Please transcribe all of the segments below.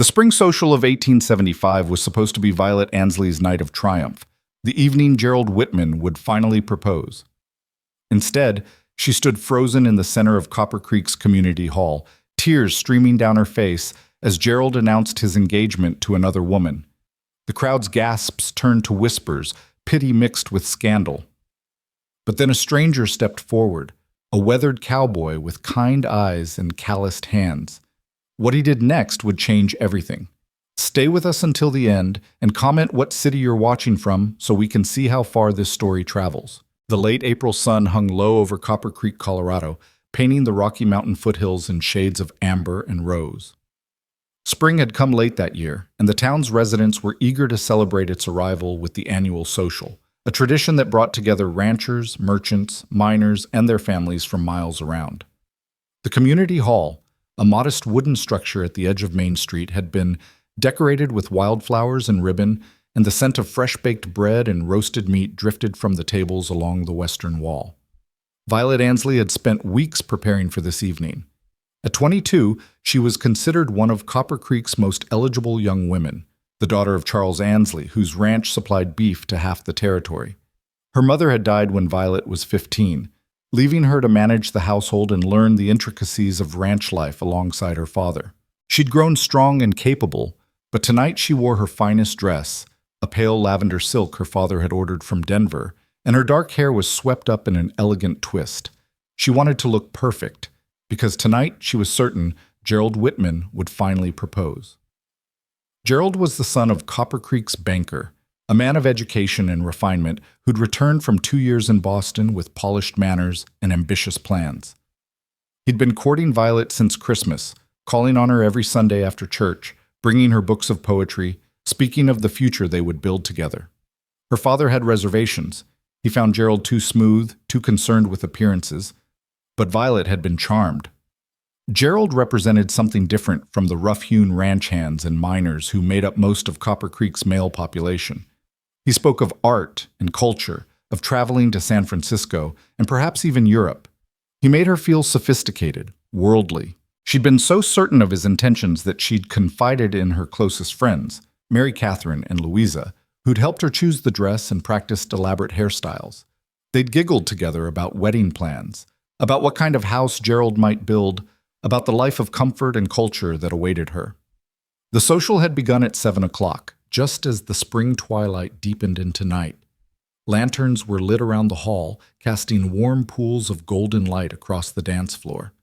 The spring social of 1875 was supposed to be Violet Ansley's night of triumph, the evening Gerald Whitman would finally propose. Instead, she stood frozen in the center of Copper Creek's community hall, tears streaming down her face as Gerald announced his engagement to another woman. The crowd's gasps turned to whispers, pity mixed with scandal. But then a stranger stepped forward, a weathered cowboy with kind eyes and calloused hands. What he did next would change everything. Stay with us until the end and comment what city you're watching from so we can see how far this story travels. The late April sun hung low over Copper Creek, Colorado, painting the Rocky Mountain foothills in shades of amber and rose. Spring had come late that year, and the town's residents were eager to celebrate its arrival with the annual social, a tradition that brought together ranchers, merchants, miners, and their families from miles around. The community hall, a modest wooden structure at the edge of Main Street, had been decorated with wildflowers and ribbon, and the scent of fresh-baked bread and roasted meat drifted from the tables along the western wall. Violet Ansley had spent weeks preparing for this evening. At 22, she was considered one of Copper Creek's most eligible young women, the daughter of Charles Ansley, whose ranch supplied beef to half the territory. Her mother had died when Violet was 15, leaving her to manage the household and learn the intricacies of ranch life alongside her father. She'd grown strong and capable, but tonight she wore her finest dress, a pale lavender silk her father had ordered from Denver, and her dark hair was swept up in an elegant twist. She wanted to look perfect, because tonight she was certain Gerald Whitman would finally propose. Gerald was the son of Copper Creek's banker, a man of education and refinement who'd returned from 2 years in Boston with polished manners and ambitious plans. He'd been courting Violet since Christmas, calling on her every Sunday after church, bringing her books of poetry, speaking of the future they would build together. Her father had reservations. He found Gerald too smooth, too concerned with appearances, but Violet had been charmed. Gerald represented something different from the rough-hewn ranch hands and miners who made up most of Copper Creek's male population. He spoke of art and culture, of traveling to San Francisco, and perhaps even Europe. He made her feel sophisticated, worldly. She'd been so certain of his intentions that she'd confided in her closest friends, Mary Catherine and Louisa, who'd helped her choose the dress and practiced elaborate hairstyles. They'd giggled together about wedding plans, about what kind of house Gerald might build, about the life of comfort and culture that awaited her. The social had begun at 7 o'clock, just as the spring twilight deepened into night. Lanterns were lit around the hall, casting warm pools of golden light across the dance floor.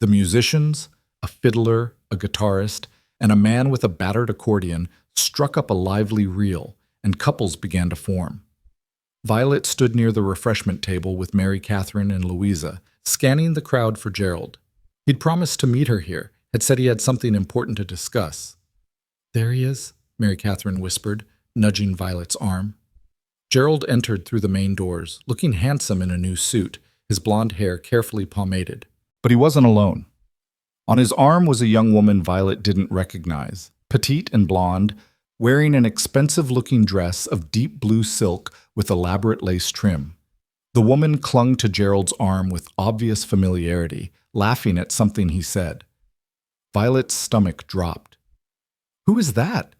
The musicians, a fiddler, a guitarist, and a man with a battered accordion struck up a lively reel, and couples began to form. Violet stood near the refreshment table with Mary Catherine and Louisa, scanning the crowd for Gerald. He'd promised to meet her here, had said he had something important to discuss. "There he is," Mary Catherine whispered, nudging Violet's arm. Gerald entered through the main doors, looking handsome in a new suit, his blonde hair carefully pomaded. But he wasn't alone. On his arm was a young woman Violet didn't recognize, petite and blonde, wearing an expensive-looking dress of deep blue silk with elaborate lace trim. The woman clung to Gerald's arm with obvious familiarity, laughing at something he said. Violet's stomach dropped. "Who is that?"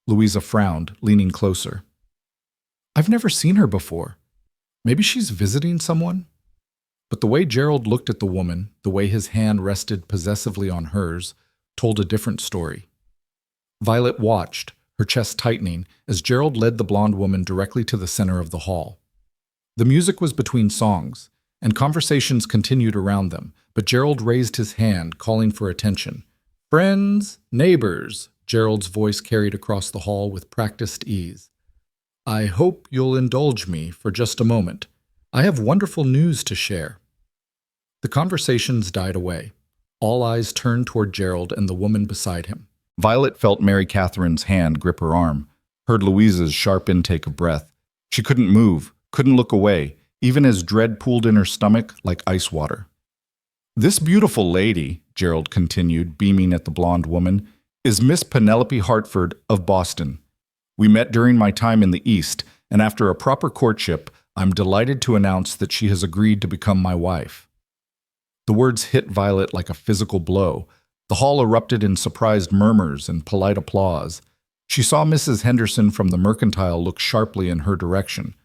Louisa frowned, leaning closer. "I've never seen her before. Maybe she's visiting someone?" But the way Gerald looked at the woman, the way his hand rested possessively on hers, told a different story. Violet watched, her chest tightening, as Gerald led the blonde woman directly to the center of the hall. The music was between songs, and conversations continued around them, but Gerald raised his hand, calling for attention. "Friends, neighbors," Gerald's voice carried across the hall with practiced ease. "I hope you'll indulge me for just a moment. I have wonderful news to share." The conversations died away. All eyes turned toward Gerald and the woman beside him. Violet felt Mary Catherine's hand grip her arm, heard Louisa's sharp intake of breath. She couldn't move, couldn't look away, even as dread pooled in her stomach like ice water. "This beautiful lady," Gerald continued, beaming at the blonde woman, "is Miss Penelope Hartford of Boston. We met during my time in the East, and after a proper courtship, I'm delighted to announce that she has agreed to become my wife." The words hit Violet like a physical blow. The hall erupted in surprised murmurs and polite applause. She saw Mrs. Henderson from the mercantile look sharply in her direction,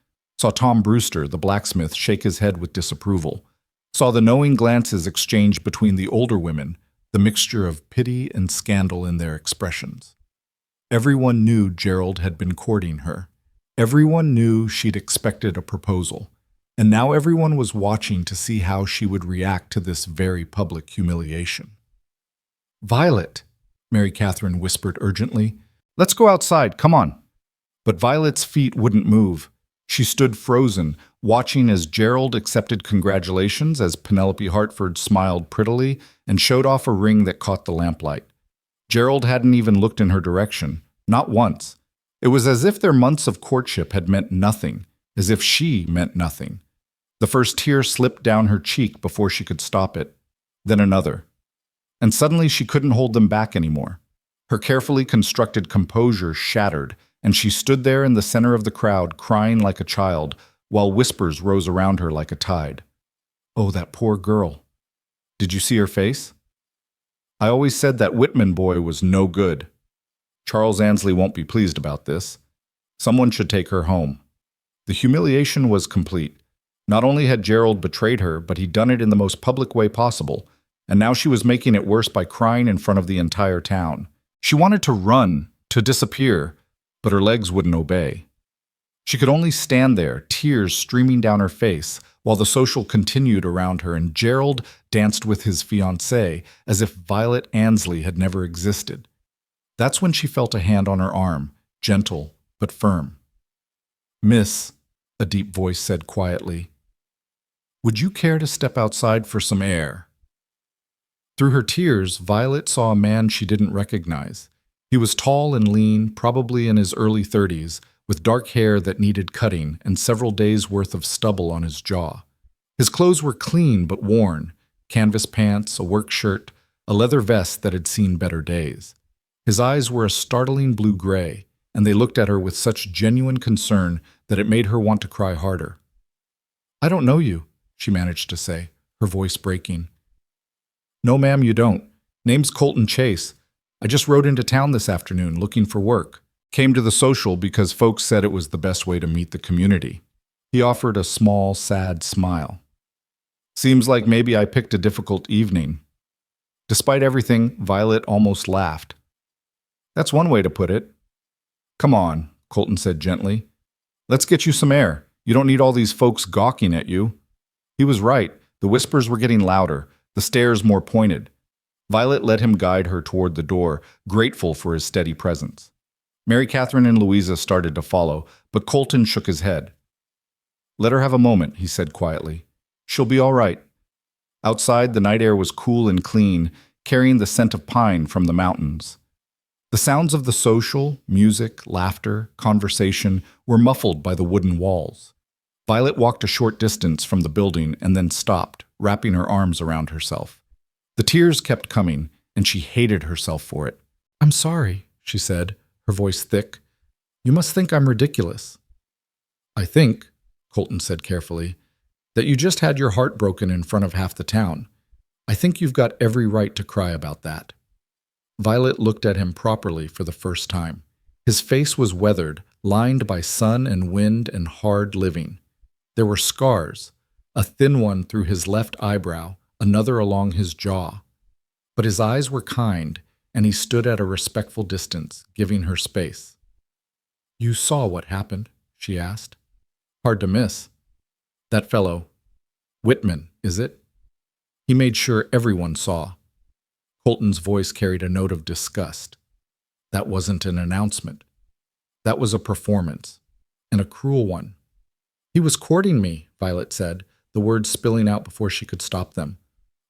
saw Tom Brewster, the blacksmith, shake his head with disapproval, saw the knowing glances exchanged between the older women, the mixture of pity and scandal in their expressions. Everyone knew Gerald had been courting her. Everyone knew she'd expected a proposal, and now everyone was watching to see how she would react to this very public humiliation. "Violet," Mary Catherine whispered urgently, "let's go outside, come on." But Violet's feet wouldn't move. She stood frozen, watching as Gerald accepted congratulations as Penelope Hartford smiled prettily and showed off a ring that caught the lamplight. Gerald hadn't even looked in her direction, not once. It was as if their months of courtship had meant nothing, as if she meant nothing. The first tear slipped down her cheek before she could stop it, then another. And suddenly she couldn't hold them back anymore. Her carefully constructed composure shattered, and she stood there in the center of the crowd crying like a child, while whispers rose around her like a tide. "Oh, that poor girl. Did you see her face? I always said that Whitman boy was no good. Charles Ansley won't be pleased about this. Someone should take her home." The humiliation was complete. Not only had Gerald betrayed her, but he'd done it in the most public way possible, and now she was making it worse by crying in front of the entire town. She wanted to run, to disappear, but her legs wouldn't obey. She could only stand there, tears streaming down her face, while the social continued around her and Gerald danced with his fiancée as if Violet Ansley had never existed. That's when she felt a hand on her arm, gentle but firm. "Miss," a deep voice said quietly, "would you care to step outside for some air?" Through her tears, Violet saw a man she didn't recognize. He was tall and lean, probably in his early 30s, with dark hair that needed cutting and several days' worth of stubble on his jaw. His clothes were clean but worn, canvas pants, a work shirt, a leather vest that had seen better days. His eyes were a startling blue-gray, and they looked at her with such genuine concern that it made her want to cry harder. "I don't know you," she managed to say, her voice breaking. "No, ma'am, you don't. Name's Colton Chase. I just rode into town this afternoon looking for work. Came to the social because folks said it was the best way to meet the community." He offered a small, sad smile. "Seems like maybe I picked a difficult evening." Despite everything, Violet almost laughed. "That's one way to put it." "Come on," Colton said gently. "Let's get you some air. You don't need all these folks gawking at you." He was right. The whispers were getting louder, the stares more pointed. Violet let him guide her toward the door, grateful for his steady presence. Mary Catherine and Louisa started to follow, but Colton shook his head. "Let her have a moment," he said quietly. "She'll be all right." Outside, the night air was cool and clean, carrying the scent of pine from the mountains. The sounds of the social, music, laughter, conversation, were muffled by the wooden walls. Violet walked a short distance from the building and then stopped, wrapping her arms around herself. The tears kept coming, and she hated herself for it. "I'm sorry," she said, her voice thick. "You must think I'm ridiculous." "I think," Colton said carefully, "that you just had your heart broken in front of half the town. I think you've got every right to cry about that." Violet looked at him properly for the first time. His face was weathered, lined by sun and wind and hard living. There were scars, a thin one through his left eyebrow, another along his jaw. But his eyes were kind, and he stood at a respectful distance, giving her space. "You saw what happened?" she asked. "Hard to miss. That fellow, Whitman, is it?" He made sure everyone saw. Colton's voice carried a note of disgust. "That wasn't an announcement. That was a performance, and a cruel one." "He was courting me," Violet said, the words spilling out before she could stop them.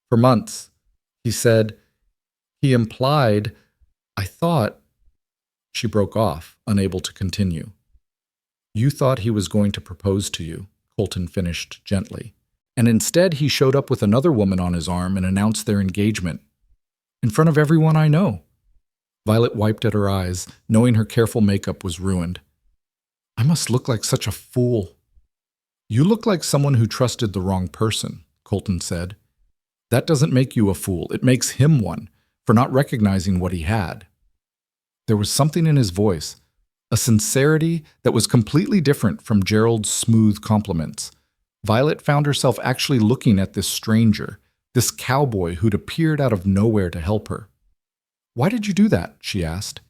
"For months. He said, he implied, I thought—" She broke off, unable to continue. "You thought he was going to propose to you," Colton finished gently. "And instead he showed up with another woman on his arm and announced their engagement. In front of everyone I know." Violet wiped at her eyes, knowing her careful makeup was ruined. "I must look like such a fool." "You look like someone who trusted the wrong person," Colton said. "That doesn't make you a fool. It makes him one. for not recognizing what he had. There was something in his voice, a sincerity that was completely different from Gerald's smooth compliments. Violet found herself actually looking at this stranger, this cowboy who'd appeared out of nowhere to help her. "Why did you do that?" she asked.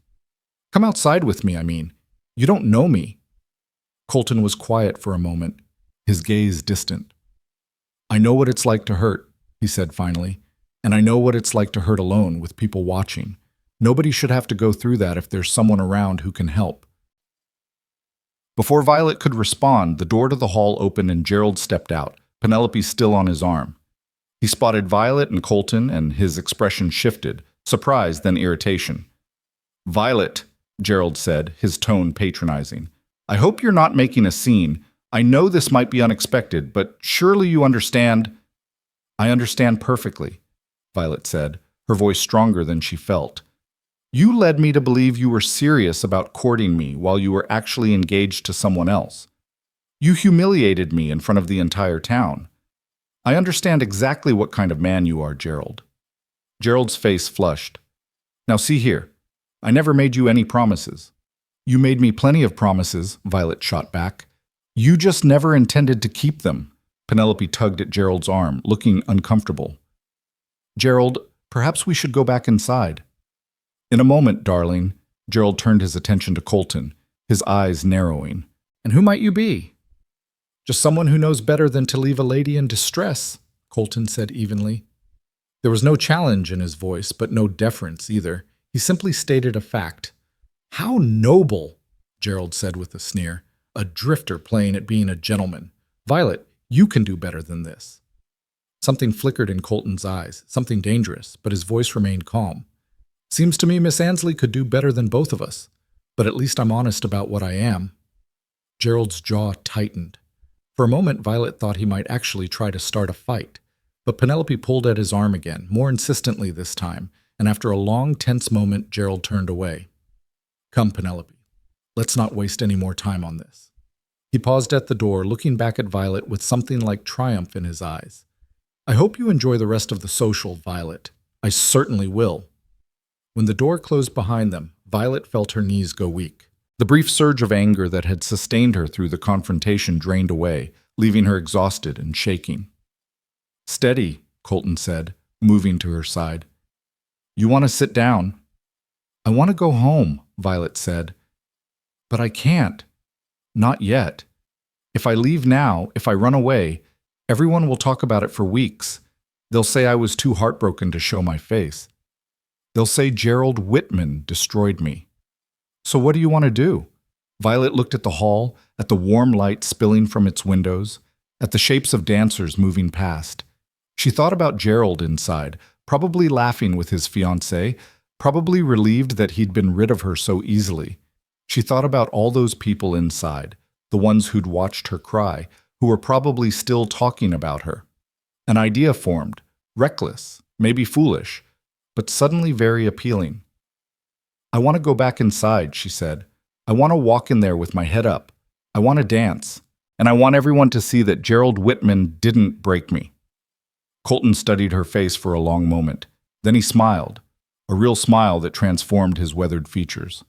"Come outside with me, I mean. You don't know me." Colton was quiet for a moment, his gaze distant. "I know what it's like to hurt," he said finally, "and I know what it's like to hurt alone with people watching. Nobody should have to go through that if there's someone around who can help." Before Violet could respond, the door to the hall opened and Gerald stepped out, Penelope still on his arm. He spotted Violet and Colton, and his expression shifted, surprise then irritation. "Violet," Gerald said, his tone patronizing, "I hope you're not making a scene. I know this might be unexpected, but surely you understand—" "I understand perfectly," Violet said, her voice stronger than she felt. "You led me to believe you were serious about courting me while you were actually engaged to someone else. You humiliated me in front of the entire town. I understand exactly what kind of man you are, Gerald." Gerald's face flushed. "Now see here. I never made you any promises." "You made me plenty of promises," Violet shot back. "You just never intended to keep them." Penelope tugged at Gerald's arm, looking uncomfortable. "Gerald, perhaps we should go back inside." "In a moment, darling." Gerald turned his attention to Colton, his eyes narrowing. "And who might you be?" "Just someone who knows better than to leave a lady in distress," Colton said evenly. There was no challenge in his voice, but no deference either. He simply stated a fact. "How noble," Gerald said with a sneer. "A drifter playing at being a gentleman. Violet, you can do better than this." Something flickered in Colton's eyes, something dangerous, but his voice remained calm. "Seems to me Miss Ansley could do better than both of us, but at least I'm honest about what I am." Gerald's jaw tightened. For a moment, Violet thought he might actually try to start a fight, but Penelope pulled at his arm again, more insistently this time, and after a long, tense moment, Gerald turned away. "Come, Penelope. Let's not waste any more time on this." He paused at the door, looking back at Violet with something like triumph in his eyes. "I hope you enjoy the rest of the social, Violet. I certainly will." When the door closed behind them, Violet felt her knees go weak. The brief surge of anger that had sustained her through the confrontation drained away, leaving her exhausted and shaking. "Steady," Colton said, moving to her side. "You want to sit down?" "I want to go home," Violet said. "But I can't. Not yet. If I leave now, if I run away, everyone will talk about it for weeks. They'll say I was too heartbroken to show my face. They'll say Gerald Whitman destroyed me. So what do you want to do?" Violet looked at the hall, at the warm light spilling from its windows, at the shapes of dancers moving past. She thought about Gerald inside, probably laughing with his fiancée, probably relieved that he'd been rid of her so easily. She thought about all those people inside, the ones who'd watched her cry, who were probably still talking about her. An idea formed, reckless, maybe foolish, but suddenly very appealing. "I want to go back inside," she said. "I want to walk in there with my head up. I want to dance. And I want everyone to see that Gerald Whitman didn't break me." Colton studied her face for a long moment. Then he smiled, a real smile that transformed his weathered features.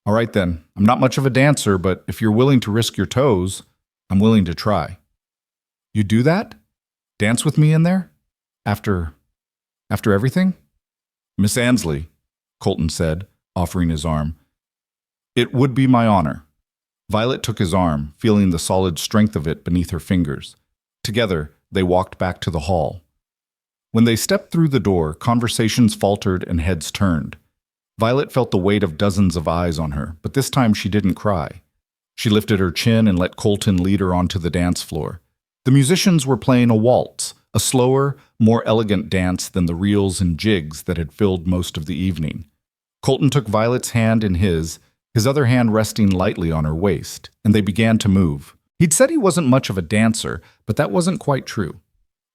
"All right then, I'm not much of a dancer, but if you're willing to risk your toes, I'm willing to try." "You do that? Dance with me in there? After everything?" "Miss Ansley," Colton said, offering his arm. "It would be my honor." Violet took his arm, feeling the solid strength of it beneath her fingers. Together, they walked back to the hall. When they stepped through the door, conversations faltered and heads turned. Violet felt the weight of dozens of eyes on her, but this time she didn't cry. She lifted her chin and let Colton lead her onto the dance floor. The musicians were playing a waltz, a slower, more elegant dance than the reels and jigs that had filled most of the evening. Colton took Violet's hand in his other hand resting lightly on her waist, and they began to move. He'd said he wasn't much of a dancer, but that wasn't quite true.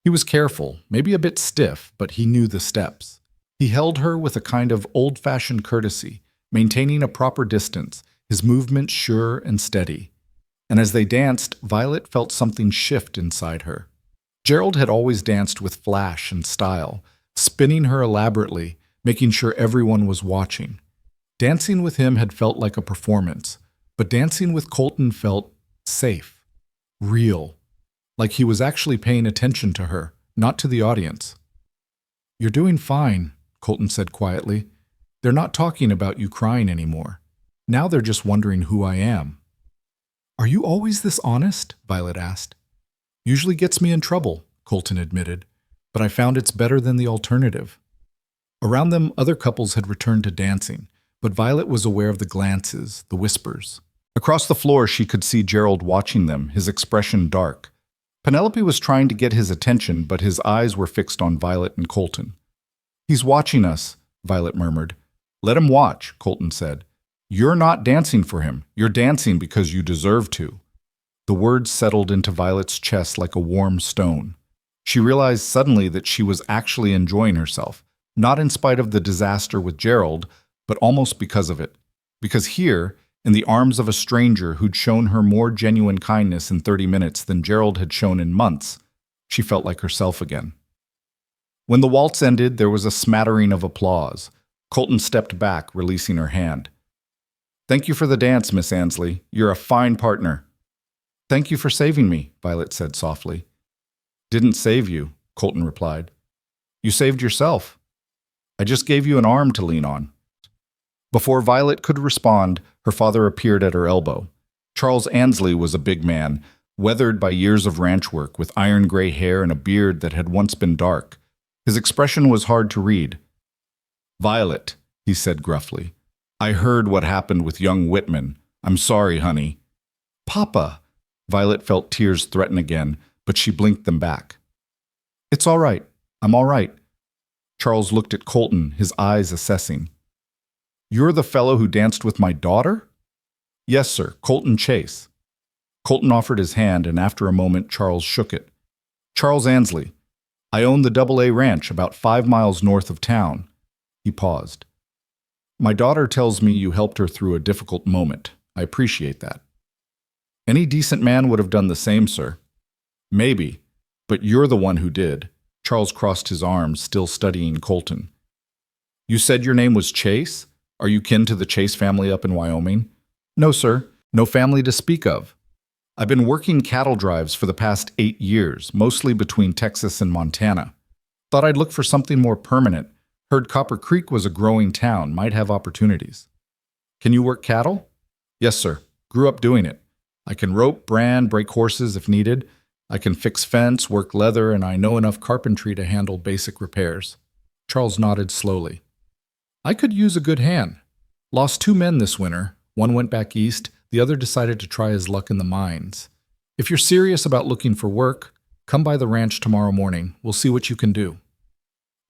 He was careful, maybe a bit stiff, but he knew the steps. He held her with a kind of old-fashioned courtesy, maintaining a proper distance, his movements sure and steady. And as they danced, Violet felt something shift inside her. Gerald had always danced with flash and style, spinning her elaborately, making sure everyone was watching. Dancing with him had felt like a performance, but dancing with Colton felt safe, real, like he was actually paying attention to her, not to the audience. "You're doing fine," Colton said quietly. "They're not talking about you crying anymore. Now they're just wondering who I am." "Are you always this honest?" Violet asked. "Usually gets me in trouble," Colton admitted, "but I found it's better than the alternative." Around them, other couples had returned to dancing, but Violet was aware of the glances, the whispers. Across the floor, she could see Gerald watching them, his expression dark. Penelope was trying to get his attention, but his eyes were fixed on Violet and Colton. "He's watching us," Violet murmured. "Let him watch," Colton said. "You're not dancing for him. You're dancing because you deserve to." The words settled into Violet's chest like a warm stone. She realized suddenly that she was actually enjoying herself, not in spite of the disaster with Gerald, but almost because of it. Because here, in the arms of a stranger who'd shown her more genuine kindness in 30 minutes than Gerald had shown in months, she felt like herself again. When the waltz ended, there was a smattering of applause. Colton stepped back, releasing her hand. "Thank you for the dance, Miss Ansley. You're a fine partner." "Thank you for saving me," Violet said softly. "Didn't save you," Colton replied. "You saved yourself. I just gave you an arm to lean on." Before Violet could respond, her father appeared at her elbow. Charles Ansley was a big man, weathered by years of ranch work, with iron gray hair and a beard that had once been dark. His expression was hard to read. "Violet," he said gruffly, "I heard what happened with young Whitman. I'm sorry, honey." "Papa!" Violet felt tears threaten again, but she blinked them back. "It's all right. I'm all right." Charles looked at Colton, his eyes assessing. "You're the fellow who danced with my daughter?" "Yes, sir, Colton Chase." Colton offered his hand, and after a moment, Charles shook it. "Charles Ansley. I own the AA Ranch about 5 miles north of town." He paused. "My daughter tells me you helped her through a difficult moment. I appreciate that." "Any decent man would have done the same, sir." "Maybe, but you're the one who did." Charles crossed his arms, still studying Colton. "You said your name was Chase? Are you kin to the Chase family up in Wyoming?" "No, sir. No family to speak of. I've been working cattle drives for the past 8 years, mostly between Texas and Montana. Thought I'd look for something more permanent. Heard Copper Creek was a growing town, might have opportunities." "Can you work cattle?" "Yes, sir. Grew up doing it. I can rope, brand, break horses if needed. I can fix fence, work leather, and I know enough carpentry to handle basic repairs." Charles nodded slowly. "I could use a good hand. Lost 2 men this winter. One went back east, the other decided to try his luck in the mines. If you're serious about looking for work, come by the ranch tomorrow morning. We'll see what you can do."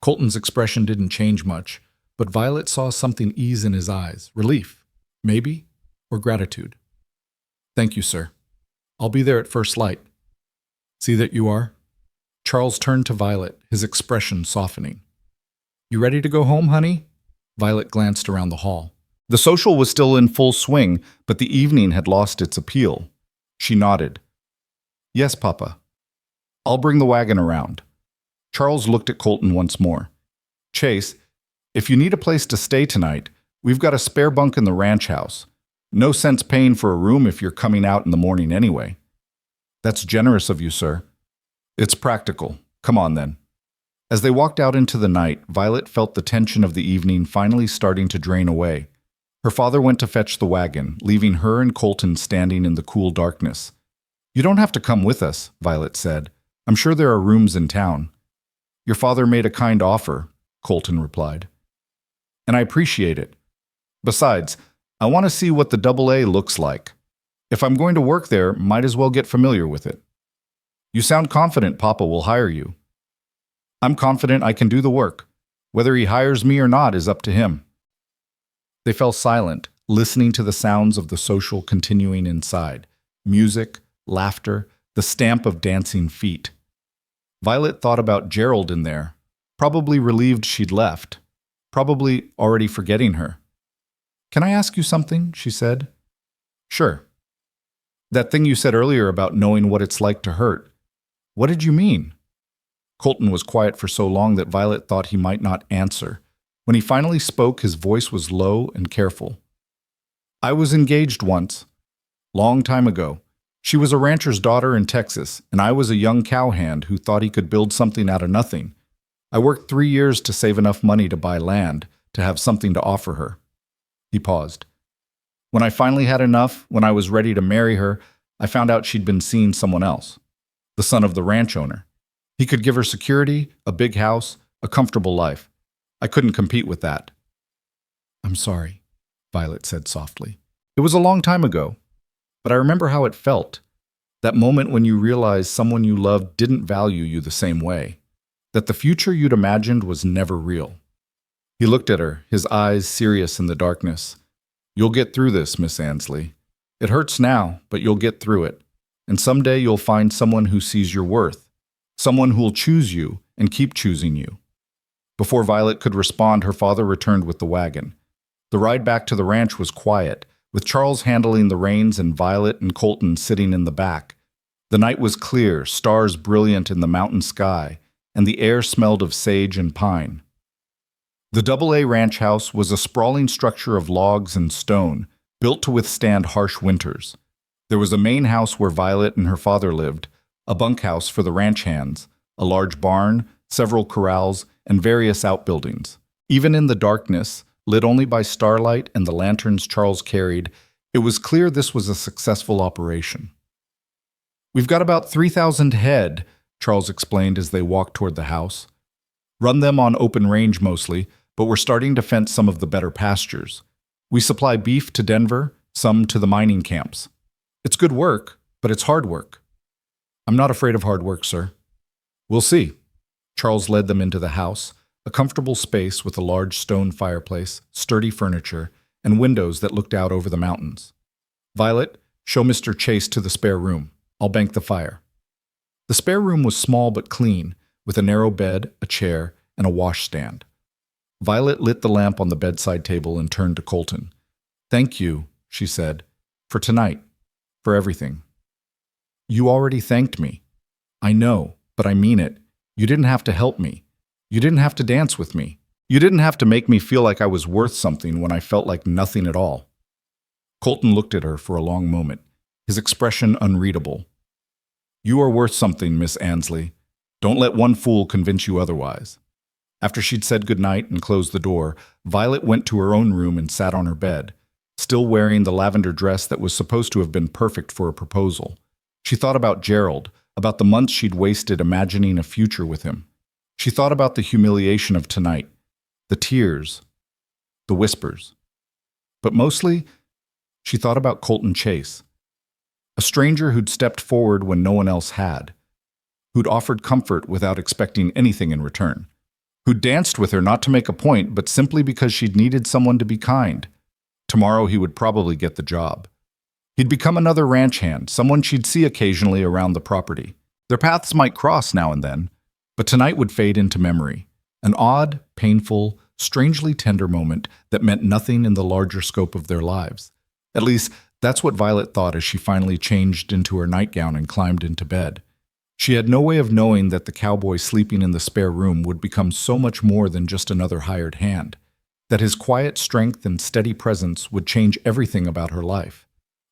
Colton's expression didn't change much, but Violet saw something ease in his eyes. Relief, maybe, or gratitude. "Thank you, sir. I'll be there at first light." "See that you are?" Charles turned to Violet, his expression softening. "You ready to go home, honey?" Violet glanced around the hall. The social was still in full swing, but the evening had lost its appeal. She nodded. "Yes, Papa. I'll bring the wagon around." Charles looked at Colton once more. "Chase, if you need a place to stay tonight, we've got a spare bunk in the ranch house. No sense paying for a room if you're coming out in the morning anyway." "That's generous of you, sir." "It's practical. Come on, then." As they walked out into the night, Violet felt the tension of the evening finally starting to drain away. Her father went to fetch the wagon, leaving her and Colton standing in the cool darkness. "You don't have to come with us," Violet said. "I'm sure there are rooms in town." "Your father made a kind offer," Colton replied. "And I appreciate it. Besides, I want to see what the AA looks like. If I'm going to work there, might as well get familiar with it." "You sound confident Papa will hire you." "I'm confident I can do the work. Whether he hires me or not is up to him." They fell silent, listening to the sounds of the social continuing inside. Music, laughter, the stamp of dancing feet. Violet thought about Gerald in there, probably relieved she'd left, probably already forgetting her. "Can I ask you something?" she said. "Sure." "That thing you said earlier about knowing what it's like to hurt. What did you mean?" Colton was quiet for so long that Violet thought he might not answer. When he finally spoke, his voice was low and careful. I was engaged once, long time ago. She was a rancher's daughter in Texas, and I was a young cowhand who thought he could build something out of nothing. I worked 3 years to save enough money to buy land, to have something to offer her. He paused. When I finally had enough, when I was ready to marry her, I found out she'd been seeing someone else, the son of the ranch owner. He could give her security, a big house, a comfortable life. I couldn't compete with that. I'm sorry, Violet said softly. It was a long time ago, but I remember how it felt. That moment when you realized someone you loved didn't value you the same way, that the future you'd imagined was never real. He looked at her, his eyes serious in the darkness. You'll get through this, Miss Ansley. It hurts now, but you'll get through it. And someday you'll find someone who sees your worth, someone who'll choose you and keep choosing you. Before Violet could respond, her father returned with the wagon. The ride back to the ranch was quiet, with Charles handling the reins and Violet and Colton sitting in the back. The night was clear, stars brilliant in the mountain sky, and the air smelled of sage and pine. The Double-A ranch house was a sprawling structure of logs and stone, built to withstand harsh winters. There was a main house where Violet and her father lived, a bunkhouse for the ranch hands, a large barn, several corrals, and various outbuildings. Even in the darkness, lit only by starlight and the lanterns Charles carried, it was clear this was a successful operation. We've got about 3,000 head, Charles explained as they walked toward the house. Run them on open range mostly, but we're starting to fence some of the better pastures. We supply beef to Denver, some to the mining camps. It's good work, but it's hard work. I'm not afraid of hard work, sir. We'll see. Charles led them into the house, a comfortable space with a large stone fireplace, sturdy furniture, and windows that looked out over the mountains. Violet, show Mr. Chase to the spare room. I'll bank the fire. The spare room was small but clean, with a narrow bed, a chair, and a washstand. Violet lit the lamp on the bedside table and turned to Colton. Thank you, she said, for tonight, for everything. You already thanked me. I know, but I mean it. You didn't have to help me. You didn't have to dance with me. You didn't have to make me feel like I was worth something when I felt like nothing at all. Colton looked at her for a long moment, his expression unreadable. You are worth something, Miss Ansley. Don't let one fool convince you otherwise. After she'd said goodnight and closed the door, Violet went to her own room and sat on her bed, still wearing the lavender dress that was supposed to have been perfect for a proposal. She thought about Gerald, about the months she'd wasted imagining a future with him. She thought about the humiliation of tonight, the tears, the whispers. But mostly, she thought about Colton Chase, a stranger who'd stepped forward when no one else had, who'd offered comfort without expecting anything in return, who'd danced with her not to make a point, but simply because she'd needed someone to be kind. Tomorrow he would probably get the job. He'd become another ranch hand, someone she'd see occasionally around the property. Their paths might cross now and then, but tonight would fade into memory, an odd, painful, strangely tender moment that meant nothing in the larger scope of their lives. At least, that's what Violet thought as she finally changed into her nightgown and climbed into bed. She had no way of knowing that the cowboy sleeping in the spare room would become so much more than just another hired hand, that his quiet strength and steady presence would change everything about her life.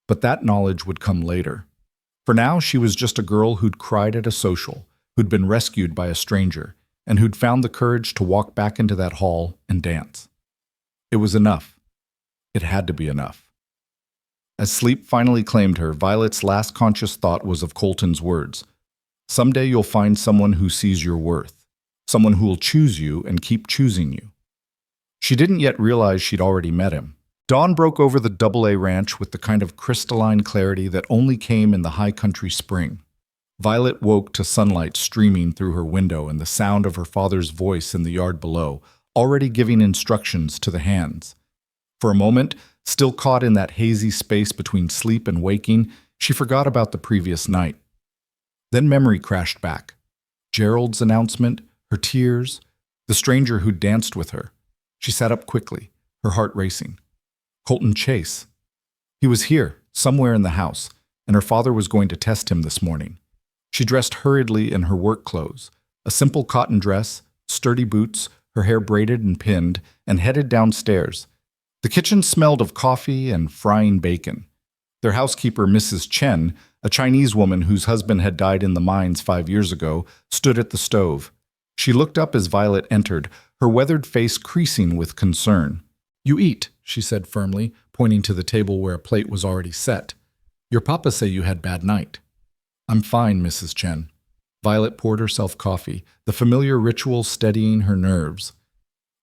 But that knowledge would come later. For now, she was just a girl who'd cried at a social, who'd been rescued by a stranger, and who'd found the courage to walk back into that hall and dance. It was enough. It had to be enough. As sleep finally claimed her, Violet's last conscious thought was of Colton's words. Someday you'll find someone who sees your worth, someone who will choose you and keep choosing you. She didn't yet realize she'd already met him. Dawn broke over the Double-A ranch with the kind of crystalline clarity that only came in the high country spring. Violet woke to sunlight streaming through her window and the sound of her father's voice in the yard below, already giving instructions to the hands. For a moment, still caught in that hazy space between sleep and waking, she forgot about the previous night. Then memory crashed back. Gerald's announcement, her tears, the stranger who'd danced with her. She sat up quickly, her heart racing. Colton Chase. He was here, somewhere in the house, and her father was going to test him this morning. She dressed hurriedly in her work clothes, a simple cotton dress, sturdy boots, her hair braided and pinned, and headed downstairs. The kitchen smelled of coffee and frying bacon. Their housekeeper, Mrs. Chen, a Chinese woman whose husband had died in the mines 5 years ago, stood at the stove. She looked up as Violet entered, her weathered face creasing with concern. "You eat," she said firmly, pointing to the table where a plate was already set. "Your papa say you had bad night." "I'm fine, Mrs. Chen." Violet poured herself coffee, the familiar ritual steadying her nerves.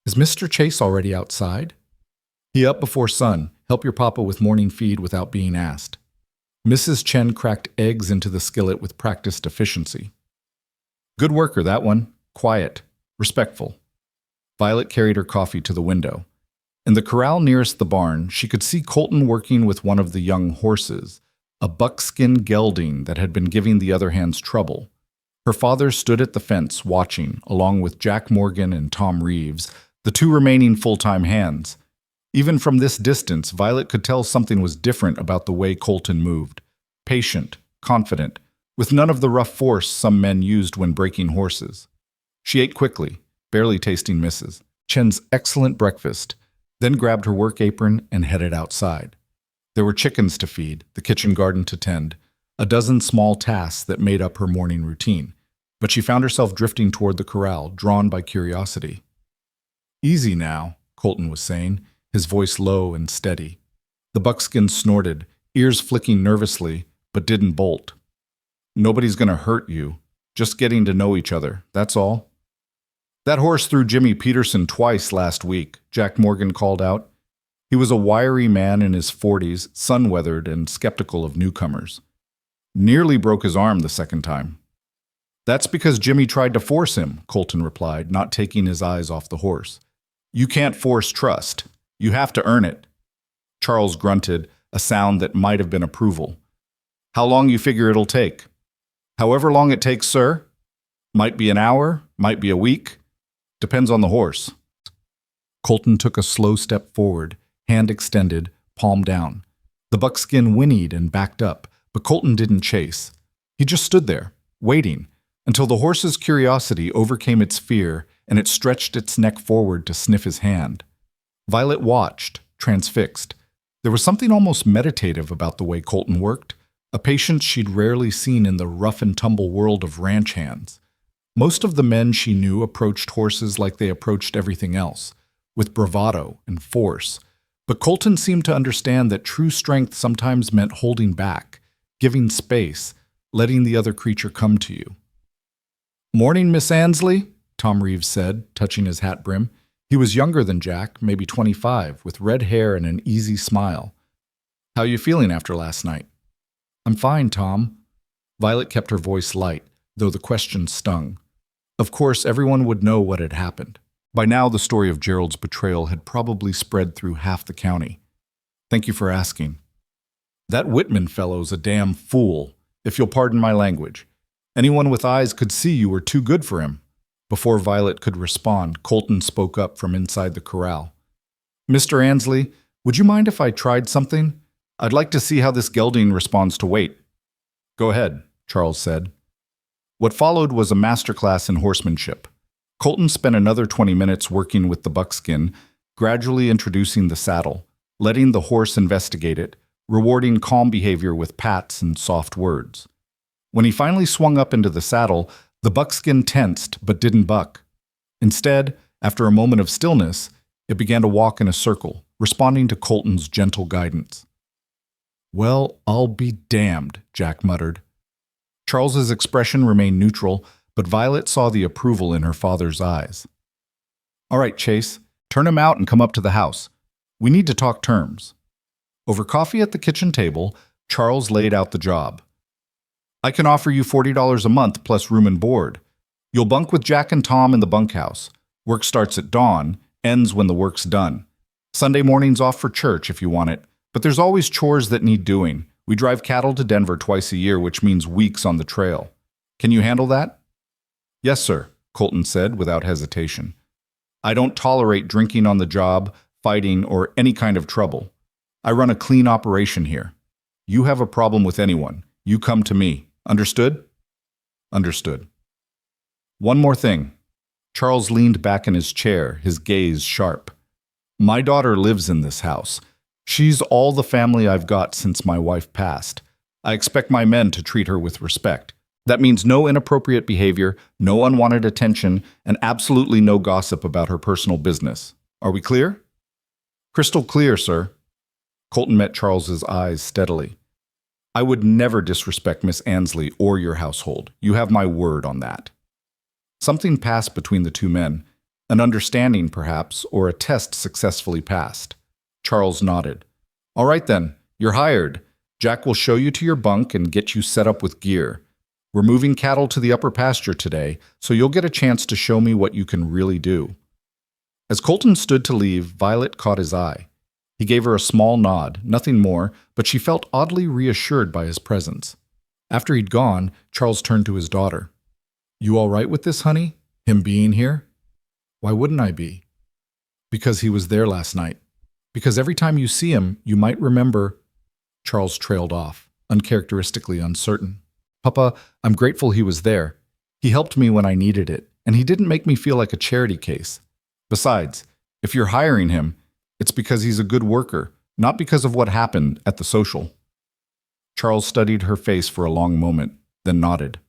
"Is Mr. Chase already outside?" "He up before sun. Help your papa with morning feed without being asked." Mrs. Chen cracked eggs into the skillet with practiced efficiency. "Good worker, that one. Quiet. Respectful." Violet carried her coffee to the window. In the corral nearest the barn, she could see Colton working with one of the young horses, a buckskin gelding that had been giving the other hands trouble. Her father stood at the fence watching, along with Jack Morgan and Tom Reeves, the two remaining full-time hands. Even from this distance, Violet could tell something was different about the way Colton moved. Patient, confident, with none of the rough force some men used when breaking horses. She ate quickly, barely tasting Mrs. Chen's excellent breakfast, then grabbed her work apron and headed outside. There were chickens to feed, the kitchen garden to tend, a dozen small tasks that made up her morning routine, but she found herself drifting toward the corral, drawn by curiosity. "Easy now," Colton was saying, his voice low and steady. The buckskin snorted, ears flicking nervously, but didn't bolt. "Nobody's going to hurt you. Just getting to know each other, that's all." "That horse threw Jimmy Peterson twice last week," Jack Morgan called out. He was a wiry man in his 40s, sun-weathered and skeptical of newcomers. "Nearly broke his arm the second time." "That's because Jimmy tried to force him," Colton replied, not taking his eyes off the horse. "You can't force trust. You have to earn it." Charles grunted, a sound that might have been approval. "How long you figure it'll take?" "However long it takes, sir. Might be an hour, might be a week. Depends on the horse." Colton took a slow step forward, hand extended, palm down. The buckskin whinnied and backed up, but Colton didn't chase. He just stood there, waiting, until the horse's curiosity overcame its fear and it stretched its neck forward to sniff his hand. Violet watched, transfixed. There was something almost meditative about the way Colton worked, a patience she'd rarely seen in the rough-and-tumble world of ranch hands. Most of the men she knew approached horses like they approached everything else, with bravado and force. But Colton seemed to understand that true strength sometimes meant holding back, giving space, letting the other creature come to you. "Morning, Miss Ansley," Tom Reeves said, touching his hat brim. He was younger than Jack, maybe 25, with red hair and an easy smile. "How you feeling after last night?" "I'm fine, Tom." Violet kept her voice light, though the question stung. Of course, everyone would know what had happened. By now, the story of Gerald's betrayal had probably spread through half the county. "Thank you for asking." "That Whitman fellow's a damn fool, if you'll pardon my language. Anyone with eyes could see you were too good for him." Before Violet could respond, Colton spoke up from inside the corral. "Mr. Ansley, would you mind if I tried something? I'd like to see how this gelding responds to weight." "Go ahead," Charles said. What followed was a masterclass in horsemanship. Colton spent another 20 minutes working with the buckskin, gradually introducing the saddle, letting the horse investigate it, rewarding calm behavior with pats and soft words. When he finally swung up into the saddle, the buckskin tensed but didn't buck. Instead, after a moment of stillness, it began to walk in a circle, responding to Colton's gentle guidance. "Well, I'll be damned," Jack muttered. Charles's expression remained neutral, but Violet saw the approval in her father's eyes. "All right, Chase, turn him out and come up to the house. We need to talk terms." Over coffee at the kitchen table, Charles laid out the job. "I can offer you $40 a month plus room and board. You'll bunk with Jack and Tom in the bunkhouse. Work starts at dawn, ends when the work's done. Sunday morning's off for church if you want it, but there's always chores that need doing. We drive cattle to Denver twice a year, which means weeks on the trail. Can you handle that?" "Yes, sir," Colton said without hesitation. "I don't tolerate drinking on the job, fighting, or any kind of trouble. I run a clean operation here. You have a problem with anyone, you come to me. Understood?" "Understood." "One more thing. Charles leaned back in his chair, his gaze sharp. My daughter lives in this house. She's all the family I've got since my wife passed. I expect my men to treat her with respect. That means no inappropriate behavior, no unwanted attention, and absolutely no gossip about her personal business. Are we clear? Crystal clear, sir. Colton met Charles's eyes steadily. I would never disrespect Miss Ansley or your household. You have my word on that. Something passed between the two men, an understanding perhaps, or a test successfully passed. Charles nodded. All right then, you're hired. Jack will show you to your bunk and get you set up with gear. We're moving cattle to the upper pasture today, so you'll get a chance to show me what you can really do. As Colton stood to leave, Violet caught his eye. He gave her a small nod, nothing more, but she felt oddly reassured by his presence. After he'd gone, Charles turned to his daughter. You all right with this, honey? Him being here? Why wouldn't I be? Because he was there last night. Because every time you see him, you might remember... Charles trailed off, uncharacteristically uncertain. Papa, I'm grateful he was there. He helped me when I needed it, and he didn't make me feel like a charity case. Besides, if you're hiring him, it's because he's a good worker, not because of what happened at the social. Charles studied her face for a long moment, then nodded.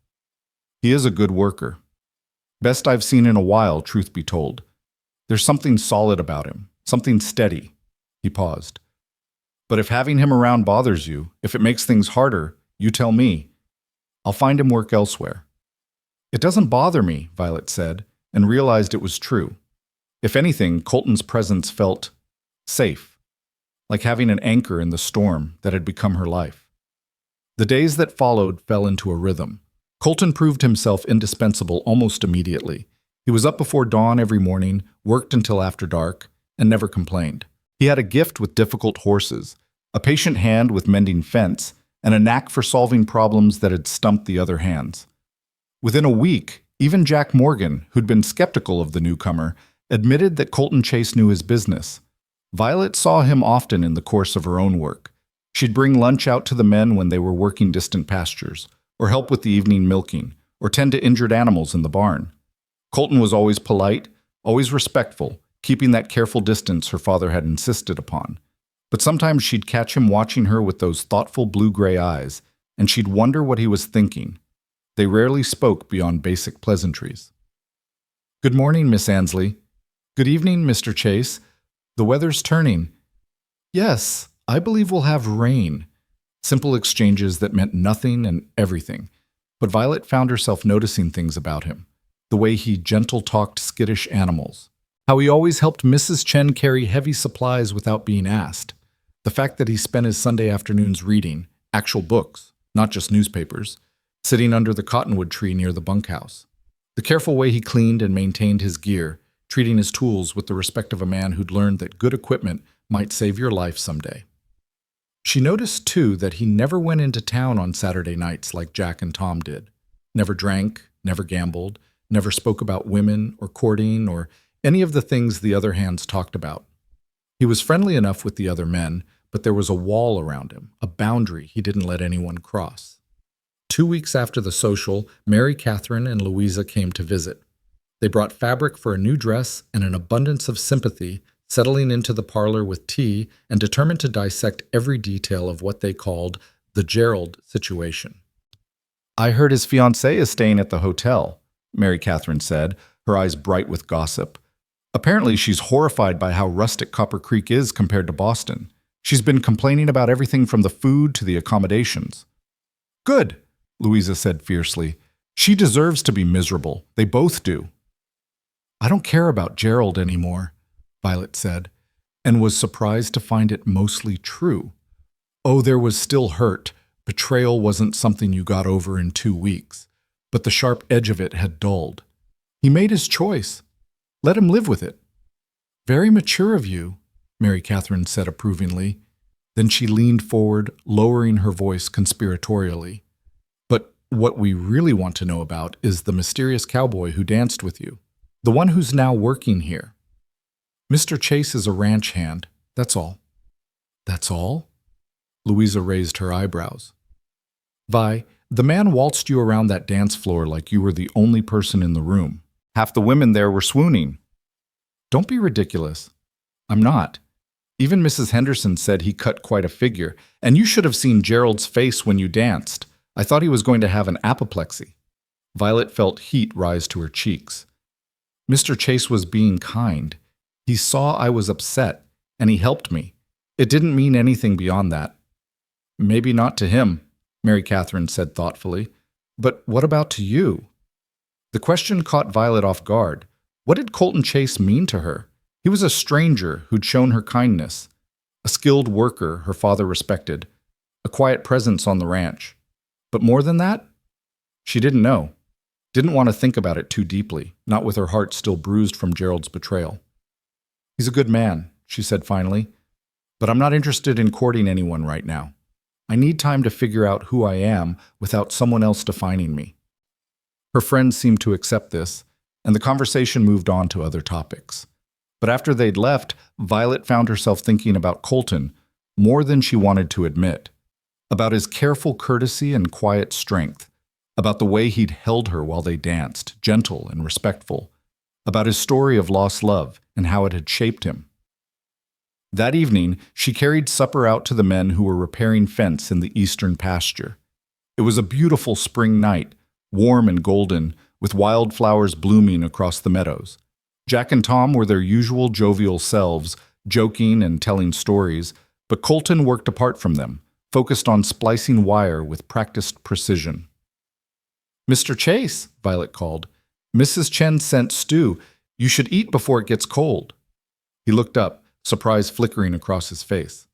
He is a good worker. Best I've seen in a while, truth be told. There's something solid about him, something steady. He paused. But if having him around bothers you, if it makes things harder, you tell me. I'll find him work elsewhere. It doesn't bother me, Violet said, and realized it was true. If anything, Colton's presence felt safe, like having an anchor in the storm that had become her life. The days that followed fell into a rhythm. Colton proved himself indispensable almost immediately. He was up before dawn every morning, worked until after dark, and never complained. He had a gift with difficult horses, a patient hand with mending fence, and a knack for solving problems that had stumped the other hands. Within a week, even Jack Morgan, who'd been skeptical of the newcomer, admitted that Colton Chase knew his business. Violet saw him often in the course of her own work. She'd bring lunch out to the men when they were working distant pastures, or help with the evening milking, or tend to injured animals in the barn. Colton was always polite, always respectful, keeping that careful distance her father had insisted upon. But sometimes she'd catch him watching her with those thoughtful blue-gray eyes, and she'd wonder what he was thinking. They rarely spoke beyond basic pleasantries. Good morning, Miss Ansley. Good evening, Mr. Chase. The weather's turning. Yes, I believe we'll have rain. Simple exchanges that meant nothing and everything. But Violet found herself noticing things about him. The way he gentle-talked skittish animals. How he always helped Mrs. Chen carry heavy supplies without being asked. The fact that he spent his Sunday afternoons reading, actual books, not just newspapers, sitting under the cottonwood tree near the bunkhouse. The careful way he cleaned and maintained his gear, treating his tools with the respect of a man who'd learned that good equipment might save your life someday. She noticed, too, that he never went into town on Saturday nights like Jack and Tom did. Never drank, never gambled, never spoke about women or courting or any of the things the other hands talked about. He was friendly enough with the other men, but there was a wall around him, a boundary he didn't let anyone cross. 2 weeks after the social, Mary Catherine and Louisa came to visit. They brought fabric for a new dress and an abundance of sympathy, settling into the parlor with tea and determined to dissect every detail of what they called the Gerald situation. I heard his fiancée is staying at the hotel, Mary Catherine said, her eyes bright with gossip. Apparently she's horrified by how rustic Copper Creek is compared to Boston. She's been complaining about everything from the food to the accommodations. Good, Louisa said fiercely. She deserves to be miserable. They both do. I don't care about Gerald anymore, Violet said, and was surprised to find it mostly true. Oh, there was still hurt. Betrayal wasn't something you got over in 2 weeks, but the sharp edge of it had dulled. He made his choice. Let him live with it. Very mature of you, Mary Catherine said approvingly. Then she leaned forward, lowering her voice conspiratorially. But what we really want to know about is the mysterious cowboy who danced with you, the one who's now working here. Mr. Chase is a ranch hand, that's all. That's all? Louisa raised her eyebrows. Vi, the man waltzed you around that dance floor like you were the only person in the room. Half the women there were swooning. Don't be ridiculous. I'm not. Even Mrs. Henderson said he cut quite a figure, and you should have seen Gerald's face when you danced. I thought he was going to have an apoplexy. Violet felt heat rise to her cheeks. Mr. Chase was being kind. He saw I was upset, and he helped me. It didn't mean anything beyond that. Maybe not to him, Mary Catherine said thoughtfully. But what about to you? The question caught Violet off guard. What did Colton Chase mean to her? He was a stranger who'd shown her kindness, a skilled worker her father respected, a quiet presence on the ranch. But more than that? She didn't know. Didn't want to think about it too deeply, not with her heart still bruised from Gerald's betrayal. He's a good man, she said finally, but I'm not interested in courting anyone right now. I need time to figure out who I am without someone else defining me. Her friends seemed to accept this, and the conversation moved on to other topics. But after they'd left, Violet found herself thinking about Colton more than she wanted to admit, about his careful courtesy and quiet strength, about the way he'd held her while they danced, gentle and respectful, about his story of lost love and how it had shaped him. That evening, she carried supper out to the men who were repairing fence in the eastern pasture. It was a beautiful spring night, warm and golden, with wildflowers blooming across the meadows. Jack and Tom were their usual jovial selves, joking and telling stories, but Colton worked apart from them, focused on splicing wire with practiced precision. "Mr. Chase," Violet called, "Mrs. Chen sent stew. You should eat before it gets cold." He looked up, surprise flickering across his face.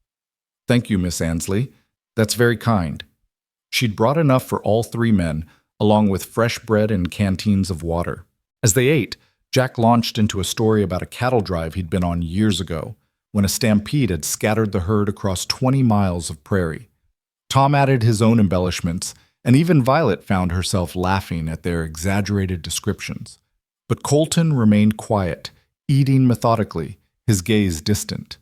"Thank you, Miss Ansley. That's very kind." She'd brought enough for all three men, along with fresh bread and canteens of water. As they ate, Jack launched into a story about a cattle drive he'd been on years ago, when a stampede had scattered the herd across 20 miles of prairie. Tom added his own embellishments, and even Violet found herself laughing at their exaggerated descriptions. But Colton remained quiet, eating methodically, his gaze distant.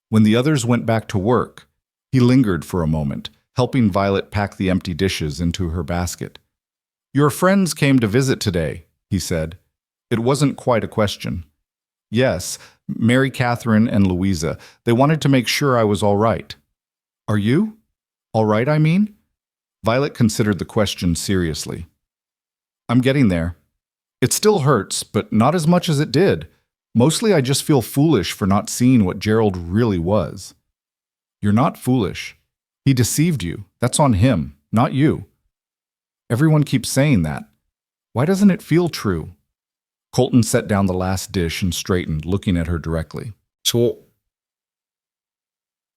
When the others went back to work, he lingered for a moment, helping Violet pack the empty dishes into her basket. "Your friends came to visit today," he said. It wasn't quite a question. "Yes, Mary Catherine and Louisa. They wanted to make sure I was all right." "Are you? All right, I mean?" Violet considered the question seriously. "I'm getting there. It still hurts, but not as much as it did. Mostly I just feel foolish for not seeing what Gerald really was." "You're not foolish. He deceived you. That's on him, not you." "Everyone keeps saying that. Why doesn't it feel true?" Colton set down the last dish and straightened, looking at her directly. "So,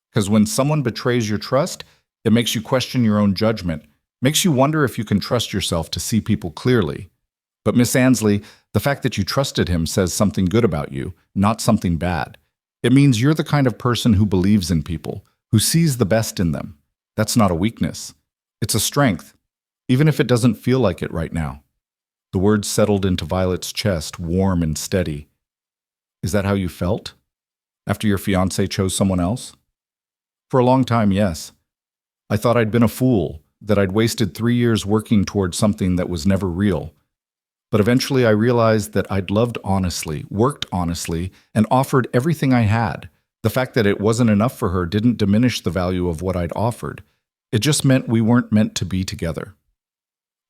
because when someone betrays your trust, it makes you question your own judgment, makes you wonder if you can trust yourself to see people clearly. But Miss Ansley, the fact that you trusted him says something good about you, not something bad. It means you're the kind of person who believes in people, who sees the best in them. That's not a weakness. It's a strength, even if it doesn't feel like it right now." The words settled into Violet's chest, warm and steady. "Is that how you felt? After your fiancé chose someone else?" "For a long time, yes. I thought I'd been a fool, that I'd wasted 3 years working toward something that was never real. But eventually I realized that I'd loved honestly, worked honestly, and offered everything I had. The fact that it wasn't enough for her didn't diminish the value of what I'd offered. It just meant we weren't meant to be together."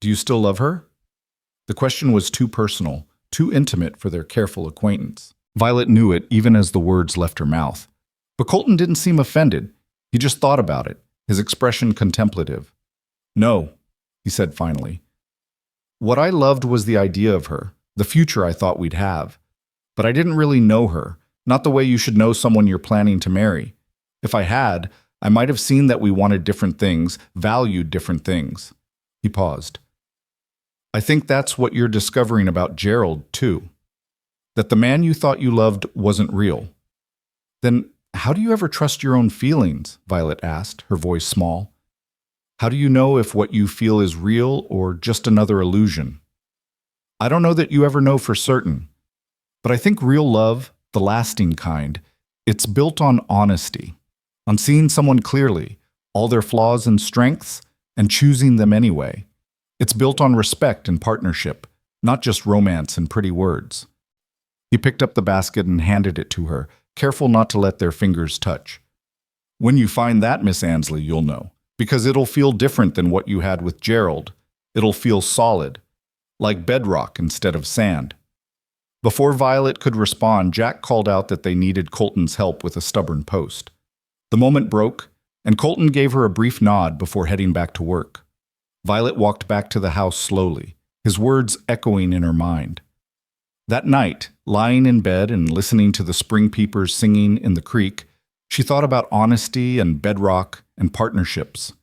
"Do you still love her?" The question was too personal, too intimate for their careful acquaintance. Violet knew it even as the words left her mouth. But Colton didn't seem offended. He just thought about it, his expression contemplative. "No," he said finally. "What I loved was the idea of her, the future I thought we'd have. But I didn't really know her, not the way you should know someone you're planning to marry. If I had, I might have seen that we wanted different things, valued different things." He paused. "I think that's what you're discovering about Gerald, too. That the man you thought you loved wasn't real." "Then how do you ever trust your own feelings?" Violet asked, her voice small. "How do you know if what you feel is real or just another illusion?" "I don't know that you ever know for certain. But I think real love, the lasting kind, it's built on honesty, on seeing someone clearly, all their flaws and strengths, and choosing them anyway. It's built on respect and partnership, not just romance and pretty words. He picked up the basket and handed it to her, careful not to let their fingers touch. When you find that, Miss Ansley, you'll know, because it'll feel different than what you had with Gerald. It'll feel solid, like bedrock instead of sand. Before Violet could respond, Jack called out that they needed Colton's help with a stubborn post. The moment broke, and Colton gave her a brief nod before heading back to work. Violet walked back to the house slowly, his words echoing in her mind. That night, lying in bed and listening to the spring peepers singing in the creek, she thought about honesty and bedrock and partnerships.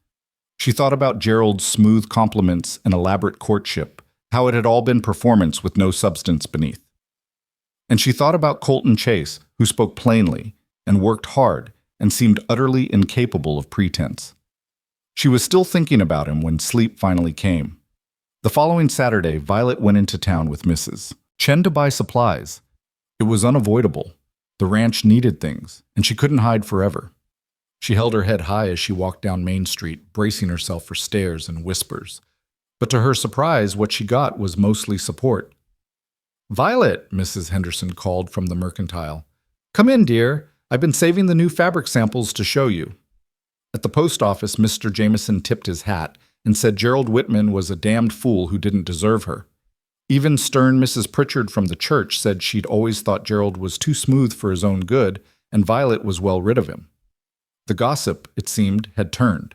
She thought about Gerald's smooth compliments and elaborate courtship, how it had all been performance with no substance beneath. And she thought about Colton Chase, who spoke plainly and worked hard and seemed utterly incapable of pretense. She was still thinking about him when sleep finally came. The following Saturday, Violet went into town with Mrs. Chen to buy supplies. It was unavoidable. The ranch needed things, and she couldn't hide forever. She held her head high as she walked down Main Street, bracing herself for stares and whispers. But to her surprise, what she got was mostly support. "Violet," Mrs. Henderson called from the mercantile. "Come in, dear. I've been saving the new fabric samples to show you." At the post office, Mr. Jameson tipped his hat and said Gerald Whitman was a damned fool who didn't deserve her. Even stern Mrs. Pritchard from the church said she'd always thought Gerald was too smooth for his own good, and Violet was well rid of him. The gossip, it seemed, had turned.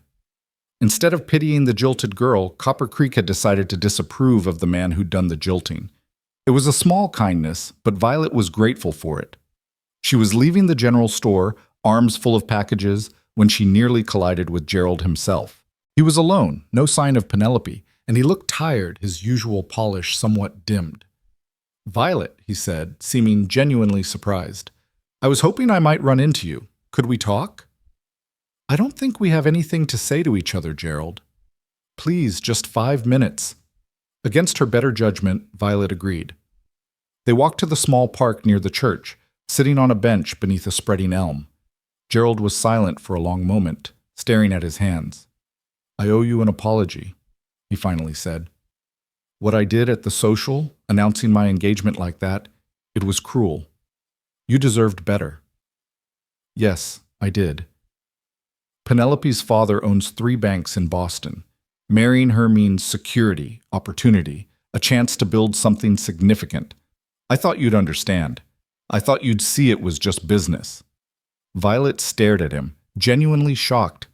Instead of pitying the jilted girl, Copper Creek had decided to disapprove of the man who'd done the jilting. It was a small kindness, but Violet was grateful for it. She was leaving the general store, arms full of packages, when she nearly collided with Gerald himself. He was alone, no sign of Penelope, and he looked tired, his usual polish somewhat dimmed. "Violet," he said, seeming genuinely surprised. "I was hoping I might run into you. Could we talk?" "I don't think we have anything to say to each other, Gerald." "Please, just 5 minutes." Against her better judgment, Violet agreed. They walked to the small park near the church, sitting on a bench beneath a spreading elm. Gerald was silent for a long moment, staring at his hands. "I owe you an apology," he finally said. "What I did at the social, announcing my engagement like that, it was cruel. You deserved better." "Yes, I did." Penelope's father owns 3 banks in Boston. Marrying her means security, opportunity, a chance to build something significant. I thought you'd understand. I thought you'd see it was just business. Violet stared at him, genuinely shocked.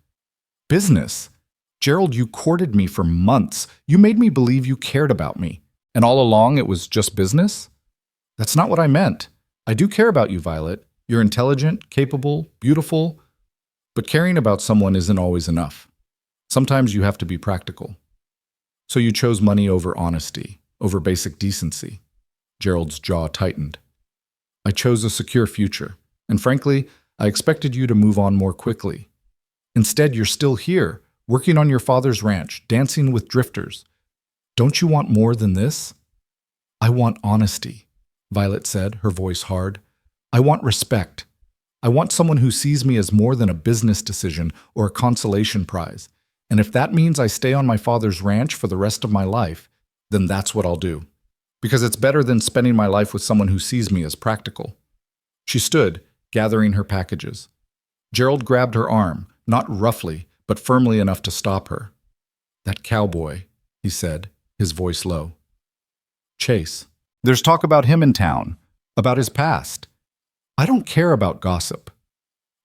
"Business? Gerald, you courted me for months. You made me believe you cared about me. And all along it was just business?" "That's not what I meant. I do care about you, Violet. You're intelligent, capable, beautiful. But caring about someone isn't always enough. Sometimes you have to be practical." "So you chose money over honesty, over basic decency." Gerald's jaw tightened. "I chose a secure future, and frankly, I expected you to move on more quickly. Instead, you're still here, working on your father's ranch, dancing with drifters. Don't you want more than this?" "I want honesty," Violet said, her voice hard. "I want respect. I want someone who sees me as more than a business decision or a consolation prize. And if that means I stay on my father's ranch for the rest of my life, then that's what I'll do. Because it's better than spending my life with someone who sees me as practical." She stood, gathering her packages. Gerald grabbed her arm, not roughly, but firmly enough to stop her. "That cowboy," he said, his voice low. "Chase. There's talk about him in town, about his past. I don't care about gossip."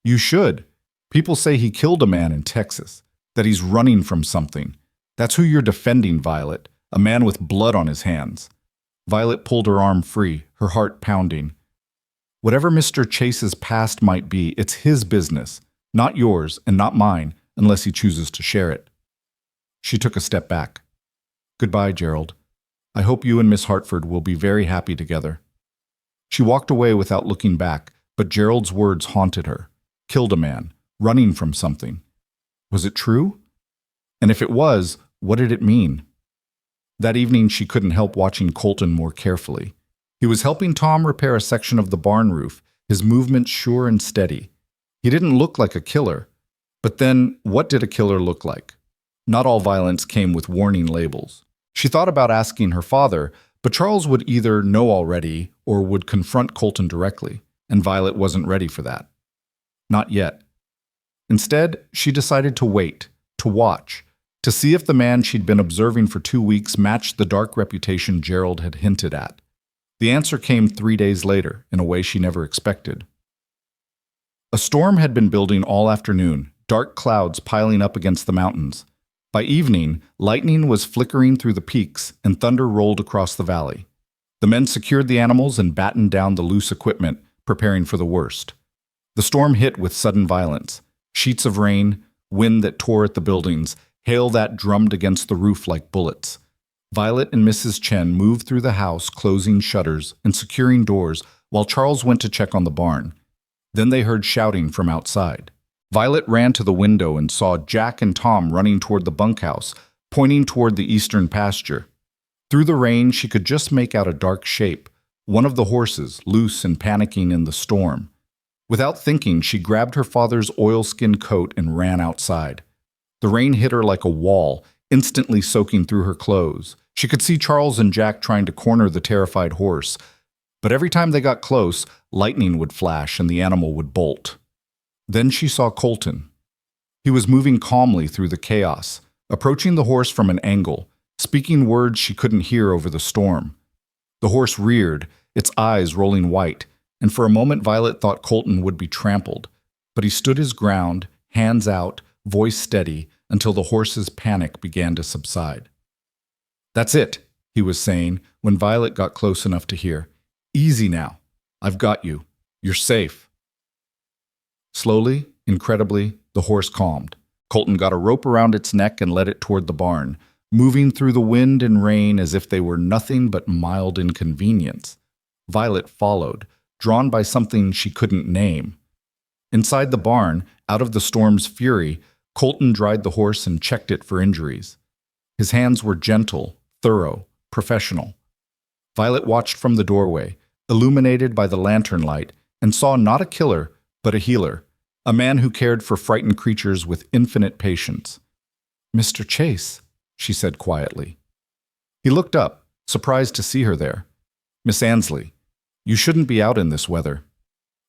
"You should. People say he killed a man in Texas, that he's running from something. That's who you're defending, Violet, a man with blood on his hands." Violet pulled her arm free, her heart pounding. "Whatever Mr. Chase's past might be, it's his business, not yours and not mine, unless he chooses to share it." She took a step back. "Goodbye, Gerald. I hope you and Miss Hartford will be very happy together." She walked away without looking back, but Gerald's words haunted her. Killed a man, running from something. Was it true? And if it was, what did it mean? That evening she couldn't help watching Colton more carefully. He was helping Tom repair a section of the barn roof, his movements sure and steady. He didn't look like a killer. But then, what did a killer look like? Not all violence came with warning labels. She thought about asking her father, But Charles would either know already or would confront Colton directly, and Violet wasn't ready for that. Not yet. Instead, she decided to wait, to watch, to see if the man she'd been observing for 2 weeks matched the dark reputation Gerald had hinted at. The answer came 3 days later, in a way she never expected. A storm had been building all afternoon, dark clouds piling up against the mountains. By evening, lightning was flickering through the peaks and thunder rolled across the valley. The men secured the animals and battened down the loose equipment, preparing for the worst. The storm hit with sudden violence. Sheets of rain, wind that tore at the buildings, hail that drummed against the roof like bullets. Violet and Mrs. Chen moved through the house, closing shutters and securing doors, while Charles went to check on the barn. Then they heard shouting from outside. Violet ran to the window and saw Jack and Tom running toward the bunkhouse, pointing toward the eastern pasture. Through the rain, she could just make out a dark shape, one of the horses, loose and panicking in the storm. Without thinking, she grabbed her father's oilskin coat and ran outside. The rain hit her like a wall, instantly soaking through her clothes. She could see Charles and Jack trying to corner the terrified horse. But every time they got close, lightning would flash and the animal would bolt. Then she saw Colton. He was moving calmly through the chaos, approaching the horse from an angle, speaking words she couldn't hear over the storm. The horse reared, its eyes rolling white, and for a moment Violet thought Colton would be trampled. But he stood his ground, hands out, voice steady, until the horse's panic began to subside. "That's it," he was saying when Violet got close enough to hear. "Easy now. I've got you. You're safe." Slowly, incredibly, the horse calmed. Colton got a rope around its neck and led it toward the barn, moving through the wind and rain as if they were nothing but mild inconvenience. Violet followed, drawn by something she couldn't name. Inside the barn, out of the storm's fury, Colton dried the horse and checked it for injuries. His hands were gentle, thorough, professional. Violet watched from the doorway, illuminated by the lantern light, and saw not a killer, but a healer, a man who cared for frightened creatures with infinite patience. "Mr. Chase," she said quietly. He looked up, surprised to see her there. "Miss Ansley, you shouldn't be out in this weather."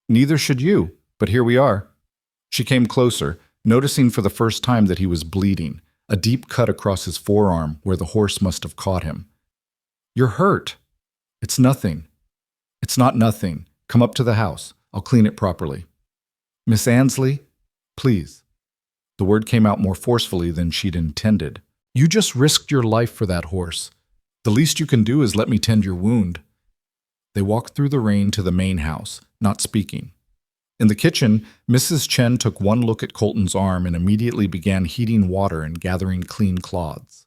"Neither should you, but here we are." She came closer, noticing for the first time that he was bleeding, a deep cut across his forearm where the horse must have caught him. "You're hurt." "It's nothing." "It's not nothing. Come up to the house. I'll clean it properly." "Miss Ansley, please." The word came out more forcefully than she'd intended. "You just risked your life for that horse. The least you can do is let me tend your wound." They walked through the rain to the main house, not speaking. In the kitchen, Mrs. Chen took one look at Colton's arm and immediately began heating water and gathering clean cloths.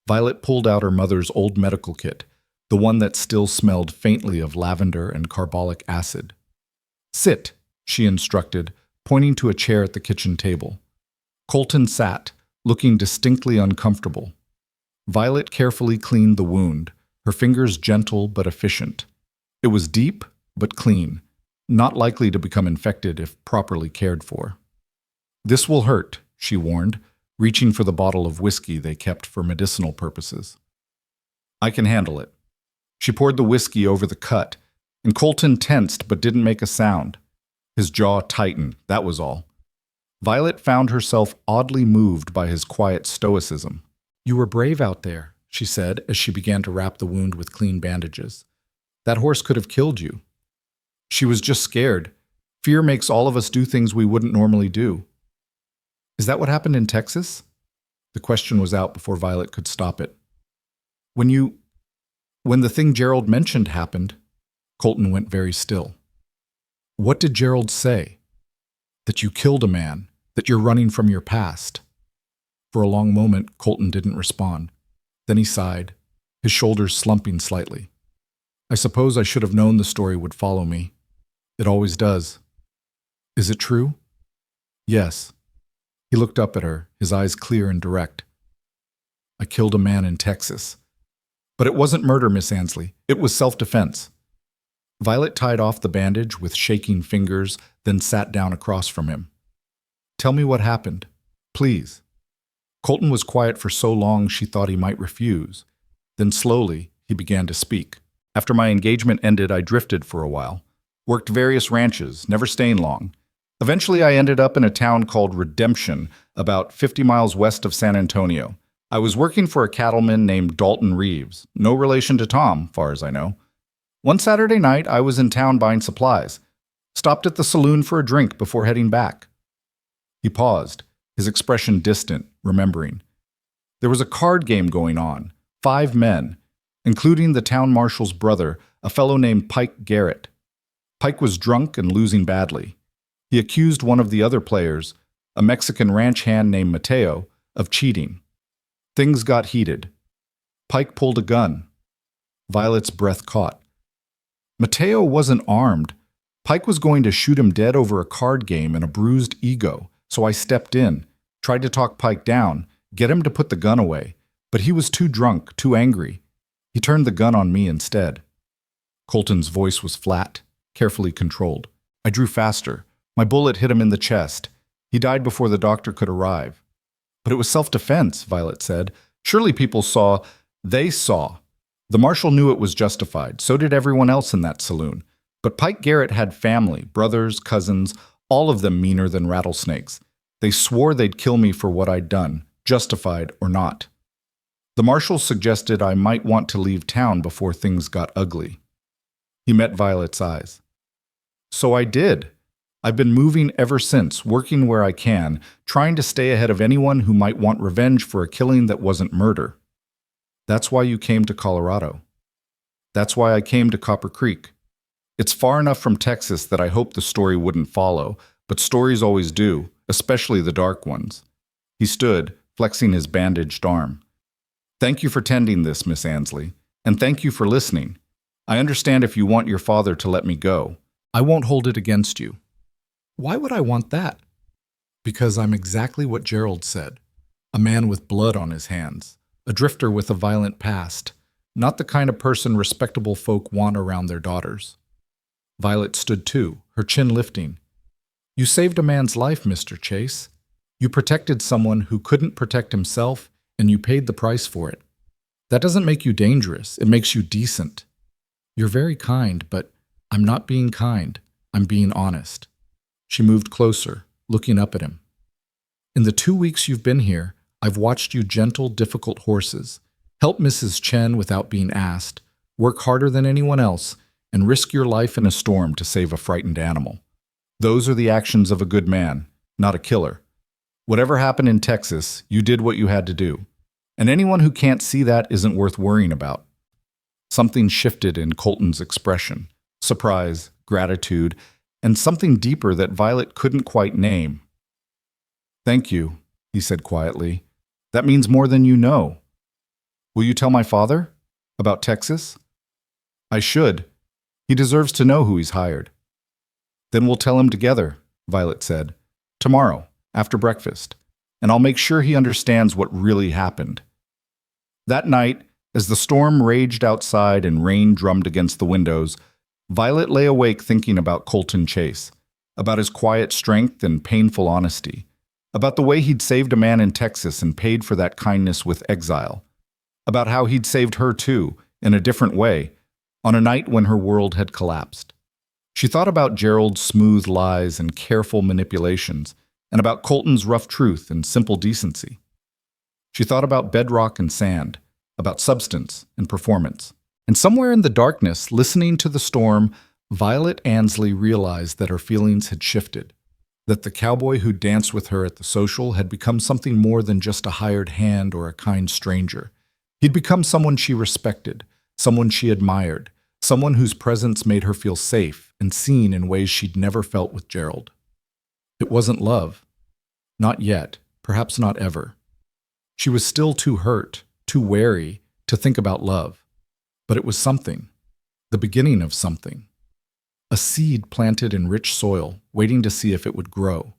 Violet pulled out her mother's old medical kit, the one that still smelled faintly of lavender and carbolic acid. "Sit," she instructed, pointing to a chair at the kitchen table. Colton sat, looking distinctly uncomfortable. Violet carefully cleaned the wound, her fingers gentle but efficient. It was deep but clean, not likely to become infected if properly cared for. "This will hurt," she warned, reaching for the bottle of whiskey they kept for medicinal purposes. "I can handle it." She poured the whiskey over the cut, and Colton tensed but didn't make a sound. His jaw tightened, that was all. Violet found herself oddly moved by his quiet stoicism. "You were brave out there," she said as she began to wrap the wound with clean bandages. "That horse could have killed you." She was just scared. Fear makes all of us do things we wouldn't normally do. "Is that what happened in Texas?" The question was out before Violet could stop it. When the thing Gerald mentioned happened," Colton went very still. "What did Gerald say?" "That you killed a man, that you're running from your past." For a long moment, Colton didn't respond. Then he sighed, his shoulders slumping slightly. "I suppose I should have known the story would follow me. It always does." "Is it true?" "Yes." He looked up at her, his eyes clear and direct. "I killed a man in Texas. But it wasn't murder, Miss Ansley. It was self-defense." Violet tied off the bandage with shaking fingers, then sat down across from him. "Tell me what happened, please." Colton was quiet for so long she thought he might refuse. Then slowly, he began to speak. After my engagement ended, I drifted for a while. Worked various ranches, never staying long. Eventually, I ended up in a town called Redemption, about 50 miles west of San Antonio. I was working for a cattleman named Dalton Reeves, no relation to Tom, far as I know. One Saturday night, I was in town buying supplies. Stopped at the saloon for a drink before heading back. He paused, his expression distant, remembering. There was a card game going on, 5 men, including the town marshal's brother, a fellow named Pike Garrett. Pike was drunk and losing badly. He accused one of the other players, a Mexican ranch hand named Mateo, of cheating. Things got heated. Pike pulled a gun. Violet's breath caught. Mateo wasn't armed. Pike was going to shoot him dead over a card game and a bruised ego, so I stepped in, tried to talk Pike down, get him to put the gun away, but he was too drunk, too angry. He turned the gun on me instead. Colton's voice was flat, carefully controlled. I drew faster. My bullet hit him in the chest. He died before the doctor could arrive. But it was self-defense, Violet said. Surely people saw. They saw. The marshal knew it was justified. So did everyone else in that saloon. But Pike Garrett had family, brothers, cousins, all of them meaner than rattlesnakes. They swore they'd kill me for what I'd done, justified or not. The marshal suggested I might want to leave town before things got ugly. He met Violet's eyes. So I did. I've been moving ever since, working where I can, trying to stay ahead of anyone who might want revenge for a killing that wasn't murder. That's why you came to Colorado. That's why I came to Copper Creek. It's far enough from Texas that I hoped the story wouldn't follow, but stories always do, especially the dark ones. He stood, flexing his bandaged arm. Thank you for tending this, Miss Ansley, and thank you for listening. I understand if you want your father to let me go. I won't hold it against you. Why would I want that? Because I'm exactly what Gerald said. A man with blood on his hands. A drifter with a violent past. Not the kind of person respectable folk want around their daughters. Violet stood too, her chin lifting. You saved a man's life, Mr. Chase. You protected someone who couldn't protect himself, and you paid the price for it. That doesn't make you dangerous. It makes you decent. You're very kind, but I'm not being kind. I'm being honest. She moved closer, looking up at him. In the 2 weeks you've been here, I've watched you gentle, difficult horses, help Mrs. Chen without being asked, work harder than anyone else, and risk your life in a storm to save a frightened animal. Those are the actions of a good man, not a killer. Whatever happened in Texas, you did what you had to do. And anyone who can't see that isn't worth worrying about. Something shifted in Colton's expression. Surprise, gratitude, and something deeper that Violet couldn't quite name. Thank you, he said quietly. That means more than you know. Will you tell my father? About Texas? I should. He deserves to know who he's hired. Then we'll tell him together, Violet said. Tomorrow, after breakfast. And I'll make sure he understands what really happened. That night, as the storm raged outside and rain drummed against the windows, Violet lay awake thinking about Colton Chase, about his quiet strength and painful honesty, about the way he'd saved a man in Texas and paid for that kindness with exile, about how he'd saved her too, in a different way, on a night when her world had collapsed. She thought about Gerald's smooth lies and careful manipulations, and about Colton's rough truth and simple decency. She thought about bedrock and sand, about substance and performance. And somewhere in the darkness, listening to the storm, Violet Ansley realized that her feelings had shifted, that the cowboy who danced with her at the social had become something more than just a hired hand or a kind stranger. He'd become someone she respected, someone she admired, someone whose presence made her feel safe and seen in ways she'd never felt with Gerald. It wasn't love. Not yet, perhaps not ever. She was still too hurt, too wary to think about love. But it was something, the beginning of something. A seed planted in rich soil, waiting to see if it would grow.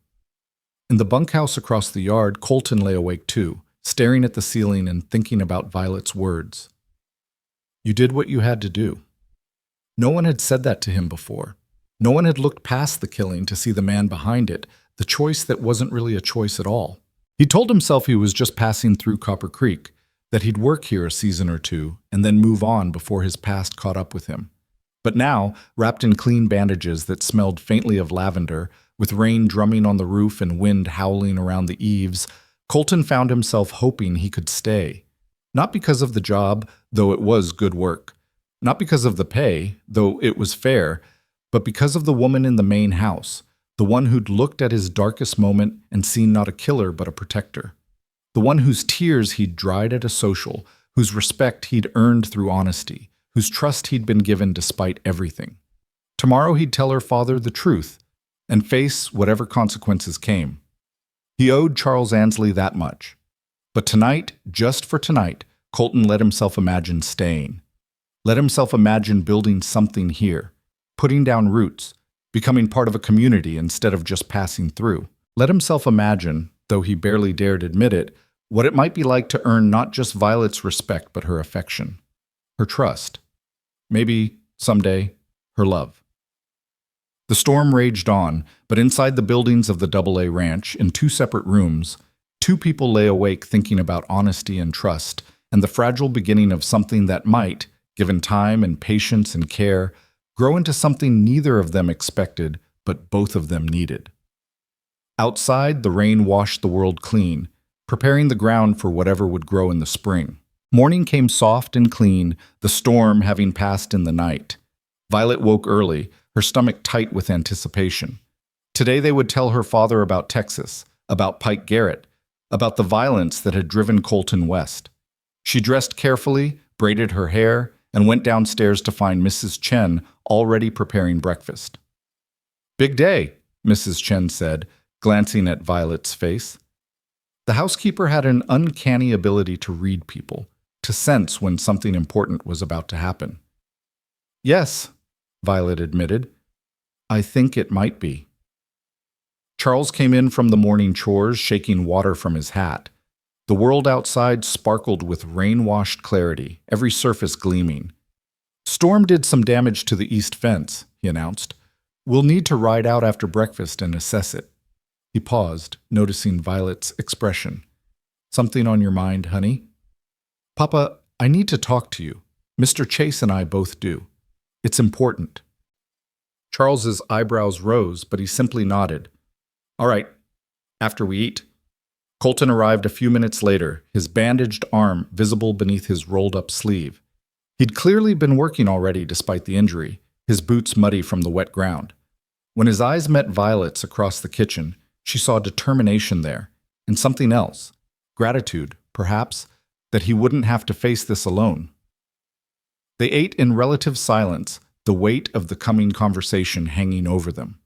In the bunkhouse across the yard, Colton lay awake too, staring at the ceiling and thinking about Violet's words. You did what you had to do. No one had said that to him before. No one had looked past the killing to see the man behind it, the choice that wasn't really a choice at all. He told himself he was just passing through Copper Creek, that he'd work here a season or two and then move on before his past caught up with him. But now, wrapped in clean bandages that smelled faintly of lavender, with rain drumming on the roof and wind howling around the eaves, Colton found himself hoping he could stay. Not because of the job, though it was good work. Not because of the pay, though it was fair, but because of the woman in the main house, the one who'd looked at his darkest moment and seen not a killer but a protector. The one whose tears he'd dried at a social, whose respect he'd earned through honesty, whose trust he'd been given despite everything. Tomorrow he'd tell her father the truth and face whatever consequences came. He owed Charles Ansley that much. But tonight, just for tonight, Colton let himself imagine staying. Let himself imagine building something here, putting down roots, becoming part of a community instead of just passing through. Let himself imagine, though he barely dared admit it, what it might be like to earn not just Violet's respect but her affection, her trust, maybe, someday, her love. The storm raged on, but inside the buildings of the AA ranch, in two separate rooms, two people lay awake thinking about honesty and trust and the fragile beginning of something that might, given time and patience and care, grow into something neither of them expected but both of them needed. Outside, the rain washed the world clean, preparing the ground for whatever would grow in the spring. Morning came soft and clean, the storm having passed in the night. Violet woke early, her stomach tight with anticipation. Today they would tell her father about Texas, about Pike Garrett, about the violence that had driven Colton west. She dressed carefully, braided her hair, and went downstairs to find Mrs. Chen already preparing breakfast. "Big day," Mrs. Chen said, glancing at Violet's face. The housekeeper had an uncanny ability to read people, to sense when something important was about to happen. "Yes," Violet admitted. "I think it might be." Charles came in from the morning chores, shaking water from his hat. The world outside sparkled with rain-washed clarity, every surface gleaming. "Storm did some damage to the east fence," he announced. "We'll need to ride out after breakfast and assess it." He paused, noticing Violet's expression. "Something on your mind, honey?" "Papa, I need to talk to you. Mr. Chase and I both do. It's important." Charles's eyebrows rose, but he simply nodded. "All right, after we eat." Colton arrived a few minutes later, his bandaged arm visible beneath his rolled-up sleeve. He'd clearly been working already despite the injury, his boots muddy from the wet ground. When his eyes met Violet's across the kitchen, she saw determination there, and something else, gratitude, perhaps, that he wouldn't have to face this alone. They ate in relative silence, the weight of the coming conversation hanging over them.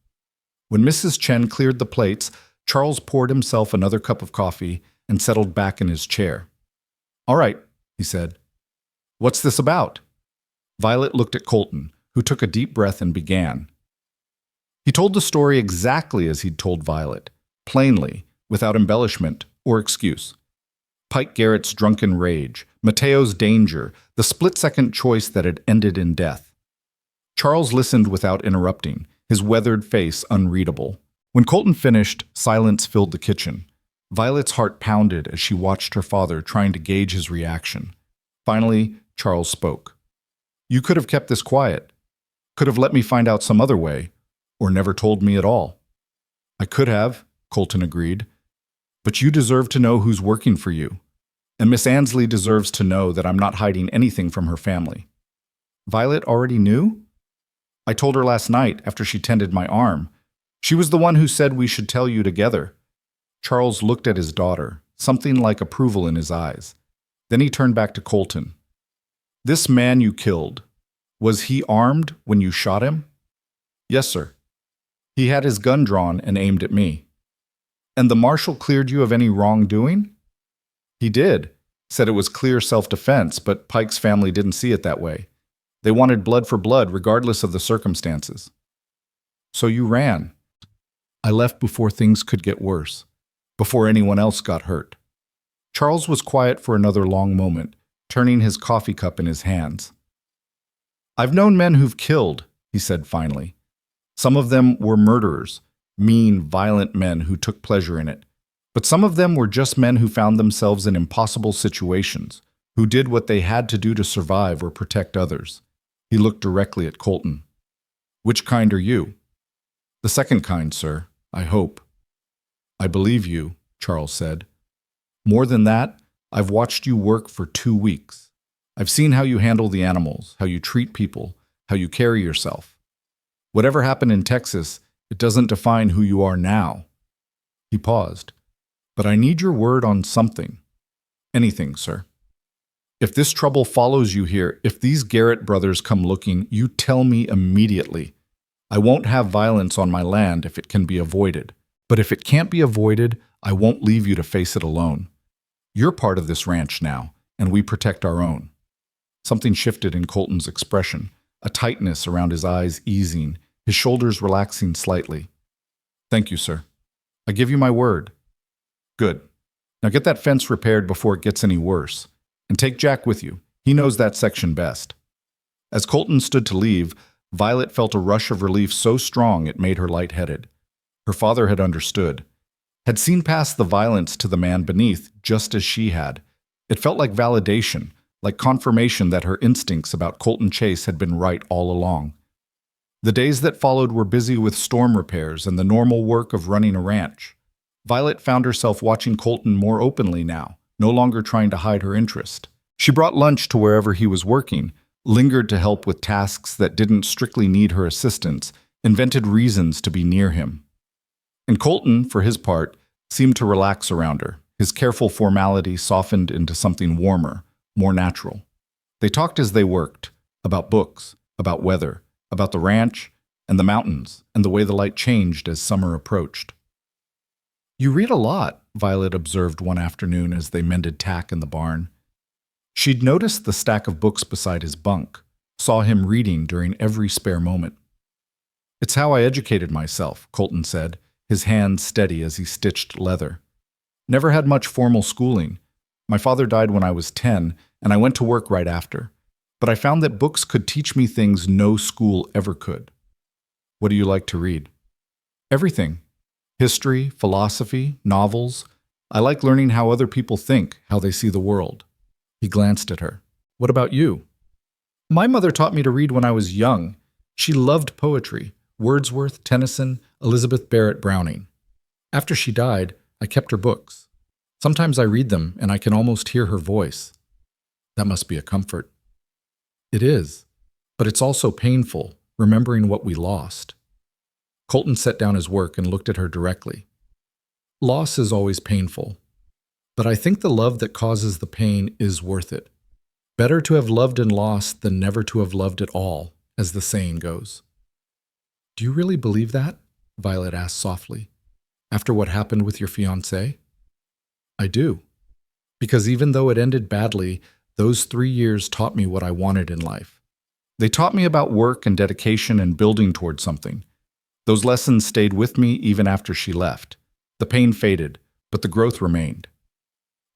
When Mrs. Chen cleared the plates, Charles poured himself another cup of coffee and settled back in his chair. "All right," he said. "What's this about?" Violet looked at Colton, who took a deep breath and began. He told the story exactly as he'd told Violet, plainly, without embellishment or excuse. Pike Garrett's drunken rage, Mateo's danger, the split-second choice that had ended in death. Charles listened without interrupting, his weathered face unreadable. When Colton finished, silence filled the kitchen. Violet's heart pounded as she watched her father trying to gauge his reaction. Finally, Charles spoke. "You could have kept this quiet. Could have let me find out some other way, or never told me at all." "I could have," Colton agreed. "But you deserve to know who's working for you. And Miss Ansley deserves to know that I'm not hiding anything from her family." "Violet already knew?" "I told her last night after she tended my arm. She was the one who said we should tell you together." Charles looked at his daughter, something like approval in his eyes. Then he turned back to Colton. "This man you killed, was he armed when you shot him?" "Yes, sir. He had his gun drawn and aimed at me." "And the marshal cleared you of any wrongdoing?" "He did. Said it was clear self-defense, but Pike's family didn't see it that way. They wanted blood for blood regardless of the circumstances." "So you ran." "I left before things could get worse, before anyone else got hurt." Charles was quiet for another long moment, turning his coffee cup in his hands. "I've known men who've killed," he said finally. "Some of them were murderers, mean, violent men who took pleasure in it. But some of them were just men who found themselves in impossible situations, who did what they had to do to survive or protect others. He looked directly at Colton. Which kind are you? The second kind, sir, I hope. I believe you, Charles said. More than that, I've watched you work for 2 weeks. I've seen how you handle the animals, how you treat people, how you carry yourself. Whatever happened in Texas, it doesn't define who you are now. He paused. But I need your word on something. Anything, sir. If this trouble follows you here, if these Garrett brothers come looking, you tell me immediately. I won't have violence on my land if it can be avoided. But if it can't be avoided, I won't leave you to face it alone. You're part of this ranch now, and we protect our own. Something shifted in Colton's expression, a tightness around his eyes easing, his shoulders relaxing slightly. Thank you, sir. I give you my word. Good. Now get that fence repaired before it gets any worse. And take Jack with you. He knows that section best. As Colton stood to leave, Violet felt a rush of relief so strong it made her lightheaded. Her father had understood, had seen past the violence to the man beneath just as she had. It felt like validation, like confirmation that her instincts about Colton Chase had been right all along. The days that followed were busy with storm repairs and the normal work of running a ranch. Violet found herself watching Colton more openly now, no longer trying to hide her interest. She brought lunch to wherever he was working, lingered to help with tasks that didn't strictly need her assistance, invented reasons to be near him. And Colton, for his part, seemed to relax around her. His careful formality softened into something warmer, more natural. They talked as they worked, about books, about weather, about the ranch, and the mountains, and the way the light changed as summer approached. You read a lot, Violet observed one afternoon as they mended tack in the barn. She'd noticed the stack of books beside his bunk, saw him reading during every spare moment. It's how I educated myself, Colton said, his hands steady as he stitched leather. Never had much formal schooling. My father died when I was 10, and I went to work right after. But I found that books could teach me things no school ever could. What do you like to read? Everything. History, philosophy, novels. I like learning how other people think, how they see the world. He glanced at her. What about you? My mother taught me to read when I was young. She loved poetry, Wordsworth, Tennyson, Elizabeth Barrett Browning. After she died, I kept her books. Sometimes I read them and I can almost hear her voice. That must be a comfort. It is, but it's also painful, remembering what we lost. Colton set down his work and looked at her directly. Loss is always painful, but I think the love that causes the pain is worth it. Better to have loved and lost than never to have loved at all, as the saying goes. Do you really believe that? Violet asked softly. After what happened with your fiancé? I do. Because even though it ended badly, those 3 years taught me what I wanted in life. They taught me about work and dedication and building toward something. Those lessons stayed with me even after she left. The pain faded, but the growth remained.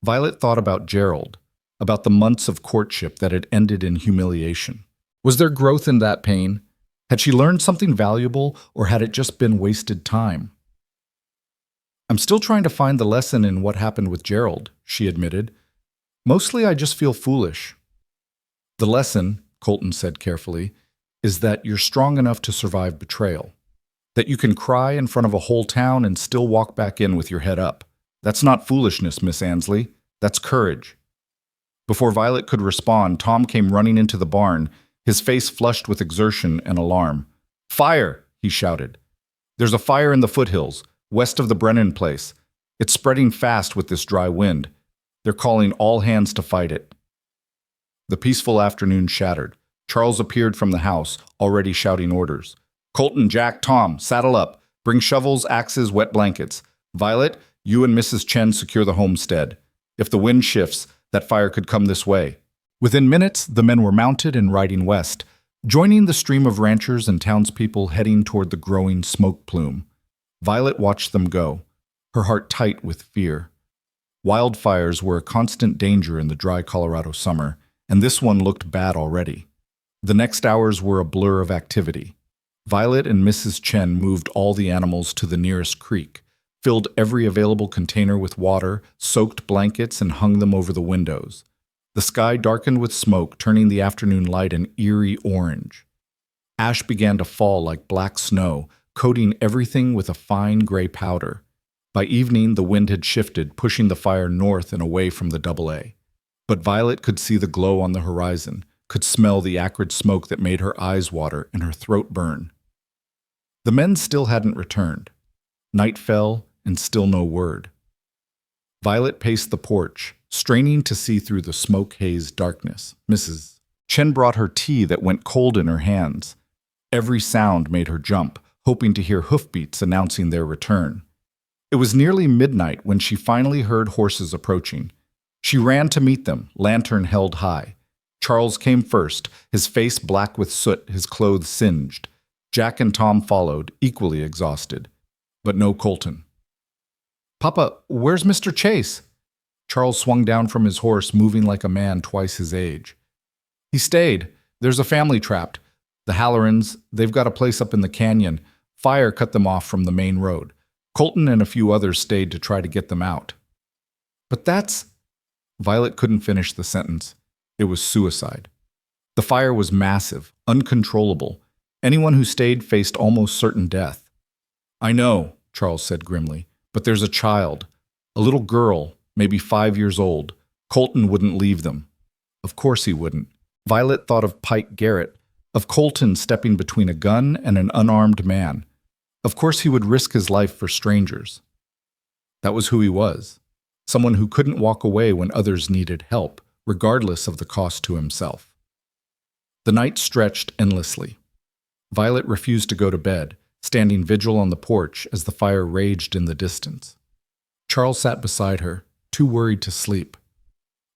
Violet thought about Gerald, about the months of courtship that had ended in humiliation. Was there growth in that pain? Had she learned something valuable, or had it just been wasted time? I'm still trying to find the lesson in what happened with Gerald, she admitted. Mostly I just feel foolish. The lesson, Colton said carefully, is that you're strong enough to survive betrayal. That you can cry in front of a whole town and still walk back in with your head up. That's not foolishness, Miss Ansley. That's courage. Before Violet could respond, Tom came running into the barn, his face flushed with exertion and alarm. Fire! He shouted. There's a fire in the foothills, west of the Brennan place. It's spreading fast with this dry wind. They're calling all hands to fight it. The peaceful afternoon shattered. Charles appeared from the house, already shouting orders. Colton, Jack, Tom, saddle up. Bring shovels, axes, wet blankets. Violet, you and Mrs. Chen secure the homestead. If the wind shifts, that fire could come this way. Within minutes, the men were mounted and riding west, joining the stream of ranchers and townspeople heading toward the growing smoke plume. Violet watched them go, her heart tight with fear. Wildfires were a constant danger in the dry Colorado summer, and this one looked bad already. The next hours were a blur of activity. Violet and Mrs. Chen moved all the animals to the nearest creek, filled every available container with water, soaked blankets, and hung them over the windows. The sky darkened with smoke, turning the afternoon light an eerie orange. Ash began to fall like black snow, coating everything with a fine gray powder. By evening, the wind had shifted, pushing the fire north and away from the AA. But Violet could see the glow on the horizon, could smell the acrid smoke that made her eyes water and her throat burn. The men still hadn't returned. Night fell, and still no word. Violet paced the porch, straining to see through the smoke-hazed darkness. Mrs. Chen brought her tea that went cold in her hands. Every sound made her jump, hoping to hear hoofbeats announcing their return. It was nearly midnight when she finally heard horses approaching. She ran to meet them, lantern held high. Charles came first, his face black with soot, his clothes singed. Jack and Tom followed, equally exhausted. But no Colton. "Papa, where's Mr. Chase?" Charles swung down from his horse, moving like a man twice his age. "He stayed. There's a family trapped. The Hallorans, they've got a place up in the canyon. Fire cut them off from the main road. Colton and a few others stayed to try to get them out." "But that's—" Violet couldn't finish the sentence. It was suicide. The fire was massive, uncontrollable. Anyone who stayed faced almost certain death. "I know," Charles said grimly, "but there's a child. A little girl, maybe 5 years old. Colton wouldn't leave them." Of course he wouldn't. Violet thought of Pike Garrett, of Colton stepping between a gun and an unarmed man. Of course he would risk his life for strangers. That was who he was. Someone who couldn't walk away when others needed help, regardless of the cost to himself. The night stretched endlessly. Violet refused to go to bed, standing vigil on the porch as the fire raged in the distance. Charles sat beside her, too worried to sleep.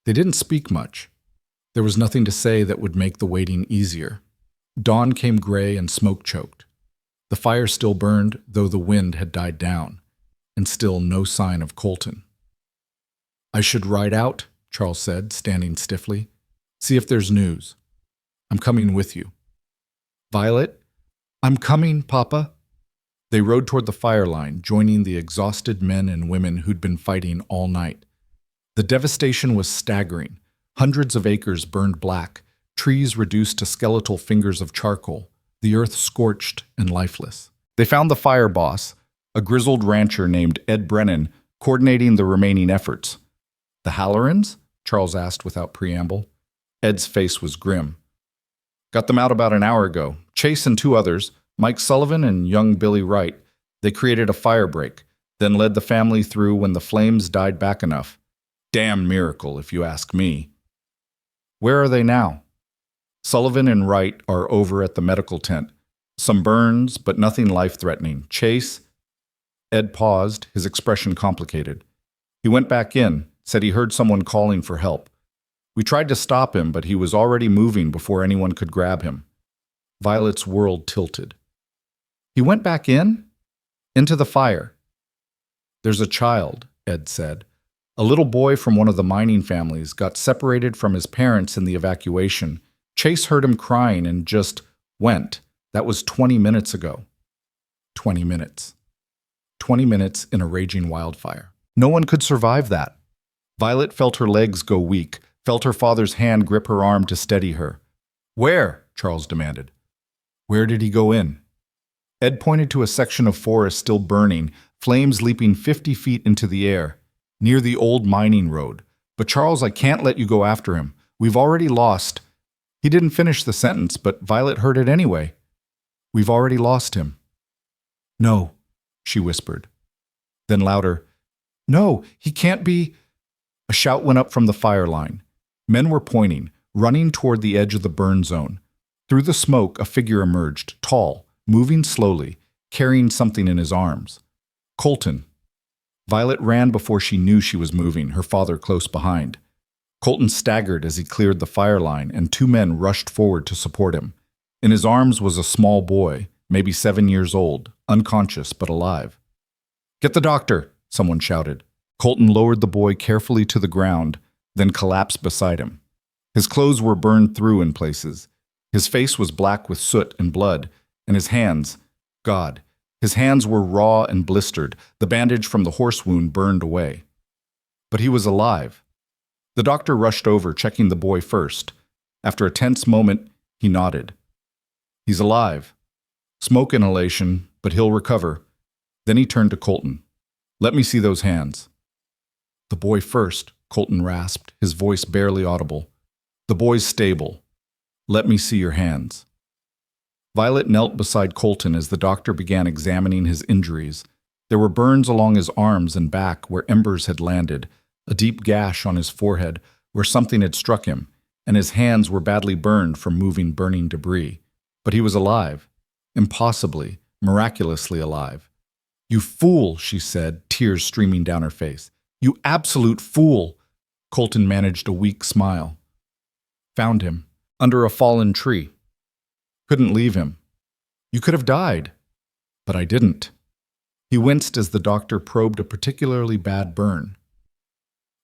They didn't speak much. There was nothing to say that would make the waiting easier. Dawn came gray and smoke-choked. The fire still burned, though the wind had died down, and still no sign of Colton. "I should ride out," Charles said, standing stiffly. "See if there's news. I'm coming with you." "Violet?" "I'm coming, Papa." They rode toward the fire line, joining the exhausted men and women who'd been fighting all night. The devastation was staggering. Hundreds of acres burned black, trees reduced to skeletal fingers of charcoal, the earth scorched and lifeless. They found the fire boss, a grizzled rancher named Ed Brennan, coordinating the remaining efforts. "The Hallorans?" Charles asked without preamble. Ed's face was grim. "Got them out about an hour ago. Chase and 2 others, Mike Sullivan and young Billy Wright. They created a fire break, then led the family through when the flames died back enough. Damn miracle, if you ask me." "Where are they now?" "Sullivan and Wright are over at the medical tent. Some burns, but nothing life-threatening. Chase—" Ed paused, his expression complicated. "He went back in, said he heard someone calling for help. We tried to stop him, but he was already moving before anyone could grab him." Violet's world tilted. "He went back in? Into the fire?" "There's a child," Ed said. "A little boy from one of the mining families got separated from his parents in the evacuation. Chase heard him crying and just went. That was 20 minutes ago." 20 minutes. 20 minutes in a raging wildfire. No one could survive that. Violet felt her legs go weak, felt her father's hand grip her arm to steady her. "Where?" Charles demanded. "Where did he go in?" Ed pointed to a section of forest still burning, flames leaping 50 feet into the air, near the old mining road. "But Charles, I can't let you go after him. We've already lost—" He didn't finish the sentence, but Violet heard it anyway. "We've already lost him." "No," she whispered. Then louder, "No, he can't be—" A shout went up from the fire line. Men were pointing, running toward the edge of the burn zone. Through the smoke, a figure emerged, tall, moving slowly, carrying something in his arms. Colton. Violet ran before she knew she was moving, her father close behind. Colton staggered as he cleared the fire line, and 2 men rushed forward to support him. In his arms was a small boy, maybe 7 years old, unconscious but alive. "Get the doctor!" someone shouted. Colton lowered the boy carefully to the ground, then collapsed beside him. His clothes were burned through in places. His face was black with soot and blood, and his hands, God, his hands were raw and blistered, the bandage from the horse wound burned away. But he was alive. The doctor rushed over, checking the boy first. After a tense moment, he nodded. He's alive. Smoke inhalation, but he'll recover. Then he turned to Colton. Let me see those hands. The boy first, Colton rasped, his voice barely audible. The boy's stable. Let me see your hands. Violet knelt beside Colton as the doctor began examining his injuries. There were burns along his arms and back where embers had landed, a deep gash on his forehead where something had struck him, and his hands were badly burned from moving burning debris. But he was alive. Impossibly, miraculously alive. You fool, she said, tears streaming down her face. You absolute fool! Colton managed a weak smile. Found him, under a fallen tree. Couldn't leave him. You could have died. But I didn't. He winced as the doctor probed a particularly bad burn.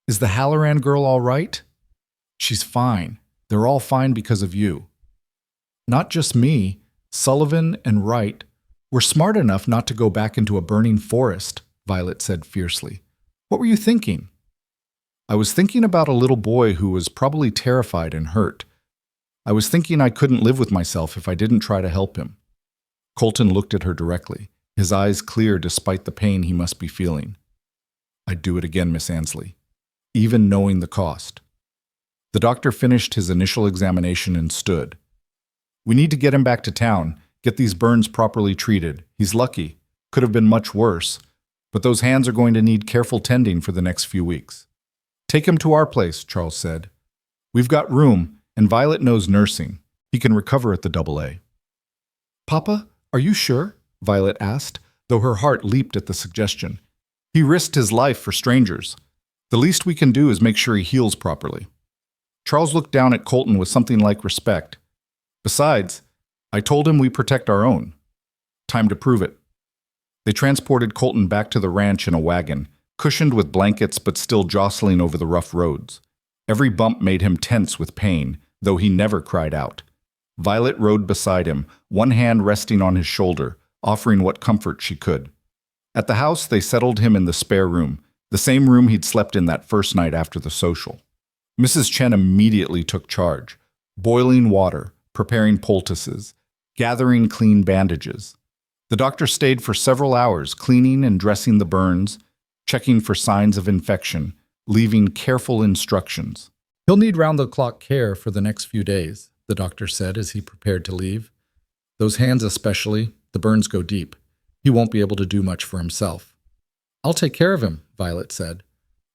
Is the Halloran girl all right? She's fine. They're all fine because of you. Not just me, Sullivan and Wright were smart enough not to go back into a burning forest, Violet said fiercely. What were you thinking? I was thinking about a little boy who was probably terrified and hurt. I was thinking I couldn't live with myself if I didn't try to help him. Colton looked at her directly, his eyes clear despite the pain he must be feeling. I'd do it again, Miss Ansley, even knowing the cost. The doctor finished his initial examination and stood. We need to get him back to town, get these burns properly treated. He's lucky. Could have been much worse, but those hands are going to need careful tending for the next few weeks. Take him to our place, Charles said. We've got room, and Violet knows nursing. He can recover at the AA. Papa, are you sure? Violet asked, though her heart leaped at the suggestion. He risked his life for strangers. The least we can do is make sure he heals properly. Charles looked down at Colton with something like respect. Besides, I told him we protect our own. Time to prove it. They transported Colton back to the ranch in a wagon, cushioned with blankets but still jostling over the rough roads. Every bump made him tense with pain, though he never cried out. Violet rode beside him, one hand resting on his shoulder, offering what comfort she could. At the house, they settled him in the spare room, the same room he'd slept in that first night after the social. Mrs. Chen immediately took charge, boiling water, preparing poultices, gathering clean bandages. The doctor stayed for several hours, cleaning and dressing the burns, checking for signs of infection, leaving careful instructions. He'll need round-the-clock care for the next few days, the doctor said as he prepared to leave. Those hands especially, the burns go deep. He won't be able to do much for himself. I'll take care of him, Violet said.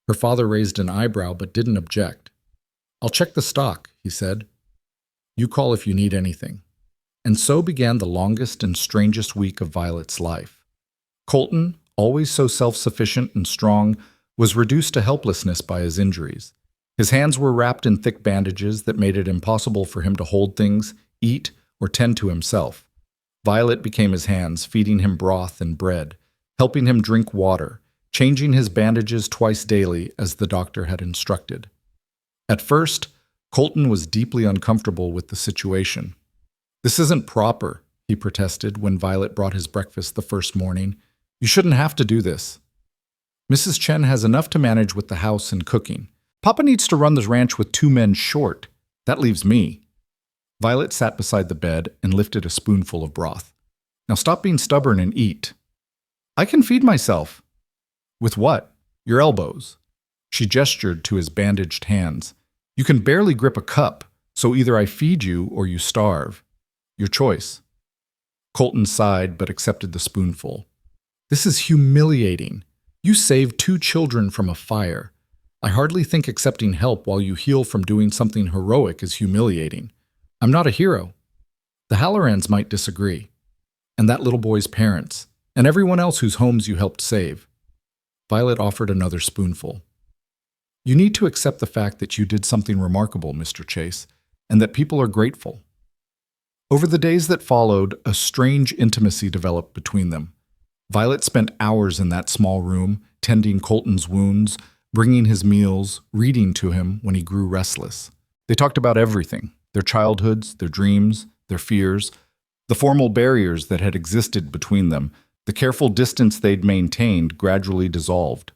Her father raised an eyebrow but didn't object. I'll check the stock, he said. You call if you need anything. And so began the longest and strangest week of Violet's life. Colton, always so self-sufficient and strong, was reduced to helplessness by his injuries. His hands were wrapped in thick bandages that made it impossible for him to hold things, eat, or tend to himself. Violet became his hands, feeding him broth and bread, helping him drink water, changing his bandages twice daily as the doctor had instructed. At first, Colton was deeply uncomfortable with the situation. This isn't proper, he protested when Violet brought his breakfast the first morning. You shouldn't have to do this. Mrs. Chen has enough to manage with the house and cooking. Papa needs to run the ranch with 2 men short. That leaves me. Violet sat beside the bed and lifted a spoonful of broth. Now stop being stubborn and eat. I can feed myself. With what? Your elbows. She gestured to his bandaged hands. You can barely grip a cup, so either I feed you or you starve. Your choice. Colton sighed but accepted the spoonful. This is humiliating. You saved 2 children from a fire. I hardly think accepting help while you heal from doing something heroic is humiliating. I'm not a hero. The Hallorans might disagree. And that little boy's parents, and everyone else whose homes you helped save. Violet offered another spoonful. You need to accept the fact that you did something remarkable, Mr. Chase, and that people are grateful. Over the days that followed, a strange intimacy developed between them. Violet spent hours in that small room, tending Colton's wounds, bringing his meals, reading to him when he grew restless. They talked about everything, their childhoods, their dreams, their fears, the formal barriers that had existed between them, the careful distance they'd maintained gradually dissolved.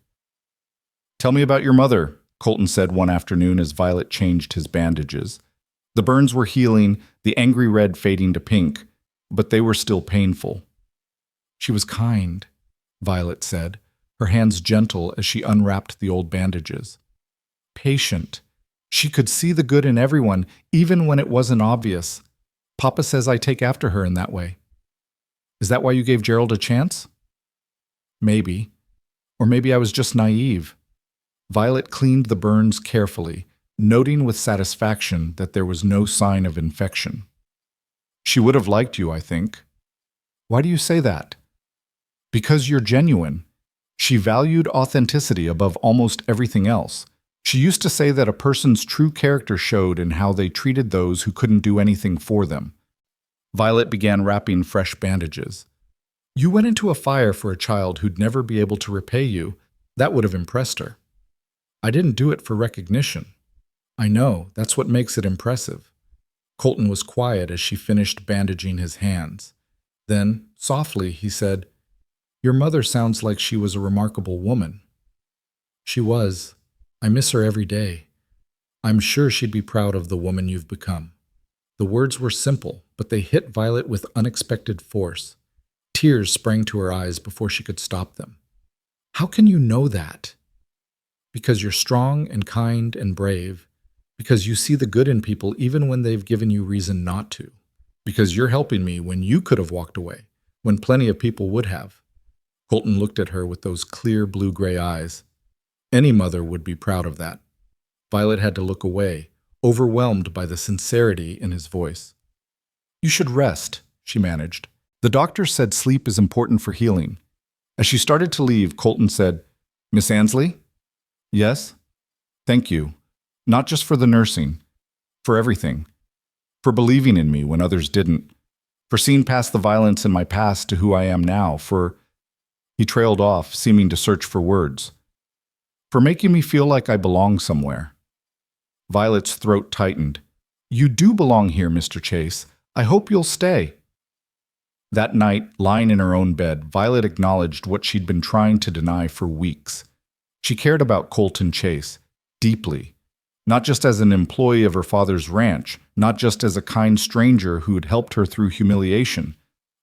Tell me about your mother, Colton said one afternoon as Violet changed his bandages. The burns were healing, the angry red fading to pink, but they were still painful. She was kind, Violet said, her hands gentle as she unwrapped the old bandages. Patient. She could see the good in everyone, even when it wasn't obvious. Papa says I take after her in that way. Is that why you gave Gerald a chance? Maybe. Or maybe I was just naive. Violet cleaned the burns carefully, noting with satisfaction that there was no sign of infection. She would have liked you, I think. Why do you say that? Because you're genuine. She valued authenticity above almost everything else. She used to say that a person's true character showed in how they treated those who couldn't do anything for them. Violet began wrapping fresh bandages. You went into a fire for a child who'd never be able to repay you. That would have impressed her. I didn't do it for recognition. I know, that's what makes it impressive. Colton was quiet as she finished bandaging his hands. Then, softly, he said, Your mother sounds like she was a remarkable woman. She was. I miss her every day. I'm sure she'd be proud of the woman you've become. The words were simple, but they hit Violet with unexpected force. Tears sprang to her eyes before she could stop them. How can you know that? Because you're strong and kind and brave. Because you see the good in people even when they've given you reason not to. Because you're helping me when you could have walked away, when plenty of people would have. Colton looked at her with those clear blue-gray eyes. Any mother would be proud of that. Violet had to look away, overwhelmed by the sincerity in his voice. You should rest, she managed. The doctor said sleep is important for healing. As she started to leave, Colton said, Miss Ansley? Yes? Thank you. Not just for the nursing, for everything. For believing in me when others didn't. For seeing past the violence in my past to who I am now. He trailed off, seeming to search for words. For making me feel like I belong somewhere. Violet's throat tightened. You do belong here, Mr. Chase. I hope you'll stay. That night, lying in her own bed, Violet acknowledged what she'd been trying to deny for weeks. She cared about Colton Chase, deeply. Not just as an employee of her father's ranch, not just as a kind stranger who had helped her through humiliation,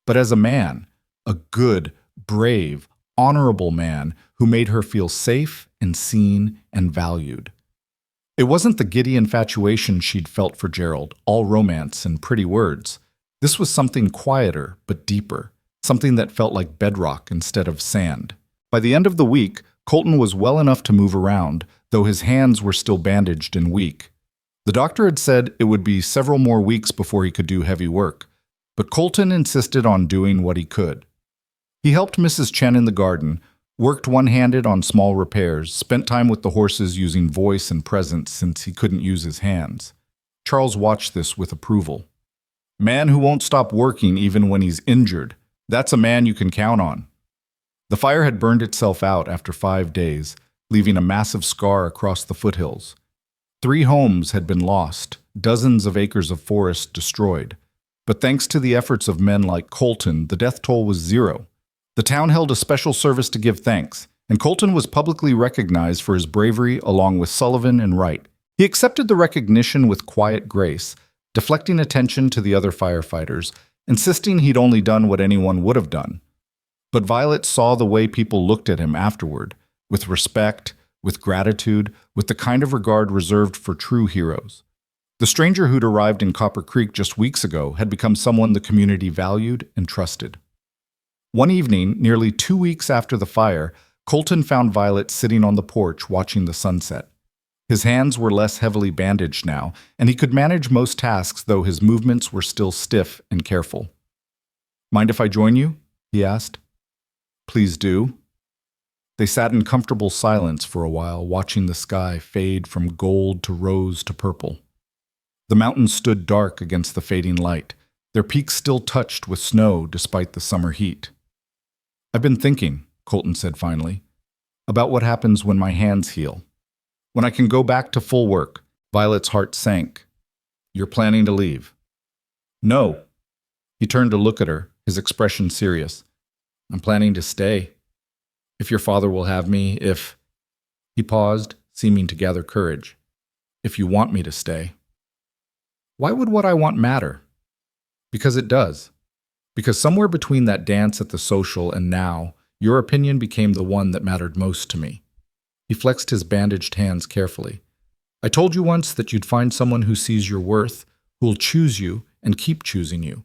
but as a man, a good, brave, honorable man who made her feel safe and seen and valued. It wasn't the giddy infatuation she'd felt for Gerald, all romance and pretty words. This was something quieter but deeper, something that felt like bedrock instead of sand. By the end of the week, Colton was well enough to move around, though his hands were still bandaged and weak. The doctor had said it would be several more weeks before he could do heavy work, but Colton insisted on doing what he could. He helped Mrs. Chen in the garden, worked one-handed on small repairs, spent time with the horses using voice and presence since he couldn't use his hands. Charles watched this with approval. Man who won't stop working even when he's injured. That's a man you can count on. The fire had burned itself out after 5 days, leaving a massive scar across the foothills. 3 homes had been lost, dozens of acres of forest destroyed. But thanks to the efforts of men like Colton, the death toll was 0. The town held a special service to give thanks, and Colton was publicly recognized for his bravery along with Sullivan and Wright. He accepted the recognition with quiet grace, deflecting attention to the other firefighters, insisting he'd only done what anyone would have done. But Violet saw the way people looked at him afterward, with respect, with gratitude, with the kind of regard reserved for true heroes. The stranger who'd arrived in Copper Creek just weeks ago had become someone the community valued and trusted. One evening, nearly 2 weeks after the fire, Colton found Violet sitting on the porch watching the sunset. His hands were less heavily bandaged now, and he could manage most tasks, though his movements were still stiff and careful. Mind if I join you? He asked. Please do. They sat in comfortable silence for a while, watching the sky fade from gold to rose to purple. The mountains stood dark against the fading light, their peaks still touched with snow despite the summer heat. I've been thinking, Colton said finally, about what happens when my hands heal. When I can go back to full work. Violet's heart sank. You're planning to leave? No. He turned to look at her, his expression serious. I'm planning to stay. If your father will have me, if... He paused, seeming to gather courage. "If you want me to stay." Why would what I want matter? Because it does. Because somewhere between that dance at the social and now, your opinion became the one that mattered most to me. He flexed his bandaged hands carefully. "I told you once that you'd find someone who sees your worth, who'll choose you and keep choosing you.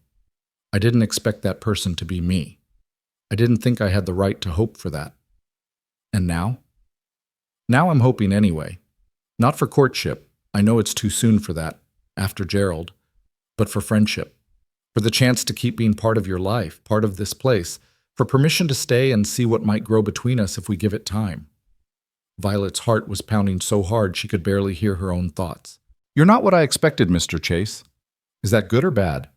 I didn't expect that person to be me. I didn't think I had the right to hope for that. And now? Now I'm hoping anyway. Not for courtship. I know it's too soon for that, after Gerald. But for friendship. For the chance to keep being part of your life, part of this place. For permission to stay and see what might grow between us if we give it time." Violet's heart was pounding so hard she could barely hear her own thoughts. "You're not what I expected, Mr. Chase. Is that good or bad?"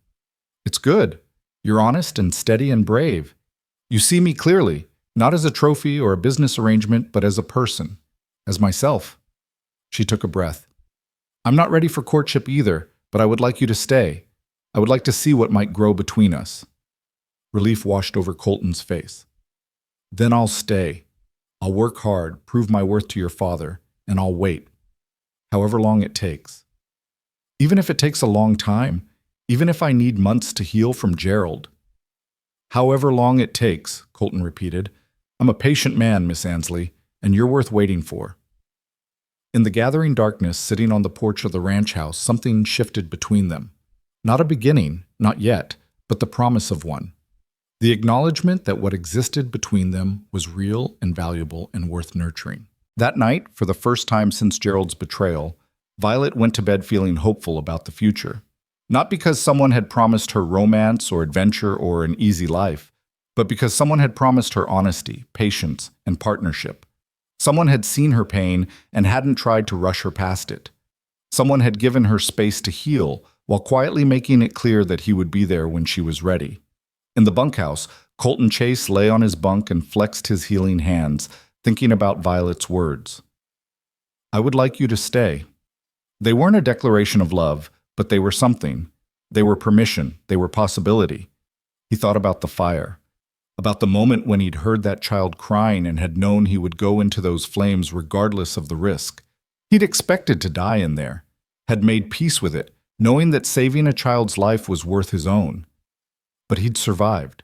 "It's good. You're honest and steady and brave. You see me clearly, not as a trophy or a business arrangement, but as a person. As myself." She took a breath. "I'm not ready for courtship either, but I would like you to stay. I would like to see what might grow between us." Relief washed over Colton's face. "Then I'll stay. I'll work hard, prove my worth to your father, and I'll wait. However long it takes. Even if it takes a long time, even if I need months to heal from Gerald." "However long it takes," Colton repeated. "I'm a patient man, Miss Ansley, and you're worth waiting for." In the gathering darkness, sitting on the porch of the ranch house, something shifted between them. Not a beginning, not yet, but the promise of one. The acknowledgement that what existed between them was real and valuable and worth nurturing. That night, for the first time since Gerald's betrayal, Violet went to bed feeling hopeful about the future. Not because someone had promised her romance or adventure or an easy life, but because someone had promised her honesty, patience, and partnership. Someone had seen her pain and hadn't tried to rush her past it. Someone had given her space to heal while quietly making it clear that he would be there when she was ready. In the bunkhouse, Colton Chase lay on his bunk and flexed his healing hands, thinking about Violet's words. "I would like you to stay." They weren't a declaration of love, but they were something. They were permission. They were possibility. He thought about the fire, about the moment when he'd heard that child crying and had known he would go into those flames regardless of the risk. He'd expected to die in there, had made peace with it, knowing that saving a child's life was worth his own. But he'd survived,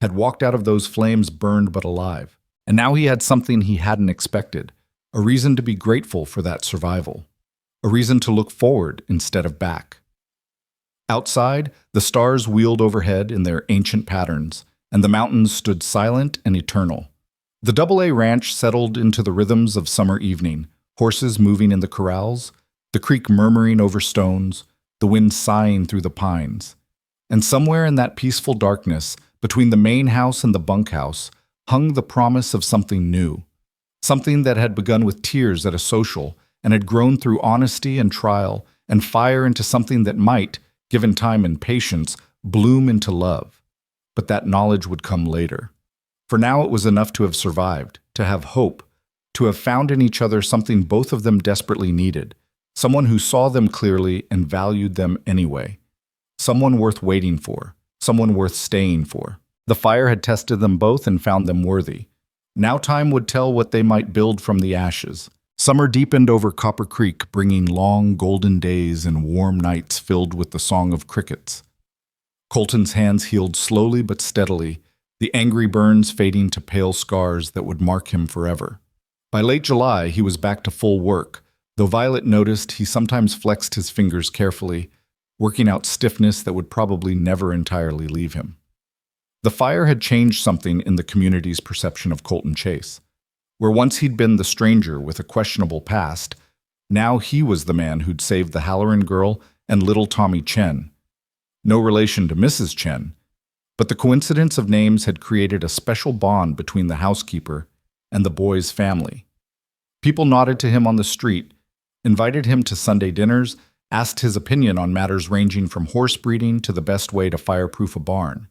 had walked out of those flames burned but alive. And now he had something he hadn't expected, a reason to be grateful for that survival, a reason to look forward instead of back. Outside, the stars wheeled overhead in their ancient patterns, and the mountains stood silent and eternal. The Double-A ranch settled into the rhythms of summer evening, horses moving in the corrals, the creek murmuring over stones, the wind sighing through the pines. And somewhere in that peaceful darkness, between the main house and the bunkhouse, hung the promise of something new, something that had begun with tears at a social and had grown through honesty and trial and fire into something that might, given time and patience, bloom into love. But that knowledge would come later. For now it was enough to have survived, to have hope, to have found in each other something both of them desperately needed, someone who saw them clearly and valued them anyway. Someone worth waiting for, someone worth staying for. The fire had tested them both and found them worthy. Now time would tell what they might build from the ashes. Summer deepened over Copper Creek, bringing long golden days and warm nights filled with the song of crickets. Colton's hands healed slowly but steadily, the angry burns fading to pale scars that would mark him forever. By late July, he was back to full work, though Violet noticed he sometimes flexed his fingers carefully, working out stiffness that would probably never entirely leave him. The fire had changed something in the community's perception of Colton Chase. Where once he'd been the stranger with a questionable past, now he was the man who'd saved the Halloran girl and little Tommy Chen. No relation to Mrs. Chen, but the coincidence of names had created a special bond between the housekeeper and the boy's family. People nodded to him on the street, invited him to Sunday dinners, asked his opinion on matters ranging from horse breeding to the best way to fireproof a barn.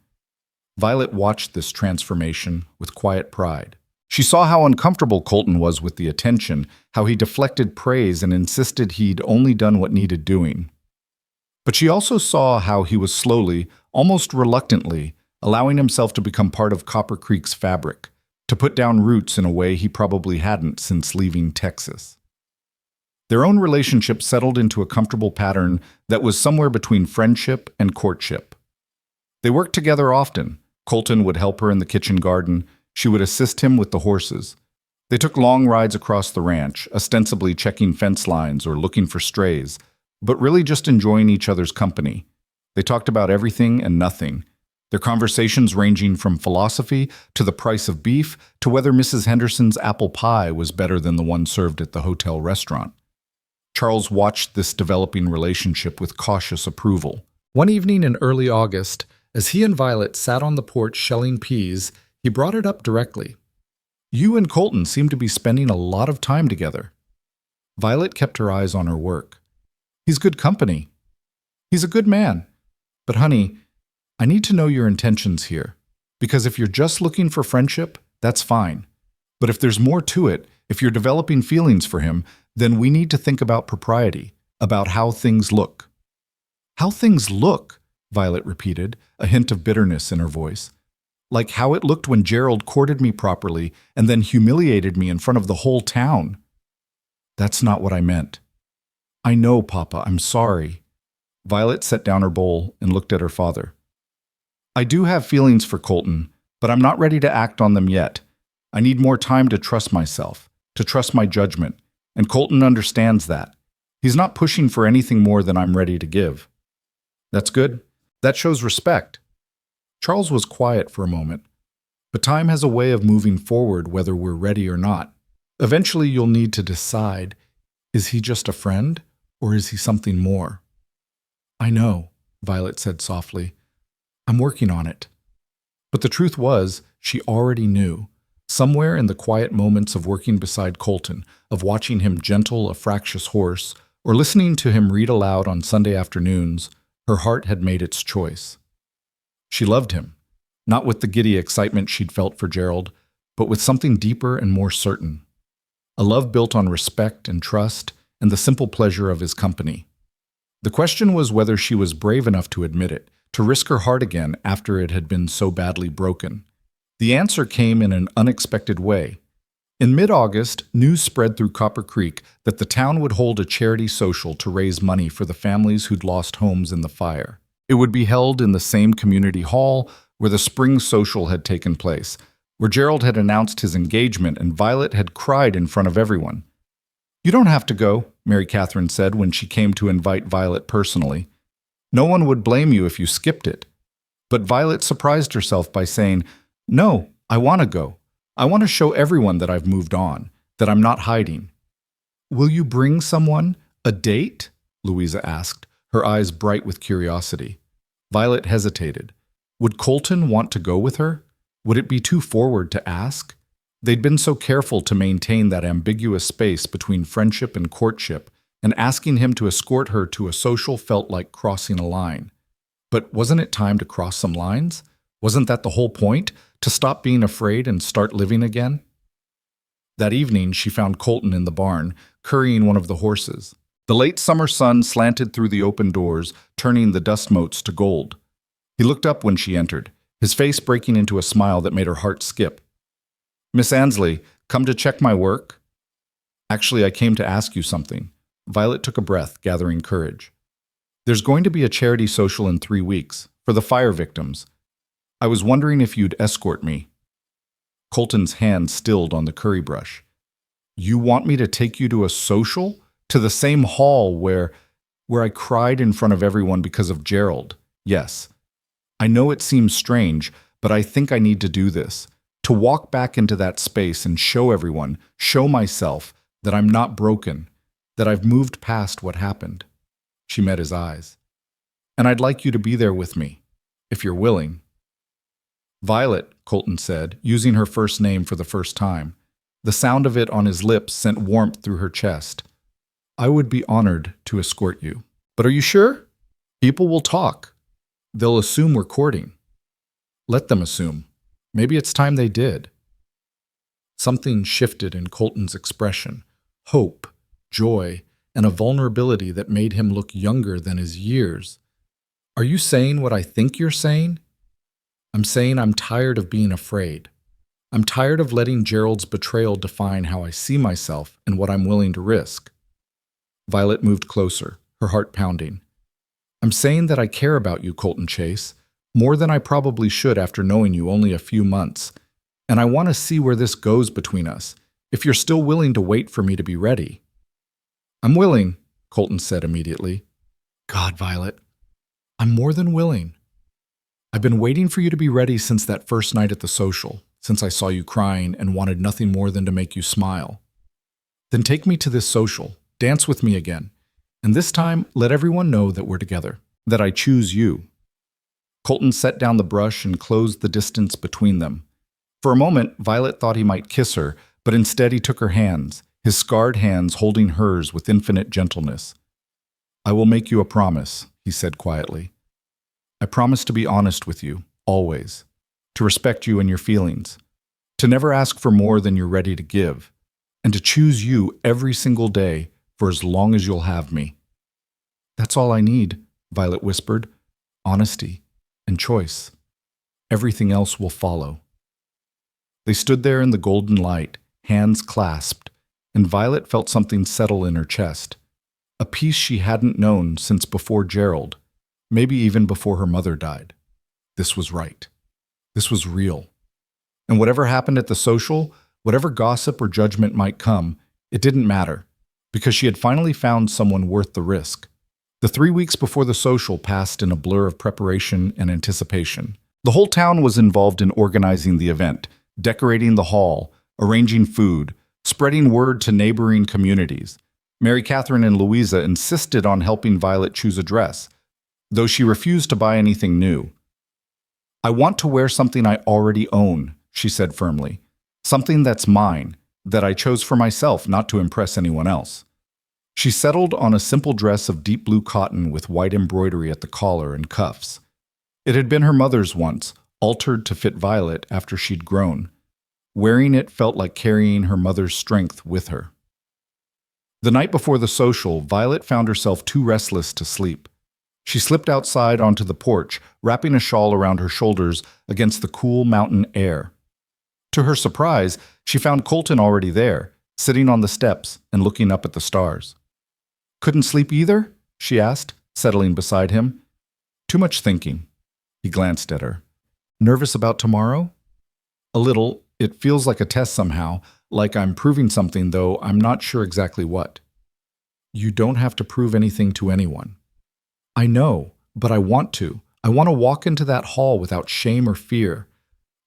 Violet watched this transformation with quiet pride. She saw how uncomfortable Colton was with the attention, how he deflected praise and insisted he'd only done what needed doing. But she also saw how he was slowly, almost reluctantly, allowing himself to become part of Copper Creek's fabric, to put down roots in a way he probably hadn't since leaving Texas. Their own relationship settled into a comfortable pattern that was somewhere between friendship and courtship. They worked together often. Colton would help her in the kitchen garden. She would assist him with the horses. They took long rides across the ranch, ostensibly checking fence lines or looking for strays, but really just enjoying each other's company. They talked about everything and nothing, their conversations ranging from philosophy to the price of beef to whether Mrs. Henderson's apple pie was better than the one served at the hotel restaurant. Charles watched this developing relationship with cautious approval. One evening in early August, as he and Violet sat on the porch shelling peas, he brought it up directly. "You and Colton seem to be spending a lot of time together." Violet kept her eyes on her work. "He's good company. He's a good man. But honey, I need to know your intentions here. Because if you're just looking for friendship, that's fine. But if there's more to it, if you're developing feelings for him, then we need to think about propriety, about how things look." "How things look?" Violet repeated, a hint of bitterness in her voice. "Like how it looked when Gerald courted me properly and then humiliated me in front of the whole town." "That's not what I meant." "I know, Papa, I'm sorry." Violet set down her bowl and looked at her father. "I do have feelings for Colton, but I'm not ready to act on them yet. I need more time to trust myself, to trust my judgment, and Colton understands that. He's not pushing for anything more than I'm ready to give." "That's good. That shows respect." Charles was quiet for a moment. "But time has a way of moving forward whether we're ready or not. Eventually you'll need to decide, is he just a friend or is he something more?" "I know," Violet said softly. "I'm working on it." But the truth was, she already knew. Somewhere in the quiet moments of working beside Colton, of watching him gentle a fractious horse, or listening to him read aloud on Sunday afternoons, her heart had made its choice. She loved him, not with the giddy excitement she'd felt for Gerald, but with something deeper and more certain. A love built on respect and trust and the simple pleasure of his company. The question was whether she was brave enough to admit it, to risk her heart again after it had been so badly broken. The answer came in an unexpected way. In mid-August, news spread through Copper Creek that the town would hold a charity social to raise money for the families who'd lost homes in the fire. It would be held in the same community hall where the spring social had taken place, where Gerald had announced his engagement and Violet had cried in front of everyone. "You don't have to go," Mary Catherine said when she came to invite Violet personally. "No one would blame you if you skipped it." But Violet surprised herself by saying, "No, I want to go. I want to show everyone that I've moved on, that I'm not hiding." "Will you bring someone? A date?" Louisa asked, her eyes bright with curiosity. Violet hesitated. Would Colton want to go with her? Would it be too forward to ask? They'd been so careful to maintain that ambiguous space between friendship and courtship, and asking him to escort her to a social felt like crossing a line. But wasn't it time to cross some lines? Wasn't that the whole point? To stop being afraid and start living again? That evening, she found Colton in the barn, currying one of the horses. The late summer sun slanted through the open doors, turning the dust motes to gold. He looked up when she entered, his face breaking into a smile that made her heart skip. "Miss Ansley, come to check my work?" "Actually, I came to ask you something." Violet took a breath, gathering courage. "There's going to be a charity social in 3 weeks, for the fire victims. I was wondering if you'd escort me." Colton's hand stilled on the curry brush. "You want me to take you to a social? To the same hall where I cried in front of everyone because of Gerald? Yes. I know it seems strange, but I think I need to do this. To walk back into that space and show everyone, show myself, that I'm not broken, that I've moved past what happened." She met his eyes. "And I'd like you to be there with me, if you're willing." "Violet," Colton said, using her first name for the first time. The sound of it on his lips sent warmth through her chest. "I would be honored to escort you. But are you sure? People will talk. They'll assume we're courting." "Let them assume. Maybe it's time they did." Something shifted in Colton's expression. Hope, joy, and a vulnerability that made him look younger than his years. "Are you saying what I think you're saying?" "I'm saying I'm tired of being afraid. I'm tired of letting Gerald's betrayal define how I see myself and what I'm willing to risk." Violet moved closer, her heart pounding. I'm saying that I care about you, Colton Chase, more than I probably should after knowing you only a few months, and I want to see where this goes between us, if you're still willing to wait for me to be ready. I'm willing, Colton said immediately. God, Violet, I'm more than willing. I've been waiting for you to be ready since that first night at the social, since I saw you crying and wanted nothing more than to make you smile. Then take me to this social, dance with me again, and this time let everyone know that we're together, that I choose you. Colton set down the brush and closed the distance between them. For a moment, Violet thought he might kiss her, but instead he took her hands, his scarred hands holding hers with infinite gentleness. I will make you a promise, he said quietly. I promise to be honest with you, always, to respect you and your feelings, to never ask for more than you're ready to give, and to choose you every single day for as long as you'll have me. That's all I need, Violet whispered, honesty and choice. Everything else will follow. They stood there in the golden light, hands clasped, and Violet felt something settle in her chest, a peace she hadn't known since before Gerald, maybe even before her mother died. This was right. This was real. And whatever happened at the social, whatever gossip or judgment might come, it didn't matter, because she had finally found someone worth the risk. The 3 weeks before the social passed in a blur of preparation and anticipation. The whole town was involved in organizing the event, decorating the hall, arranging food, spreading word to neighboring communities. Mary Catherine and Louisa insisted on helping Violet choose a dress, though she refused to buy anything new. I want to wear something I already own, she said firmly. Something that's mine, that I chose for myself, not to impress anyone else. She settled on a simple dress of deep blue cotton with white embroidery at the collar and cuffs. It had been her mother's once, altered to fit Violet after she'd grown. Wearing it felt like carrying her mother's strength with her. The night before the social, Violet found herself too restless to sleep. She slipped outside onto the porch, wrapping a shawl around her shoulders against the cool mountain air. To her surprise, she found Colton already there, sitting on the steps and looking up at the stars. Couldn't sleep either? She asked, settling beside him. Too much thinking. He glanced at her. Nervous about tomorrow? A little. It feels like a test somehow, like I'm proving something, though I'm not sure exactly what. You don't have to prove anything to anyone. I know, but I want to. I want to walk into that hall without shame or fear.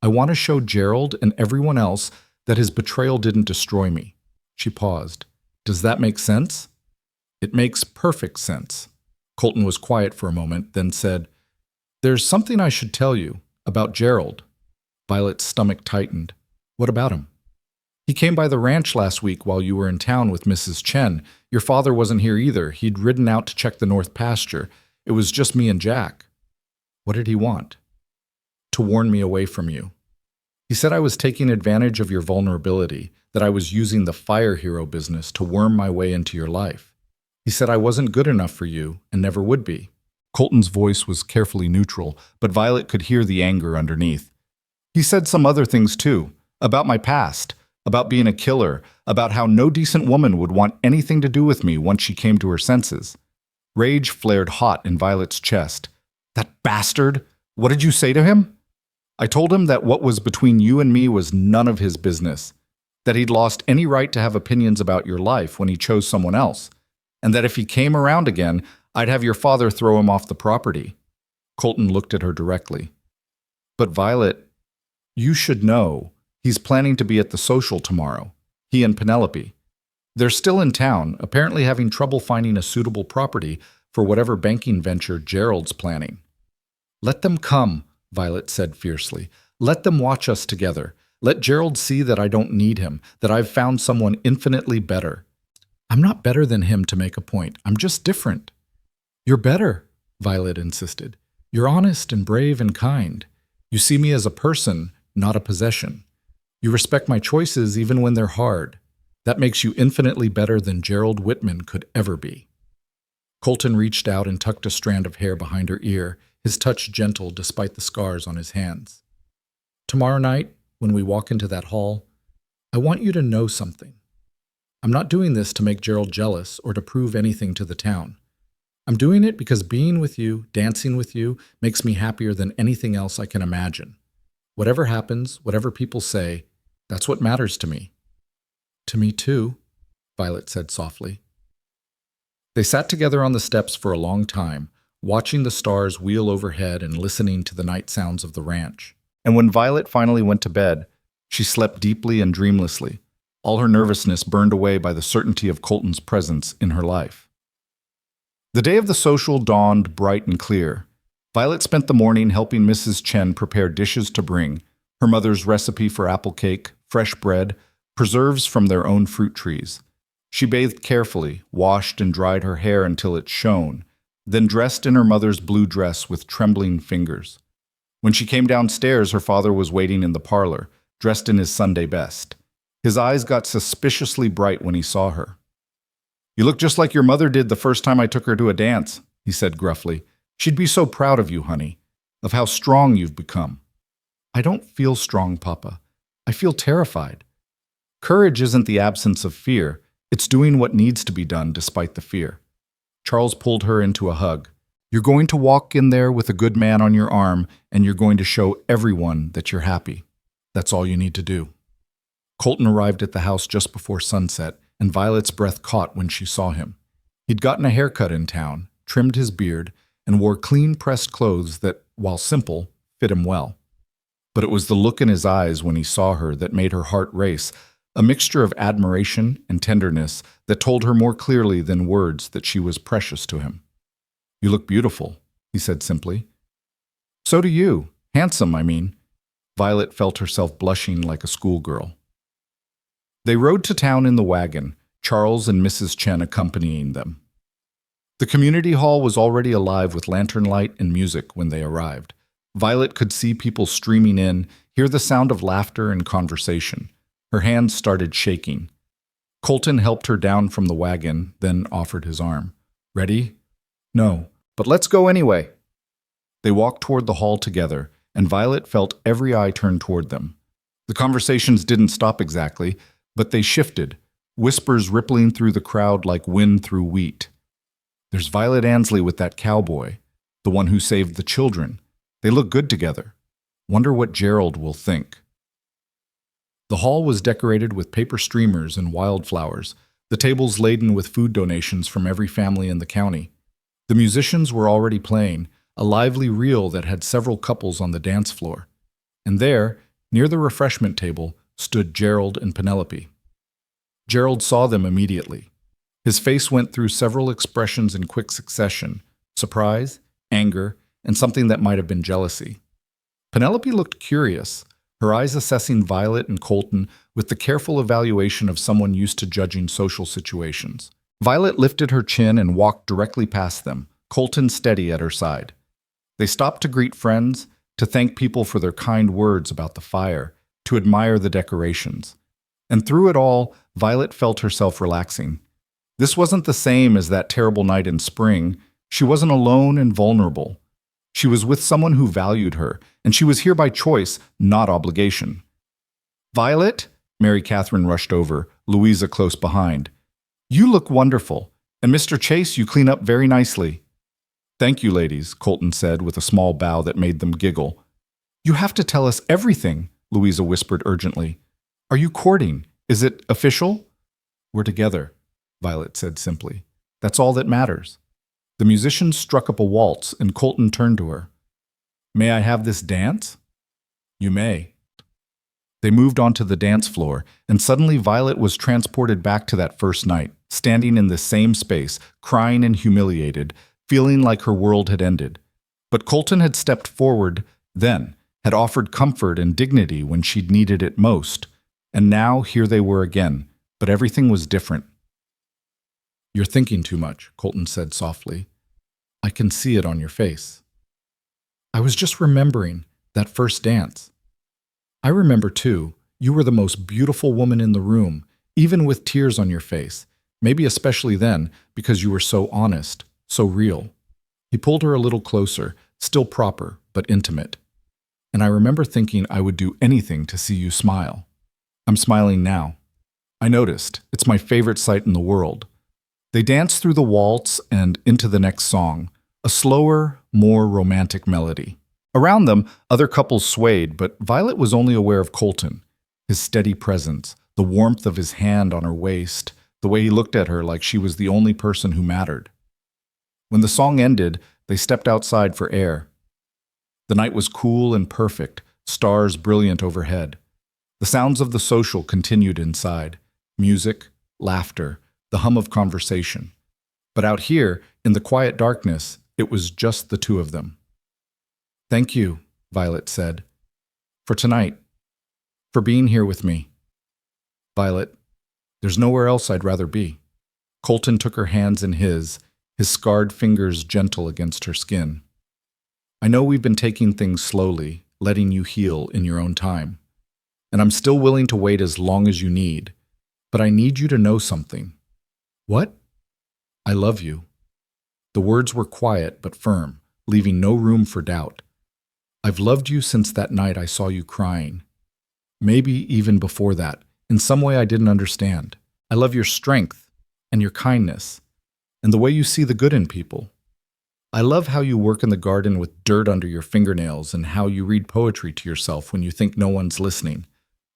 I want to show Gerald and everyone else that his betrayal didn't destroy me. She paused. Does that make sense? It makes perfect sense. Colton was quiet for a moment, then said, There's something I should tell you about Gerald. Violet's stomach tightened. What about him? He came by the ranch last week while you were in town with Mrs. Chen. Your father wasn't here either. He'd ridden out to check the north pasture. It was just me and Jack. What did he want? To warn me away from you. He said I was taking advantage of your vulnerability, that I was using the fire hero business to worm my way into your life. He said I wasn't good enough for you and never would be. Colton's voice was carefully neutral, but Violet could hear the anger underneath. He said some other things too, about my past, about being a killer, about how no decent woman would want anything to do with me once she came to her senses. Rage flared hot in Violet's chest. That bastard! What did you say to him? I told him that what was between you and me was none of his business, that he'd lost any right to have opinions about your life when he chose someone else, and that if he came around again, I'd have your father throw him off the property. Colton looked at her directly. But Violet, you should know. He's planning to be at the social tomorrow, he and Penelope. They're still in town, apparently having trouble finding a suitable property for whatever banking venture Gerald's planning. Let them come, Violet said fiercely. Let them watch us together. Let Gerald see that I don't need him, that I've found someone infinitely better. I'm not better than him to make a point. I'm just different. You're better, Violet insisted. You're honest and brave and kind. You see me as a person, not a possession. You respect my choices even when they're hard. That makes you infinitely better than Gerald Whitman could ever be. Colton reached out and tucked a strand of hair behind her ear, his touch gentle despite the scars on his hands. Tomorrow night, when we walk into that hall, I want you to know something. I'm not doing this to make Gerald jealous or to prove anything to the town. I'm doing it because being with you, dancing with you, makes me happier than anything else I can imagine. Whatever happens, whatever people say, that's what matters to me." "To me too," Violet said softly. They sat together on the steps for a long time, watching the stars wheel overhead and listening to the night sounds of the ranch. And when Violet finally went to bed, she slept deeply and dreamlessly, all her nervousness burned away by the certainty of Colton's presence in her life. The day of the social dawned bright and clear. Violet spent the morning helping Mrs. Chen prepare dishes to bring, her mother's recipe for apple cake, fresh bread, preserves from their own fruit trees. She bathed carefully, washed and dried her hair until it shone, then dressed in her mother's blue dress with trembling fingers. When she came downstairs, her father was waiting in the parlor, dressed in his Sunday best. His eyes got suspiciously bright when he saw her. "You look just like your mother did the first time I took her to a dance," he said gruffly. "She'd be so proud of you, honey, of how strong you've become." "I don't feel strong, Papa. I feel terrified." Courage isn't the absence of fear. It's doing what needs to be done despite the fear. Charles pulled her into a hug. "You're going to walk in there with a good man on your arm, and you're going to show everyone that you're happy. That's all you need to do." Colton arrived at the house just before sunset, and Violet's breath caught when she saw him. He'd gotten a haircut in town, trimmed his beard, and wore clean-pressed clothes that, while simple, fit him well. But it was the look in his eyes when he saw her that made her heart race, a mixture of admiration and tenderness that told her more clearly than words that she was precious to him. "You look beautiful," he said simply. "So do you. Handsome, I mean." Violet felt herself blushing like a schoolgirl. They rode to town in the wagon, Charles and Mrs. Chen accompanying them. The community hall was already alive with lantern light and music when they arrived. Violet could see people streaming in, hear the sound of laughter and conversation. Her hands started shaking. Colton helped her down from the wagon, then offered his arm. "Ready?" "No, but let's go anyway." They walked toward the hall together, and Violet felt every eye turn toward them. The conversations didn't stop exactly, but they shifted, whispers rippling through the crowd like wind through wheat. "There's Violet Ansley with that cowboy, the one who saved the children. They look good together. Wonder what Gerald will think." The hall was decorated with paper streamers and wildflowers, the tables laden with food donations from every family in the county. The musicians were already playing, a lively reel that had several couples on the dance floor. And there, near the refreshment table, stood Gerald and Penelope. Gerald saw them immediately. His face went through several expressions in quick succession: surprise, anger, and something that might have been jealousy. Penelope looked curious, her eyes assessing Violet and Colton with the careful evaluation of someone used to judging social situations. Violet lifted her chin and walked directly past them, Colton steady at her side. They stopped to greet friends, to thank people for their kind words about the fire, to admire the decorations. And through it all, Violet felt herself relaxing. This wasn't the same as that terrible night in spring. She wasn't alone and vulnerable. She was with someone who valued her, and she was here by choice, not obligation. "Violet?" Mary Catherine rushed over, Louisa close behind. "You look wonderful, and Mr. Chase, you clean up very nicely." "Thank you, ladies," Colton said with a small bow that made them giggle. "You have to tell us everything," Louisa whispered urgently. "Are you courting? Is it official?" "We're together," Violet said simply. "That's all that matters." The musicians struck up a waltz, and Colton turned to her. "May I have this dance?" "You may." They moved onto the dance floor, and suddenly Violet was transported back to that first night, standing in the same space, crying and humiliated, feeling like her world had ended. But Colton had stepped forward then, had offered comfort and dignity when she'd needed it most, and now here they were again, but everything was different. "You're thinking too much," Colton said softly. "I can see it on your face." "I was just remembering that first dance." "I remember too. You were the most beautiful woman in the room, even with tears on your face, maybe especially then because you were so honest, so real." He pulled her a little closer, still proper, but intimate. "And I remember thinking I would do anything to see you smile. I'm smiling now. I noticed. It's my favorite sight in the world. They danced through the waltz and into the next song, a slower, more romantic melody. Around them, other couples swayed, but Violet was only aware of Colton, his steady presence, the warmth of his hand on her waist, the way he looked at her like she was the only person who mattered. When the song ended, they stepped outside for air. The night was cool and perfect, stars brilliant overhead. The sounds of the social continued inside, music, laughter, the hum of conversation. But out here, in the quiet darkness, it was just the two of them. "Thank you," Violet said, "for tonight, for being here with me." "Violet, there's nowhere else I'd rather be." Colton took her hands in his scarred fingers gentle against her skin. "I know we've been taking things slowly, letting you heal in your own time. And I'm still willing to wait as long as you need, but I need you to know something." "What?" "I love you." The words were quiet but firm, leaving no room for doubt. "I've loved you since that night I saw you crying. Maybe even before that, in some way I didn't understand. I love your strength and your kindness and the way you see the good in people. I love how you work in the garden with dirt under your fingernails and how you read poetry to yourself when you think no one's listening.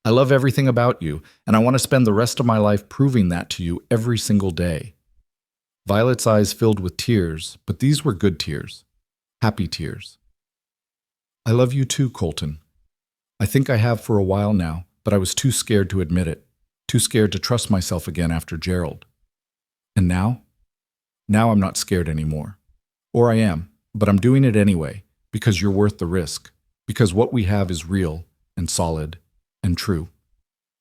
I love everything about you, and I want to spend the rest of my life proving that to you every single day." Violet's eyes filled with tears, but these were good tears, happy tears. "I love you too, Colton. I think I have for a while now, but I was too scared to admit it, too scared to trust myself again after Gerald. And now? Now I'm not scared anymore. Or I am, but I'm doing it anyway, because you're worth the risk, because what we have is real and solid and true."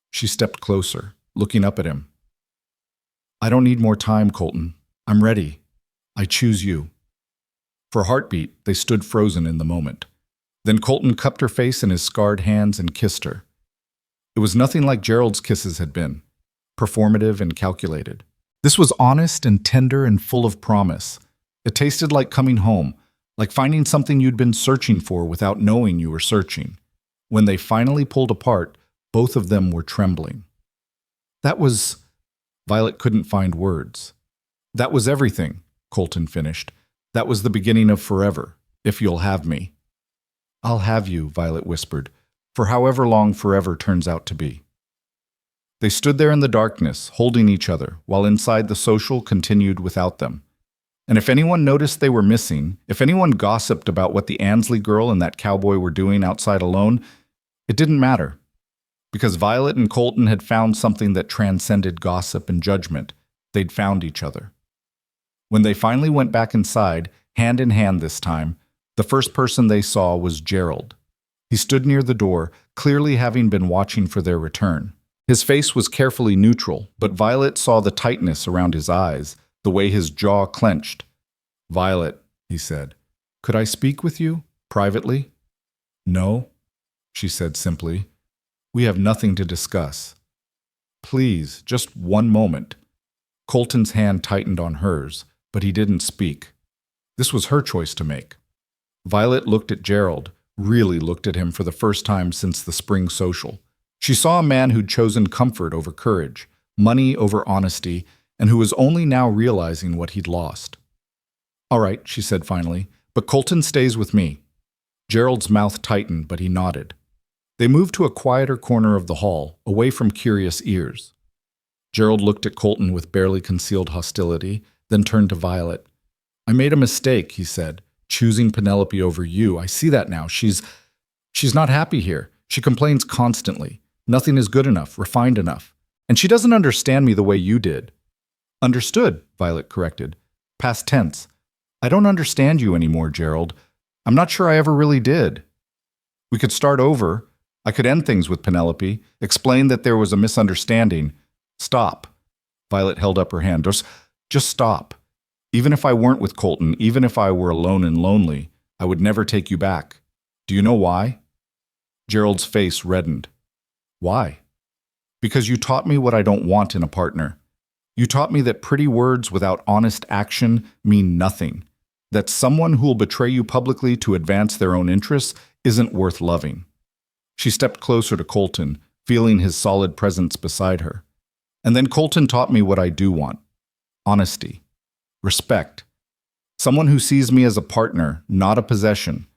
She stepped closer, looking up at him. "I don't need more time, Colton. I'm ready. I choose you." For a heartbeat, they stood frozen in the moment. Then Colton cupped her face in his scarred hands and kissed her. It was nothing like Gerald's kisses had been, performative and calculated. This was honest and tender and full of promise. It tasted like coming home, like finding something you'd been searching for without knowing you were searching. When they finally pulled apart, both of them were trembling. "That was—" Violet couldn't find words. "That was everything," Colton finished. "That was the beginning of forever, if you'll have me." "I'll have you," Violet whispered, "for however long forever turns out to be." They stood there in the darkness, holding each other, while inside the social continued without them. And if anyone noticed they were missing, if anyone gossiped about what the Ansley girl and that cowboy were doing outside alone, it didn't matter. Because Violet and Colton had found something that transcended gossip and judgment. They'd found each other. When they finally went back inside, hand in hand this time, the first person they saw was Gerald. He stood near the door, clearly having been watching for their return. His face was carefully neutral, but Violet saw the tightness around his eyes, the way his jaw clenched. "Violet," he said, "could I speak with you, privately?" "No," she said simply. "We have nothing to discuss." "Please, just one moment." Colton's hand tightened on hers, but he didn't speak. This was her choice to make. Violet looked at Gerald, really looked at him for the first time since the spring social. She saw a man who'd chosen comfort over courage, money over honesty, and who was only now realizing what he'd lost. "All right," she said finally, "but Colton stays with me." Gerald's mouth tightened, but he nodded. They moved to a quieter corner of the hall, away from curious ears. Gerald looked at Colton with barely concealed hostility, then turned to Violet. "I made a mistake," he said, "choosing Penelope over you. I see that now. She's not happy here. She complains constantly. Nothing is good enough, refined enough. And she doesn't understand me the way you did." "Understood," Violet corrected. Past tense. "I don't understand you anymore, Gerald. I'm not sure I ever really did. We could start over. I could end things with Penelope, explain that there was a misunderstanding. Stop." Violet held up her hand. Just stop. Even if I weren't with Colton, even if I were alone and lonely, I would never take you back. Do you know why?" Gerald's face reddened. "Why?" "Because you taught me what I don't want in a partner. You taught me that pretty words without honest action mean nothing. That someone who will betray you publicly to advance their own interests isn't worth loving." She stepped closer to Colton, feeling his solid presence beside her. And then Colton taught me what I do want: honesty, respect, someone who sees me as a partner, not a possession,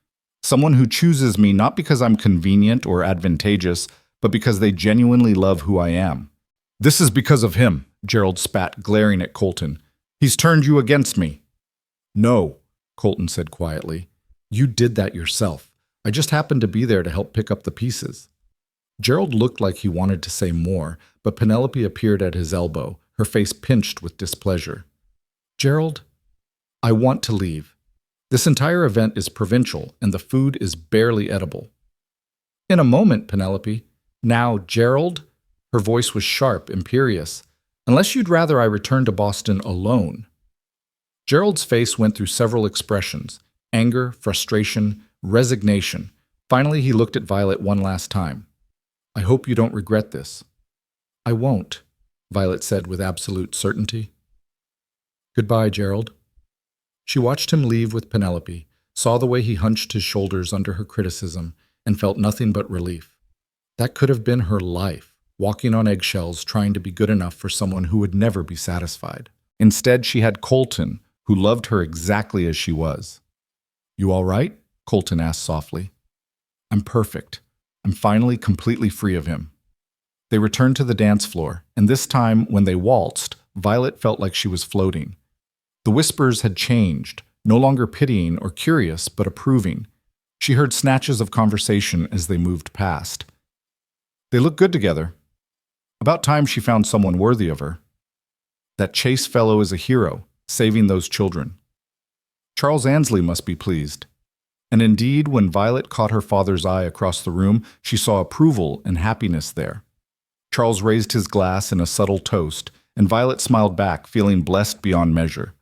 someone who chooses me not because I'm convenient or advantageous, but because they genuinely love who I am. This is because of him, Gerald spat, glaring at Colton. He's turned you against me. No, Colton said quietly. You did that yourself. I just happened to be there to help pick up the pieces. Gerald looked like he wanted to say more, but Penelope appeared at his elbow, her face pinched with displeasure. Gerald, I want to leave. This entire event is provincial, and the food is barely edible. In a moment, Penelope. Now, Gerald? Her voice was sharp, imperious. Unless you'd rather I return to Boston alone. Gerald's face went through several expressions: anger, frustration, resignation. Finally, he looked at Violet one last time. I hope you don't regret this. I won't, Violet said with absolute certainty. Goodbye, Gerald. She watched him leave with Penelope, saw the way he hunched his shoulders under her criticism, and felt nothing but relief. That could have been her life, walking on eggshells trying to be good enough for someone who would never be satisfied. Instead, she had Colton, who loved her exactly as she was. You all right? Colton asked softly. I'm perfect. I'm finally completely free of him. They returned to the dance floor, and this time, when they waltzed, Violet felt like she was floating. The whispers had changed, no longer pitying or curious, but approving. She heard snatches of conversation as they moved past. They looked good together. About time she found someone worthy of her. That Chase fellow is a hero, saving those children. Charles Annesley must be pleased. And indeed, when Violet caught her father's eye across the room, she saw approval and happiness there. Charles raised his glass in a subtle toast, and Violet smiled back, feeling blessed beyond measure.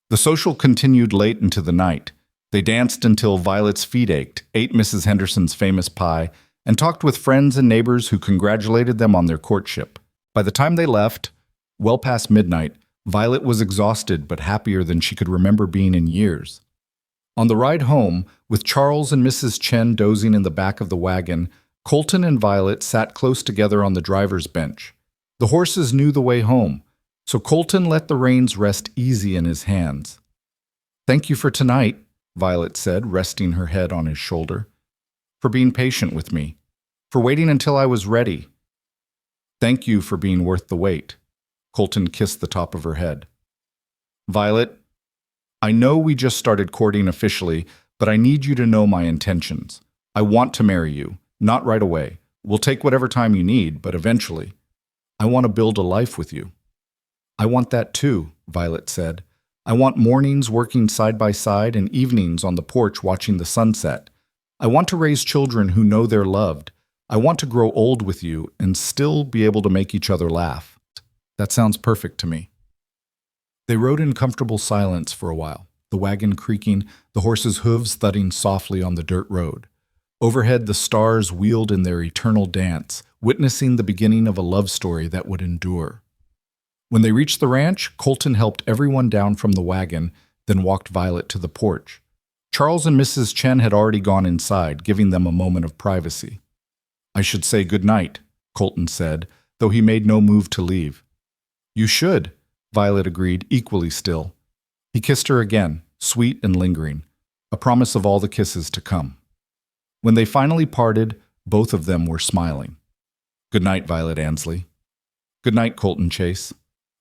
The social continued late into the night. They danced until Violet's feet ached, ate Mrs. Henderson's famous pie, and talked with friends and neighbors who congratulated them on their courtship. By the time they left, well past midnight, Violet was exhausted but happier than she could remember being in years. On the ride home, with Charles and Mrs. Chen dozing in the back of the wagon, Colton and Violet sat close together on the driver's bench. The horses knew the way home, so Colton let the reins rest easy in his hands. Thank you for tonight, Violet said, resting her head on his shoulder. For being patient with me. For waiting until I was ready. Thank you for being worth the wait. Colton kissed the top of her head. Violet, I know we just started courting officially, but I need you to know my intentions. I want to marry you, not right away. We'll take whatever time you need, but eventually. I want to build a life with you. I want that too, Violet said. I want mornings working side by side and evenings on the porch watching the sunset. I want to raise children who know they're loved. I want to grow old with you and still be able to make each other laugh. That sounds perfect to me. They rode in comfortable silence for a while, the wagon creaking, the horses' hooves thudding softly on the dirt road. Overhead, the stars wheeled in their eternal dance, witnessing the beginning of a love story that would endure. When they reached the ranch, Colton helped everyone down from the wagon, then walked Violet to the porch. Charles and Mrs. Chen had already gone inside, giving them a moment of privacy. I should say good night, Colton said, though he made no move to leave. You should, Violet agreed, equally still. He kissed her again, sweet and lingering, a promise of all the kisses to come. When they finally parted, both of them were smiling. Good night, Violet Annesley. Good night, Colton Chase.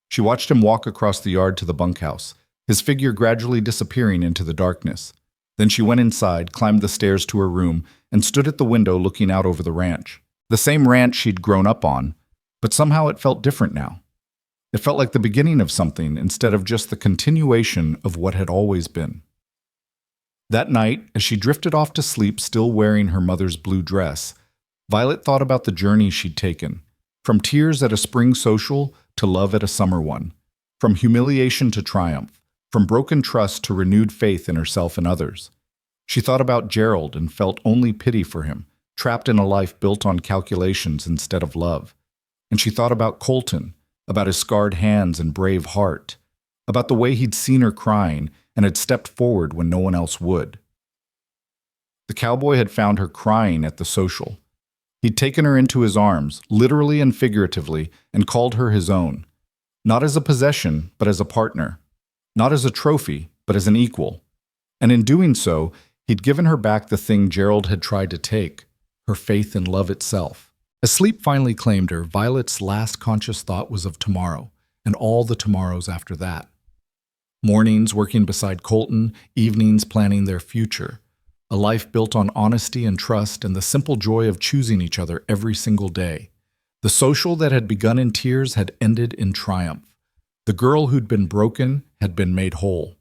She watched him walk across the yard to the bunkhouse, his figure gradually disappearing into the darkness. Then she went inside, climbed the stairs to her room, and stood at the window looking out over the ranch. The same ranch she'd grown up on, but somehow it felt different now. It felt like the beginning of something instead of just the continuation of what had always been. That night, as she drifted off to sleep still wearing her mother's blue dress, Violet thought about the journey she'd taken, from tears at a spring social to love at a summer one, from humiliation to triumph, from broken trust to renewed faith in herself and others. She thought about Gerald and felt only pity for him, trapped in a life built on calculations instead of love. And she thought about Colton, about his scarred hands and brave heart, about the way he'd seen her crying and had stepped forward when no one else would. The cowboy had found her crying at the social. He'd taken her into his arms, literally and figuratively, and called her his own. Not as a possession, but as a partner. Not as a trophy, but as an equal. And in doing so, he'd given her back the thing Gerald had tried to take, her faith in love itself. As sleep finally claimed her, Violet's last conscious thought was of tomorrow, and all the tomorrows after that. Mornings working beside Colton, evenings planning their future. A life built on honesty and trust and the simple joy of choosing each other every single day. The social that had begun in tears had ended in triumph. The girl who'd been broken had been made whole.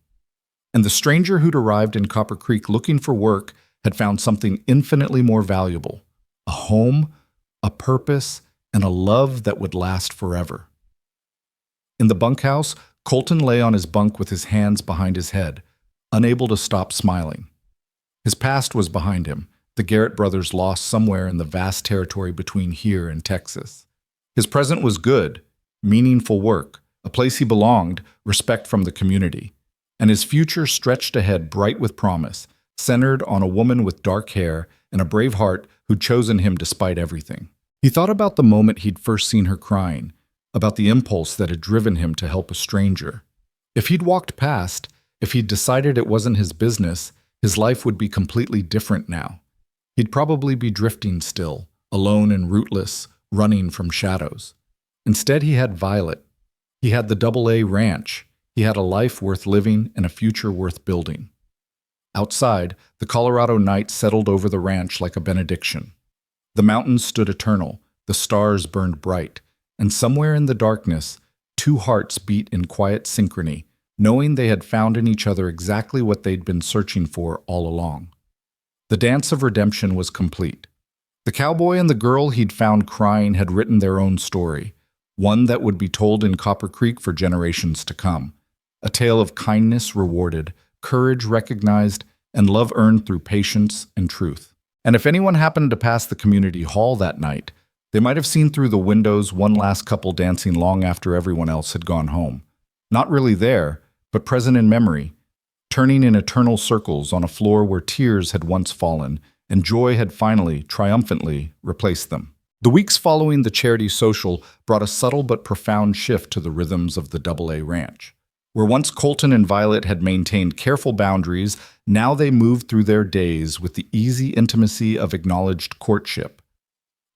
And the stranger who'd arrived in Copper Creek looking for work had found something infinitely more valuable. A home, a purpose, and a love that would last forever. In the bunkhouse, Colton lay on his bunk with his hands behind his head, unable to stop smiling. His past was behind him, the Garrett brothers lost somewhere in the vast territory between here and Texas. His present was good, meaningful work, a place he belonged, respect from the community. And his future stretched ahead bright with promise, centered on a woman with dark hair and a brave heart who'd chosen him despite everything. He thought about the moment he'd first seen her crying, about the impulse that had driven him to help a stranger. If he'd walked past, if he'd decided it wasn't his business, his life would be completely different now. He'd probably be drifting still, alone and rootless, running from shadows. Instead, he had Violet. He had the AA ranch. He had a life worth living and a future worth building. Outside, the Colorado night settled over the ranch like a benediction. The mountains stood eternal, the stars burned bright, and somewhere in the darkness, two hearts beat in quiet synchrony, knowing they had found in each other exactly what they'd been searching for all along. The dance of redemption was complete. The cowboy and the girl he'd found crying had written their own story, one that would be told in Copper Creek for generations to come. A tale of kindness rewarded, courage recognized, and love earned through patience and truth. And if anyone happened to pass the community hall that night, they might have seen through the windows one last couple dancing long after everyone else had gone home. Not really there, but present in memory, turning in eternal circles on a floor where tears had once fallen, and joy had finally, triumphantly, replaced them. The weeks following the charity social brought a subtle but profound shift to the rhythms of the AA ranch. Where once Colton and Violet had maintained careful boundaries, now they moved through their days with the easy intimacy of acknowledged courtship.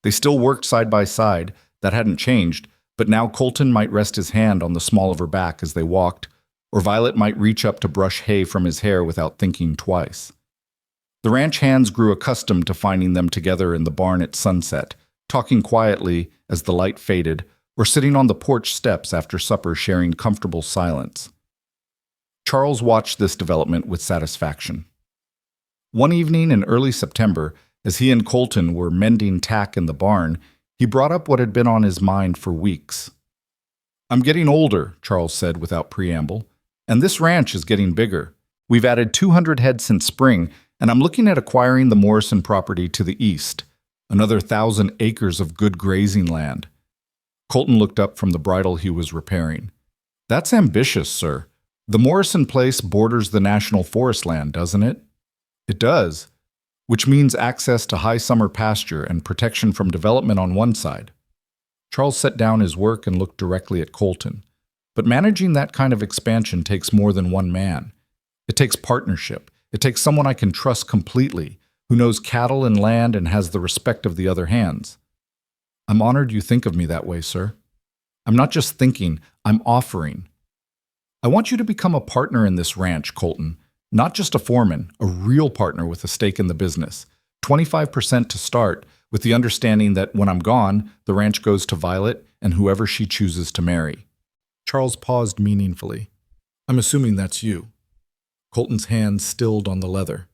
They still worked side by side, that hadn't changed, but now Colton might rest his hand on the small of her back as they walked, or Violet might reach up to brush hay from his hair without thinking twice. The ranch hands grew accustomed to finding them together in the barn at sunset, talking quietly as the light faded, or sitting on the porch steps after supper sharing comfortable silence. Charles watched this development with satisfaction. One evening in early September, as he and Colton were mending tack in the barn, he brought up what had been on his mind for weeks. "I'm getting older," Charles said without preamble, "and this ranch is getting bigger. We've added 200 head since spring, and I'm looking at acquiring the Morrison property to the east, another 1,000 acres of good grazing land." Colton looked up from the bridle he was repairing. "That's ambitious, sir. The Morrison place borders the National Forest land, doesn't it?" "It does, which means access to high summer pasture and protection from development on one side." Charles set down his work and looked directly at Colton. But managing that kind of expansion takes more than one man. It takes partnership. It takes someone I can trust completely, who knows cattle and land and has the respect of the other hands. "I'm honored you think of me that way, sir. I'm not just thinking, I'm offering. I want you to become a partner in this ranch, Colton. Not just a foreman, a real partner with a stake in the business. 25% to start, with the understanding that when I'm gone, the ranch goes to Violet and whoever she chooses to marry." Charles paused meaningfully. "I'm assuming that's you." Colton's hand stilled on the leather.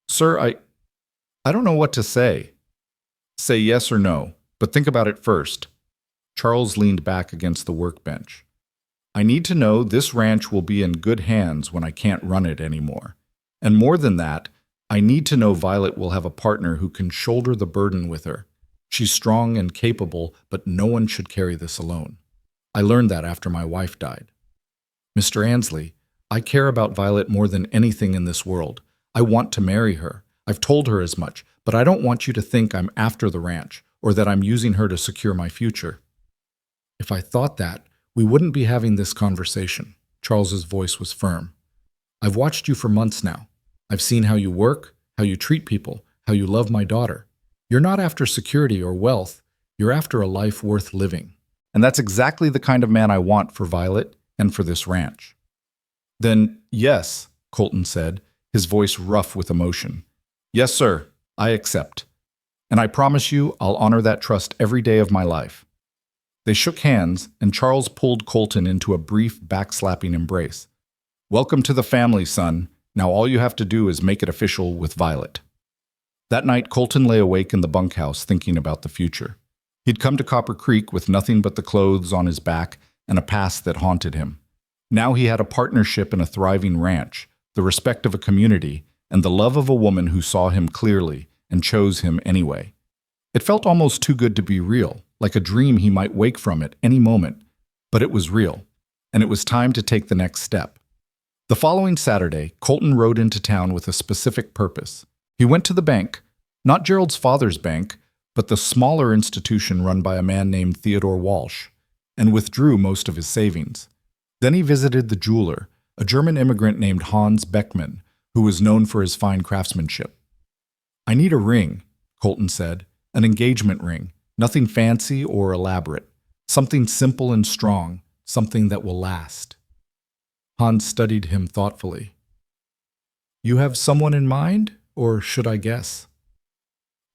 "Sir, I don't know what to say. Say yes or no, but think about it first." Charles leaned back against the workbench. "I need to know this ranch will be in good hands when I can't run it anymore. And more than that, I need to know Violet will have a partner who can shoulder the burden with her. She's strong and capable, but no one should carry this alone. I learned that after my wife died. Mr. Ansley, I care about Violet more than anything in this world. I want to marry her. I've told her as much, but I don't want you to think I'm after the ranch or that I'm using her to secure my future. If I thought that, we wouldn't be having this conversation. Charles's voice was firm. I've watched you for months now. I've seen how you work, how you treat people, how you love my daughter. You're not after security or wealth. You're after a life worth living. And that's exactly the kind of man I want for Violet and for this ranch. Then, yes, Colton said, his voice rough with emotion. Yes, sir, I accept. And I promise you I'll honor that trust every day of my life. They shook hands, and Charles pulled Colton into a brief, backslapping embrace. Welcome to the family, son. Now all you have to do is make it official with Violet. That night, Colton lay awake in the bunkhouse thinking about the future. He'd come to Copper Creek with nothing but the clothes on his back and a past that haunted him. Now he had a partnership in a thriving ranch, the respect of a community, and the love of a woman who saw him clearly and chose him anyway. It felt almost too good to be real, like a dream he might wake from at any moment. But it was real, and it was time to take the next step. The following Saturday, Colton rode into town with a specific purpose. He went to the bank, not Gerald's father's bank, but the smaller institution run by a man named Theodore Walsh, and withdrew most of his savings. Then he visited the jeweler, a German immigrant named Hans Beckmann, who was known for his fine craftsmanship. I need a ring, Colton said, an engagement ring, nothing fancy or elaborate, something simple and strong, something that will last. Hans studied him thoughtfully. You have someone in mind, or should I guess?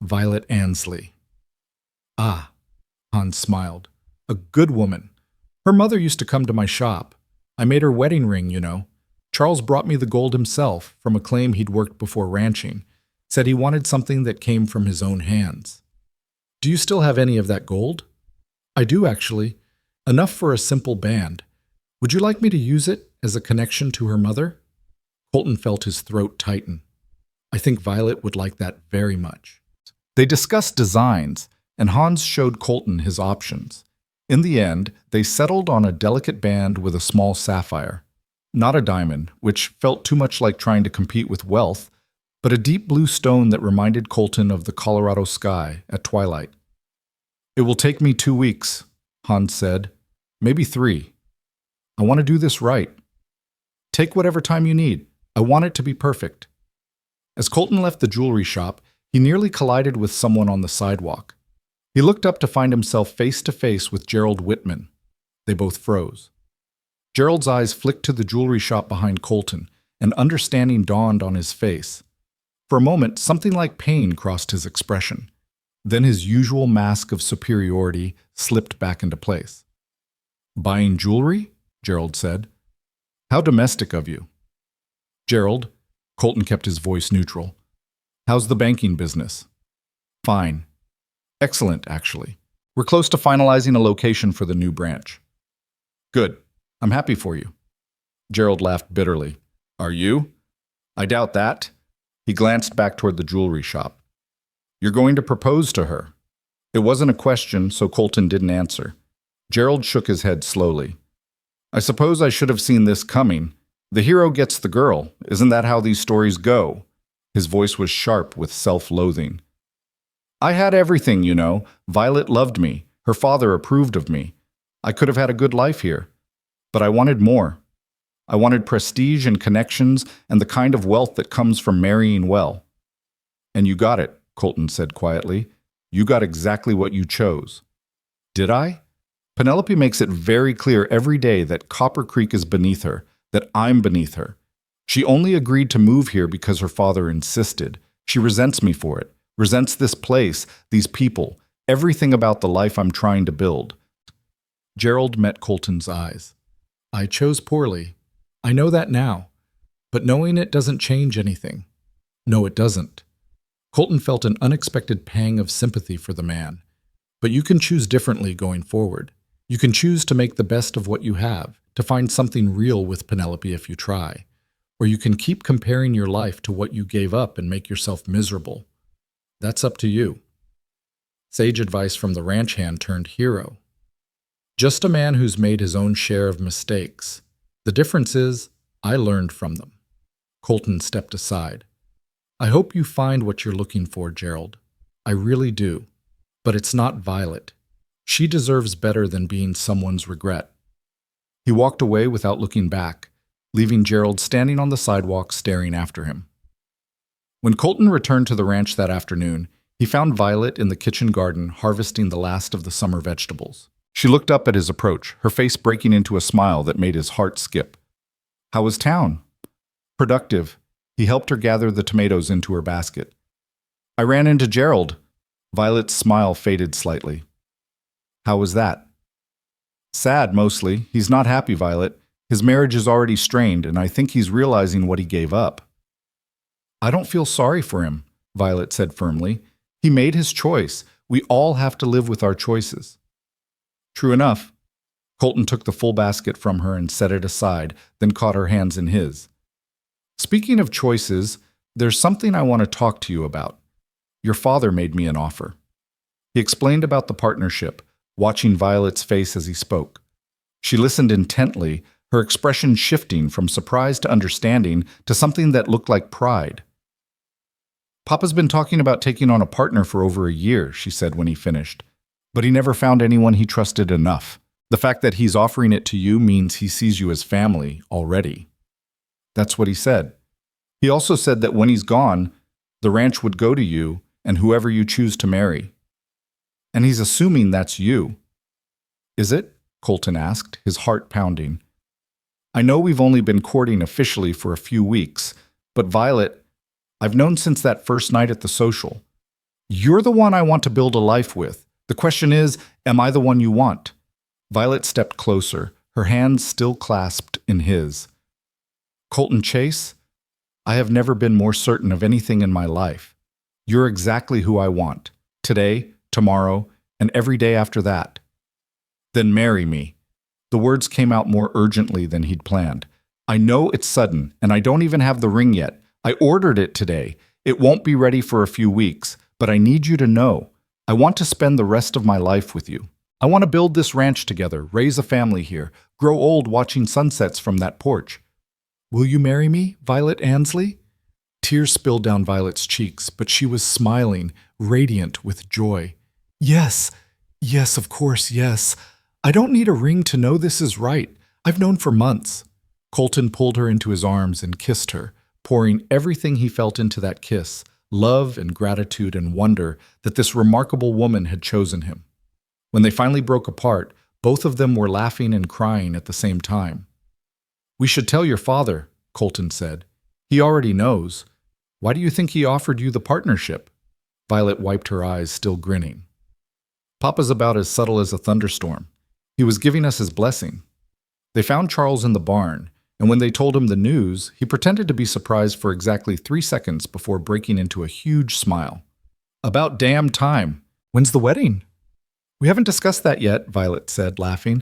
Violet Ansley. Ah, Hans smiled. A good woman. Her mother used to come to my shop. I made her wedding ring, you know. Charles brought me the gold himself from a claim he'd worked before ranching. Said he wanted something that came from his own hands. Do you still have any of that gold? I do, actually. Enough for a simple band. Would you like me to use it as a connection to her mother? Colton felt his throat tighten. I think Violet would like that very much. They discussed designs, and Hans showed Colton his options. In the end, they settled on a delicate band with a small sapphire. Not a diamond, which felt too much like trying to compete with wealth, but a deep blue stone that reminded Colton of the Colorado sky at twilight. It will take me 2 weeks, Hans said. Maybe 3. I want to do this right. Take whatever time you need. I want it to be perfect. As Colton left the jewelry shop, he nearly collided with someone on the sidewalk. He looked up to find himself face to face with Gerald Whitman. They both froze. Gerald's eyes flicked to the jewelry shop behind Colton, and understanding dawned on his face. For a moment, something like pain crossed his expression. Then his usual mask of superiority slipped back into place. Buying jewelry? Gerald said. How domestic of you. Gerald, Colton kept his voice neutral. How's the banking business? Fine. Excellent, actually. We're close to finalizing a location for the new branch. Good. I'm happy for you. Gerald laughed bitterly. Are you? I doubt that. He glanced back toward the jewelry shop. You're going to propose to her. It wasn't a question, so Colton didn't answer. Gerald shook his head slowly. I suppose I should have seen this coming. The hero gets the girl. Isn't that how these stories go? His voice was sharp with self-loathing. I had everything, you know. Violet loved me. Her father approved of me. I could have had a good life here. But I wanted more. I wanted prestige and connections and the kind of wealth that comes from marrying well. And you got it, Colton said quietly. You got exactly what you chose. Did I? Penelope makes it very clear every day that Copper Creek is beneath her, that I'm beneath her. She only agreed to move here because her father insisted. She resents me for it, resents this place, these people, everything about the life I'm trying to build. Gerald met Colton's eyes. I chose poorly. I know that now. But knowing it doesn't change anything. No, it doesn't. Colton felt an unexpected pang of sympathy for the man. But you can choose differently going forward. You can choose to make the best of what you have, to find something real with Penelope if you try. Or you can keep comparing your life to what you gave up and make yourself miserable. That's up to you. Sage advice from the ranch hand turned hero. Just a man who's made his own share of mistakes. The difference is, I learned from them. Colton stepped aside. I hope you find what you're looking for, Gerald. I really do. But it's not Violet. She deserves better than being someone's regret. He walked away without looking back, leaving Gerald standing on the sidewalk staring after him. When Colton returned to the ranch that afternoon, he found Violet in the kitchen garden harvesting the last of the summer vegetables. She looked up at his approach, her face breaking into a smile that made his heart skip. "How was town?" "Productive." He helped her gather the tomatoes into her basket. "I ran into Gerald." Violet's smile faded slightly. "How was that?" "Sad, mostly. He's not happy, Violet. His marriage is already strained, and I think he's realizing what he gave up." "I don't feel sorry for him," Violet said firmly. "He made his choice. We all have to live with our choices." "True enough." Colton took the full basket from her and set it aside, then caught her hands in his. "Speaking of choices, there's something I want to talk to you about. Your father made me an offer." He explained about the partnership, watching Violet's face as he spoke. She listened intently, her expression shifting from surprise to understanding to something that looked like pride. "Papa's been talking about taking on a partner for over a year," she said when he finished. "But he never found anyone he trusted enough. The fact that he's offering it to you means he sees you as family already." That's what he said. He also said that when he's gone, the ranch would go to you and whoever you choose to marry. And he's assuming that's you. "Is it?" Colton asked, his heart pounding. "I know we've only been courting officially for a few weeks, but Violet, I've known since that first night at the social. You're the one I want to build a life with. The question is, am I the one you want?" Violet stepped closer, her hands still clasped in his. "Colton Chase, I have never been more certain of anything in my life. You're exactly who I want, today, tomorrow, and every day after that." "Then marry me." The words came out more urgently than he'd planned. "I know it's sudden, and I don't even have the ring yet. I ordered it today. It won't be ready for a few weeks, but I need you to know. I want to spend the rest of my life with you. I want to build this ranch together, raise a family here, grow old watching sunsets from that porch. Will you marry me, Violet Ansley?" Tears spilled down Violet's cheeks, but she was smiling, radiant with joy. "Yes, yes, of course, yes. I don't need a ring to know this is right. I've known for months." Colton pulled her into his arms and kissed her, pouring everything he felt into that kiss, love and gratitude and wonder that this remarkable woman had chosen him. When they finally broke apart, both of them were laughing and crying at the same time. "We should tell your father," Colton said. "He already knows. Why do you think he offered you the partnership?" Violet wiped her eyes, still grinning. "Papa's about as subtle as a thunderstorm. He was giving us his blessing." They found Charles in the barn, and when they told him the news, he pretended to be surprised for exactly 3 seconds before breaking into a huge smile. "About damn time. When's the wedding?" "We haven't discussed that yet," Violet said, laughing.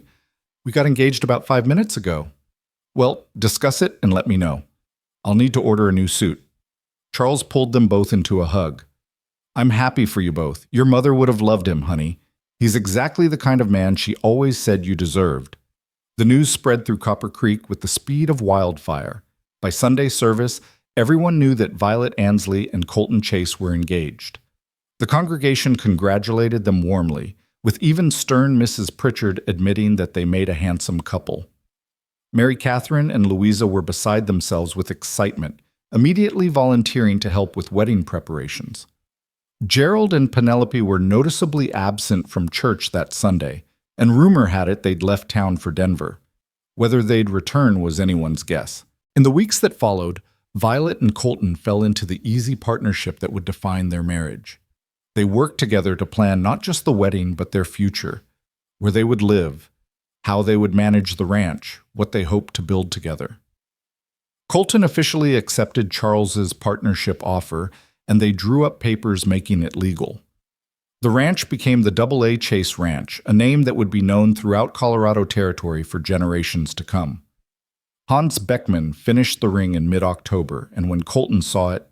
"We got engaged about 5 minutes ago." "Well, discuss it and let me know. I'll need to order a new suit." Charles pulled them both into a hug. "I'm happy for you both. Your mother would have loved him, honey. He's exactly the kind of man she always said you deserved." The news spread through Copper Creek with the speed of wildfire. By Sunday service, everyone knew that Violet Ansley and Colton Chase were engaged. The congregation congratulated them warmly, with even stern Mrs. Pritchard admitting that they made a handsome couple. Mary Catherine and Louisa were beside themselves with excitement, immediately volunteering to help with wedding preparations. Gerald and Penelope were noticeably absent from church that Sunday, and rumor had it they'd left town for Denver. Whether they'd return was anyone's guess. In the weeks that followed, Violet and Colton fell into the easy partnership that would define their marriage. They worked together to plan not just the wedding, but their future, where they would live, how they would manage the ranch, what they hoped to build together. Colton officially accepted Charles's partnership offer, and they drew up papers making it legal. The ranch became the AA Chase Ranch, a name that would be known throughout Colorado Territory for generations to come. Hans Beckman finished the ring in mid-October, and when Colton saw it,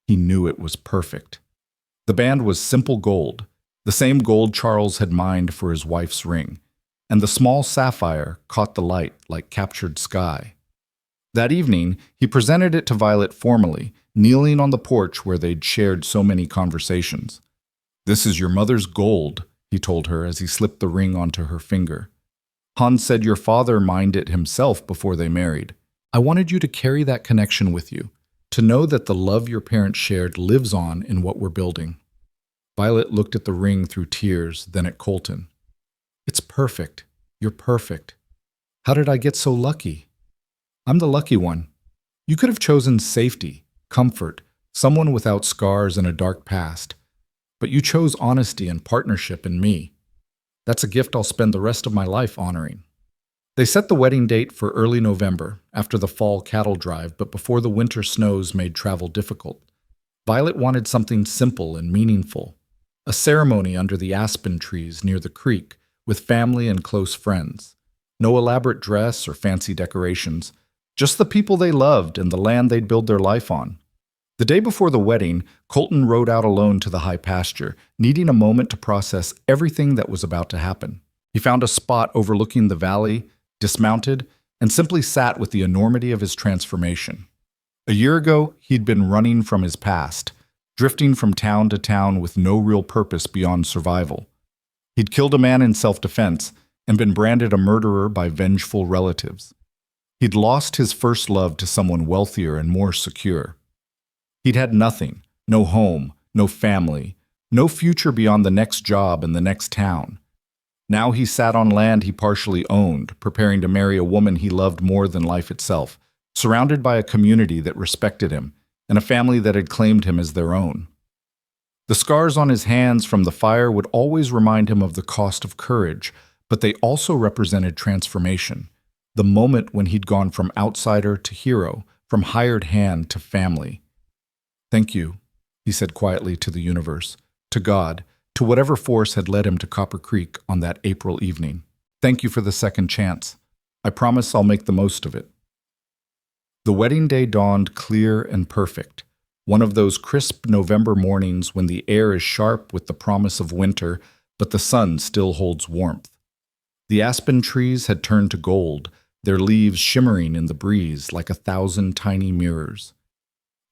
he knew it was perfect. The band was simple gold, the same gold Charles had mined for his wife's ring, and the small sapphire caught the light like captured sky. That evening, he presented it to Violet formally, kneeling on the porch where they'd shared so many conversations. "This is your mother's gold," he told her as he slipped the ring onto her finger. "Hans said your father mined it himself before they married. I wanted you to carry that connection with you, to know that the love your parents shared lives on in what we're building." Violet looked at the ring through tears, then at Colton. "It's perfect. You're perfect. How did I get so lucky? I'm the lucky one. You could have chosen safety, comfort, someone without scars and a dark past. But you chose honesty and partnership in me. That's a gift I'll spend the rest of my life honoring." They set the wedding date for early November, after the fall cattle drive, but before the winter snows made travel difficult. Violet wanted something simple and meaningful. A ceremony under the aspen trees near the creek, with family and close friends. No elaborate dress or fancy decorations, just the people they loved and the land they'd build their life on. The day before the wedding, Colton rode out alone to the high pasture, needing a moment to process everything that was about to happen. He found a spot overlooking the valley, dismounted, and simply sat with the enormity of his transformation. A year ago, he'd been running from his past, drifting from town to town with no real purpose beyond survival. He'd killed a man in self-defense and been branded a murderer by vengeful relatives. He'd lost his first love to someone wealthier and more secure. He'd had nothing, no home, no family, no future beyond the next job and the next town. Now he sat on land he partially owned, preparing to marry a woman he loved more than life itself, surrounded by a community that respected him and a family that had claimed him as their own. The scars on his hands from the fire would always remind him of the cost of courage, but they also represented transformation, the moment when he'd gone from outsider to hero, from hired hand to family. "Thank you," he said quietly to the universe, to God, to whatever force had led him to Copper Creek on that April evening. "Thank you for the second chance. I promise I'll make the most of it." The wedding day dawned clear and perfect, one of those crisp November mornings when the air is sharp with the promise of winter, but the sun still holds warmth. The aspen trees had turned to gold, their leaves shimmering in the breeze like 1,000 tiny mirrors.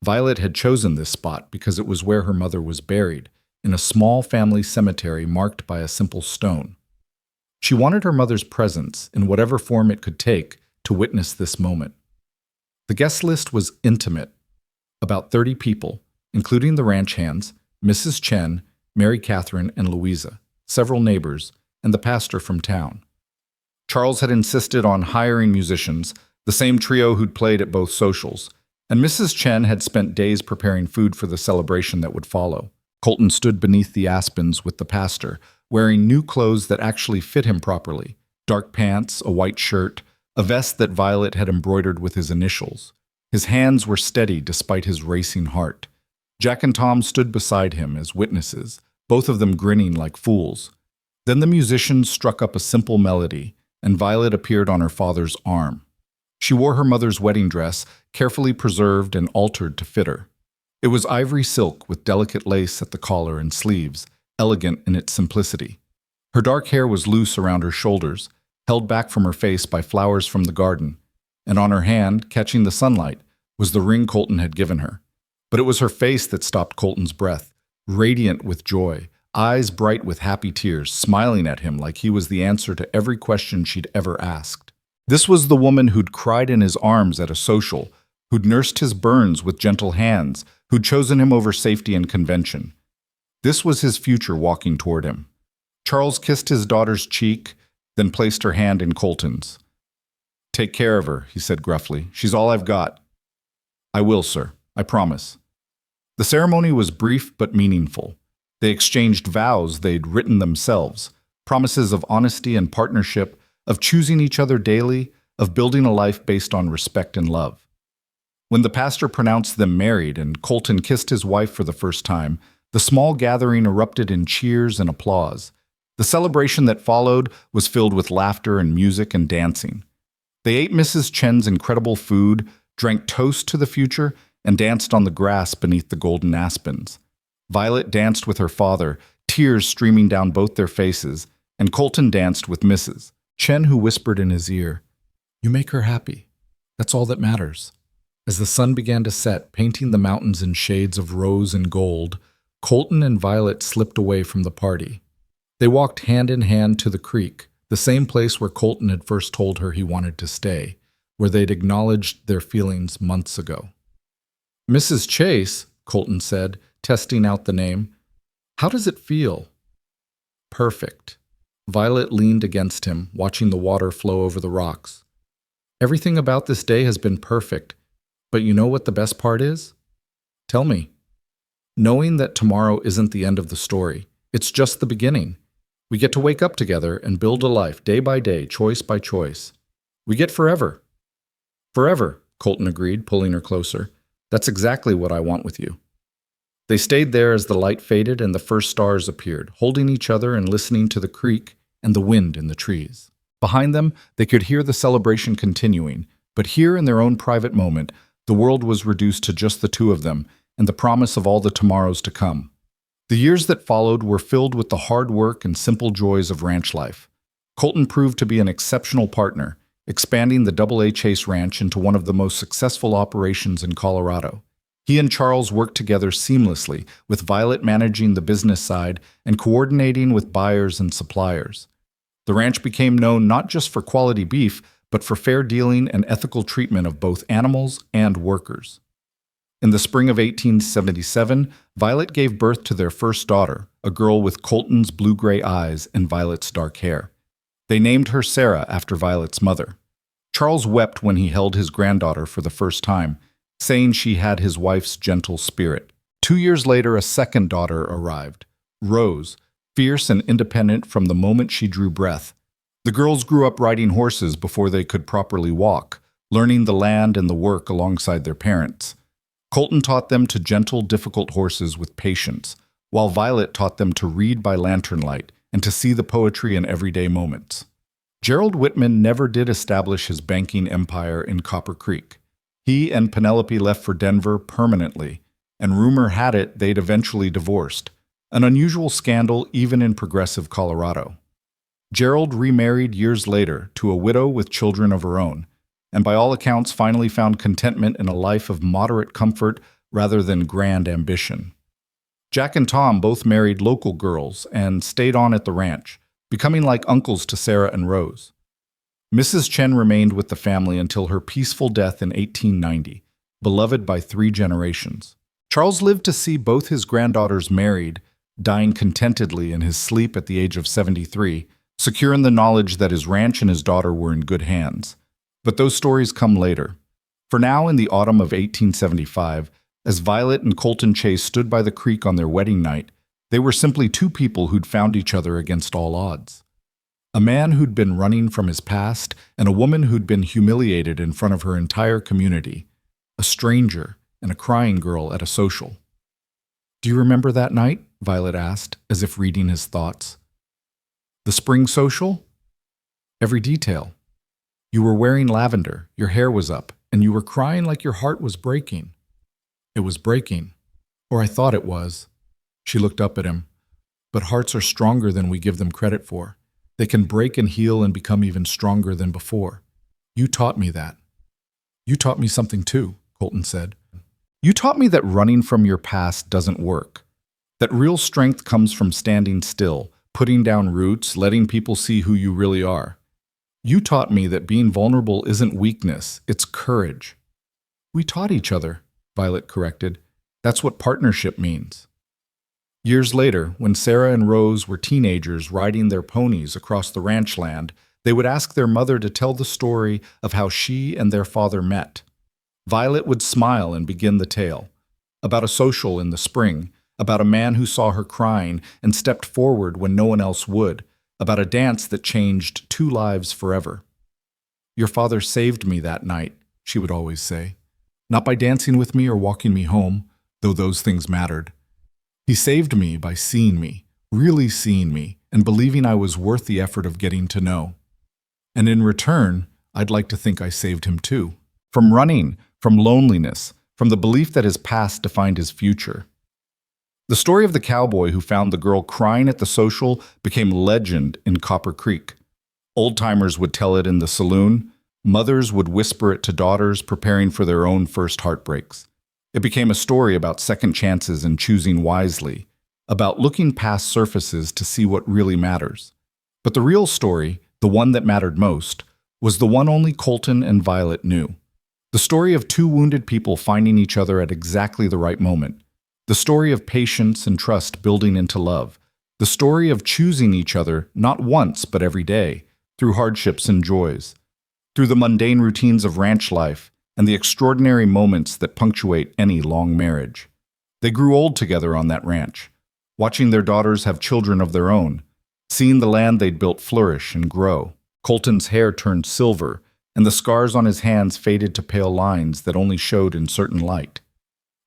Violet had chosen this spot because it was where her mother was buried, in a small family cemetery marked by a simple stone. She wanted her mother's presence, in whatever form it could take, to witness this moment. The guest list was intimate, about 30 people, including the ranch hands, Mrs. Chen, Mary Catherine, and Louisa, several neighbors, and the pastor from town. Charles had insisted on hiring musicians, the same trio who'd played at both socials, and Mrs. Chen had spent days preparing food for the celebration that would follow. Colton stood beneath the aspens with the pastor, wearing new clothes that actually fit him properly, dark pants, a white shirt, a vest that Violet had embroidered with his initials. His hands were steady despite his racing heart. Jack and Tom stood beside him as witnesses, both of them grinning like fools. Then the musicians struck up a simple melody, and Violet appeared on her father's arm. She wore her mother's wedding dress, carefully preserved and altered to fit her. It was ivory silk with delicate lace at the collar and sleeves, elegant in its simplicity. Her dark hair was loose around her shoulders, held back from her face by flowers from the garden, and on her hand, catching the sunlight, was the ring Colton had given her. But it was her face that stopped Colton's breath, radiant with joy, eyes bright with happy tears, smiling at him like he was the answer to every question she'd ever asked. This was the woman who'd cried in his arms at a social, who'd nursed his burns with gentle hands, who'd chosen him over safety and convention. This was his future walking toward him. Charles kissed his daughter's cheek, then placed her hand in Colton's. "Take care of her," he said gruffly. "She's all I've got." "I will, sir. I promise." The ceremony was brief but meaningful. They exchanged vows they'd written themselves, promises of honesty and partnership, of choosing each other daily, of building a life based on respect and love. When the pastor pronounced them married and Colton kissed his wife for the first time, the small gathering erupted in cheers and applause. The celebration that followed was filled with laughter and music and dancing. They ate Mrs. Chen's incredible food, drank toast to the future, and danced on the grass beneath the golden aspens. Violet danced with her father, tears streaming down both their faces, and Colton danced with Mrs. Chen, who whispered in his ear, "You make her happy." That's all that matters. As the sun began to set, painting the mountains in shades of rose and gold, Colton and Violet slipped away from the party. They walked hand in hand to the creek, the same place where Colton had first told her he wanted to stay, where they'd acknowledged their feelings months ago. "Mrs. Chase," Colton said, testing out the name, "how does it feel?" "Perfect." Violet leaned against him, watching the water flow over the rocks. "Everything about this day has been perfect, but you know what the best part is? Tell me." "Knowing that tomorrow isn't the end of the story. It's just the beginning. We get to wake up together and build a life day by day, choice by choice. We get forever." "Forever," Colton agreed, pulling her closer. "That's exactly what I want with you." They stayed there as the light faded and the first stars appeared, holding each other and listening to the creek and the wind in the trees. Behind them, they could hear the celebration continuing, but here in their own private moment, the world was reduced to just the two of them and the promise of all the tomorrows to come. The years that followed were filled with the hard work and simple joys of ranch life. Colton proved to be an exceptional partner, expanding the AA Chase Ranch into one of the most successful operations in Colorado. He and Charles worked together seamlessly, with Violet managing the business side and coordinating with buyers and suppliers. The ranch became known not just for quality beef, but for fair dealing and ethical treatment of both animals and workers. In the spring of 1877, Violet gave birth to their first daughter, a girl with Colton's blue-gray eyes and Violet's dark hair. They named her Sarah after Violet's mother. Charles wept when he held his granddaughter for the first time, saying she had his wife's gentle spirit. 2 years later, a second daughter arrived, Rose, fierce and independent from the moment she drew breath. The girls grew up riding horses before they could properly walk, learning the land and the work alongside their parents. Colton taught them to gentle, difficult horses with patience, while Violet taught them to read by lantern light and to see the poetry in everyday moments. Gerald Whitman never did establish his banking empire in Copper Creek. He and Penelope left for Denver permanently, and rumor had it they'd eventually divorced, an unusual scandal even in progressive Colorado. Gerald remarried years later to a widow with children of her own, and by all accounts finally found contentment in a life of moderate comfort rather than grand ambition. Jack and Tom both married local girls and stayed on at the ranch, becoming like uncles to Sarah and Rose. Mrs. Chen remained with the family until her peaceful death in 1890, beloved by 3 generations. Charles lived to see both his granddaughters married, dying contentedly in his sleep at the age of 73, secure in the knowledge that his ranch and his daughter were in good hands. But those stories come later. For now, in the autumn of 1875, as Violet and Colton Chase stood by the creek on their wedding night, they were simply 2 people who'd found each other against all odds. A man who'd been running from his past, and a woman who'd been humiliated in front of her entire community. A stranger and a crying girl at a social. "Do you remember that night?" Violet asked, as if reading his thoughts. "The spring social?" "Every detail. You were wearing lavender, your hair was up, and you were crying like your heart was breaking." "It was breaking. Or I thought it was." She looked up at him. "But hearts are stronger than we give them credit for. They can break and heal and become even stronger than before. You taught me that." "You taught me something too," Colton said. "You taught me that running from your past doesn't work. That real strength comes from standing still, putting down roots, letting people see who you really are. You taught me that being vulnerable isn't weakness, it's courage." "We taught each other," Violet corrected. "That's what partnership means." Years later, when Sarah and Rose were teenagers riding their ponies across the ranch land, they would ask their mother to tell the story of how she and their father met. Violet would smile and begin the tale. About a social in the spring, about a man who saw her crying and stepped forward when no one else would, about a dance that changed 2 lives forever. "Your father saved me that night," she would always say. "Not by dancing with me or walking me home, though those things mattered. He saved me by seeing me, really seeing me, and believing I was worth the effort of getting to know. And in return, I'd like to think I saved him too. From running, from loneliness, from the belief that his past defined his future." The story of the cowboy who found the girl crying at the social became legend in Copper Creek. Old-timers would tell it in the saloon, Mothers would whisper it to daughters preparing for their own first heartbreaks. It became a story about second chances and choosing wisely, about looking past surfaces to see what really matters. But the real story, the one that mattered most, was the one only Colton and Violet knew. The story of two wounded people finding each other at exactly the right moment. The story of patience and trust building into love. The story of choosing each other not once but every day, through hardships and joys. Through the mundane routines of ranch life and the extraordinary moments that punctuate any long marriage. They grew old together on that ranch, watching their daughters have children of their own, seeing the land they'd built flourish and grow. Colton's hair turned silver, and the scars on his hands faded to pale lines that only showed in certain light.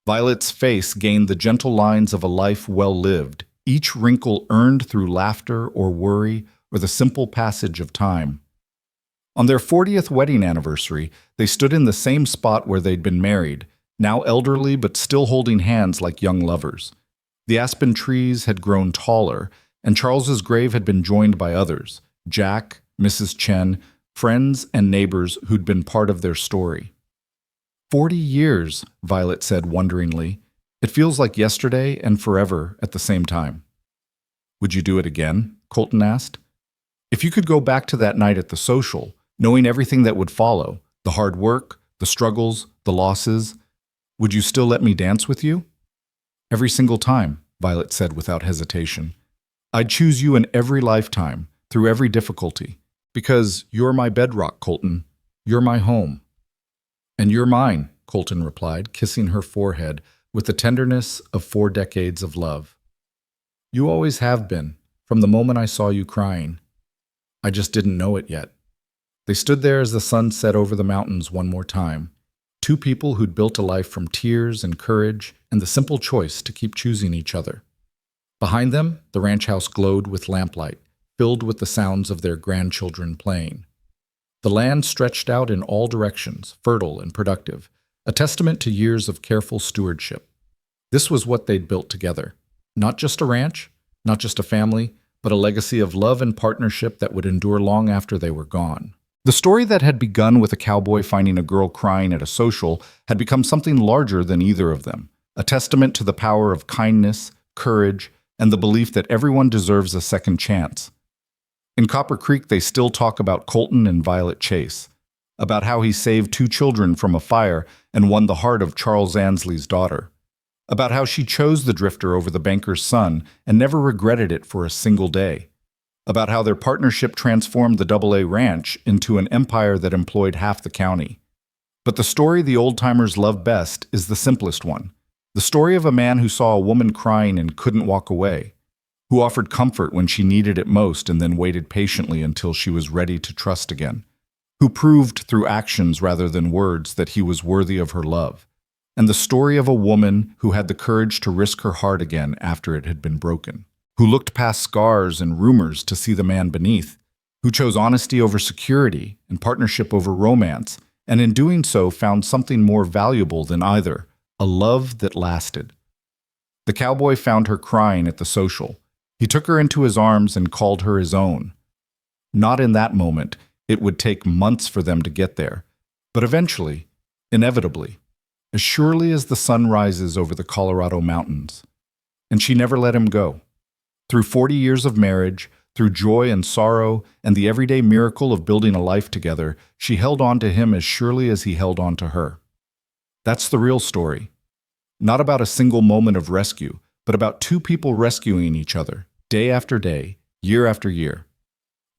Violet's face gained the gentle lines of a life well lived, each wrinkle earned through laughter or worry or the simple passage of time. On their 40th wedding anniversary, they stood in the same spot where they'd been married, now elderly but still holding hands like young lovers. The aspen trees had grown taller, and Charles's grave had been joined by others, Jack, Mrs. Chen, friends and neighbors who'd been part of their story. 40 years, Violet said wonderingly. It feels like yesterday and forever at the same time. Would you do it again? Colton asked. If you could go back to that night at the social, knowing everything that would follow, the hard work, the struggles, the losses, would you still let me dance with you? Every single time, Violet said without hesitation. I'd choose you in every lifetime, through every difficulty, because you're my bedrock, Colton. You're my home. And you're mine, Colton replied, kissing her forehead with the tenderness of 4 decades of love. You always have been, from the moment I saw you crying. I just didn't know it yet. They stood there as the sun set over the mountains one more time, two people who'd built a life from tears and courage and the simple choice to keep choosing each other. Behind them, the ranch house glowed with lamplight, filled with the sounds of their grandchildren playing. The land stretched out in all directions, fertile and productive, a testament to years of careful stewardship. This was what they'd built together. Not just a ranch, not just a family, but a legacy of love and partnership that would endure long after they were gone. The story that had begun with a cowboy finding a girl crying at a social had become something larger than either of them, a testament to the power of kindness, courage, and the belief that everyone deserves a second chance. In Copper Creek, they still talk about Colton and Violet Chase, about how he saved 2 children from a fire and won the heart of Charles Ansley's daughter, about how she chose the drifter over the banker's son and never regretted it for a single day, about how their partnership transformed the AA Ranch into an empire that employed half the county. But the story the old-timers love best is the simplest one, the story of a man who saw a woman crying and couldn't walk away, who offered comfort when she needed it most and then waited patiently until she was ready to trust again, who proved through actions rather than words that he was worthy of her love, and the story of a woman who had the courage to risk her heart again after it had been broken, who looked past scars and rumors to see the man beneath, who chose honesty over security and partnership over romance, and in doing so found something more valuable than either, a love that lasted. The cowboy found her crying at the social. He took her into his arms and called her his own. Not in that moment. It would take months for them to get there. But eventually, inevitably, as surely as the sun rises over the Colorado mountains. And she never let him go. Through 40 years of marriage, through joy and sorrow, and the everyday miracle of building a life together, she held on to him as surely as he held on to her. That's the real story. Not about a single moment of rescue, but about 2 people rescuing each other, day after day, year after year.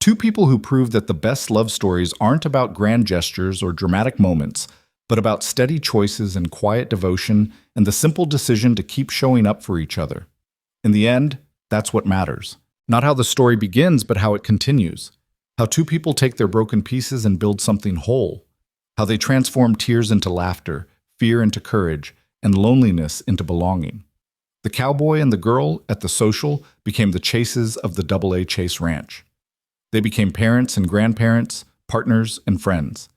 2 people who prove that the best love stories aren't about grand gestures or dramatic moments, but about steady choices and quiet devotion and the simple decision to keep showing up for each other. In the end, that's what matters. Not how the story begins, but how it continues. How 2 people take their broken pieces and build something whole. How they transform tears into laughter, fear into courage, and loneliness into belonging. The cowboy and the girl at the social became the Chases of the AA Chase Ranch. They became parents and grandparents, partners and friends.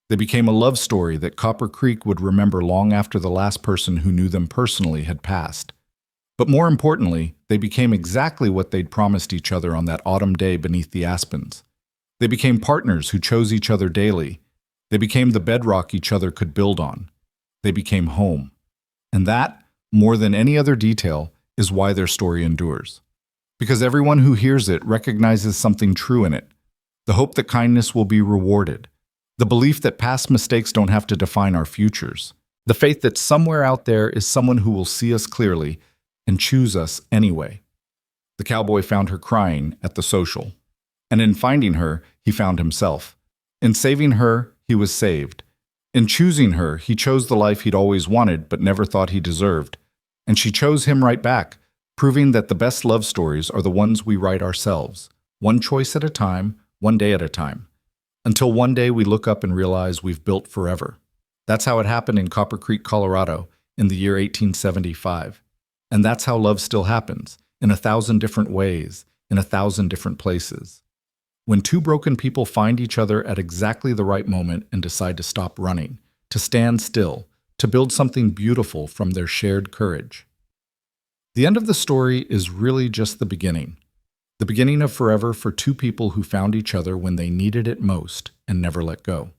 They became a love story that Copper Creek would remember long after the last person who knew them personally had passed. But more importantly, they became exactly what they'd promised each other on that autumn day beneath the aspens. They became partners who chose each other daily, They became the bedrock each other could build on. They became home. And that, more than any other detail, is why their story endures. Because everyone who hears it recognizes something true in it. The hope that kindness will be rewarded. The belief that past mistakes don't have to define our futures. The faith that somewhere out there is someone who will see us clearly and choose us anyway. The cowboy found her crying at the social. And in finding her, he found himself. In saving her, he was saved. In choosing her, he chose the life he'd always wanted but never thought he deserved. And she chose him right back, proving that the best love stories are the ones we write ourselves, one choice at a time, one day at a time. Until one day we look up and realize we've built forever. That's how it happened in Copper Creek, Colorado, in the year 1875. And that's how love still happens, in 1,000 different ways, in 1,000 different places. When two broken people find each other at exactly the right moment and decide to stop running, to stand still, to build something beautiful from their shared courage. The end of the story is really just the beginning of forever for two people who found each other when they needed it most and never let go.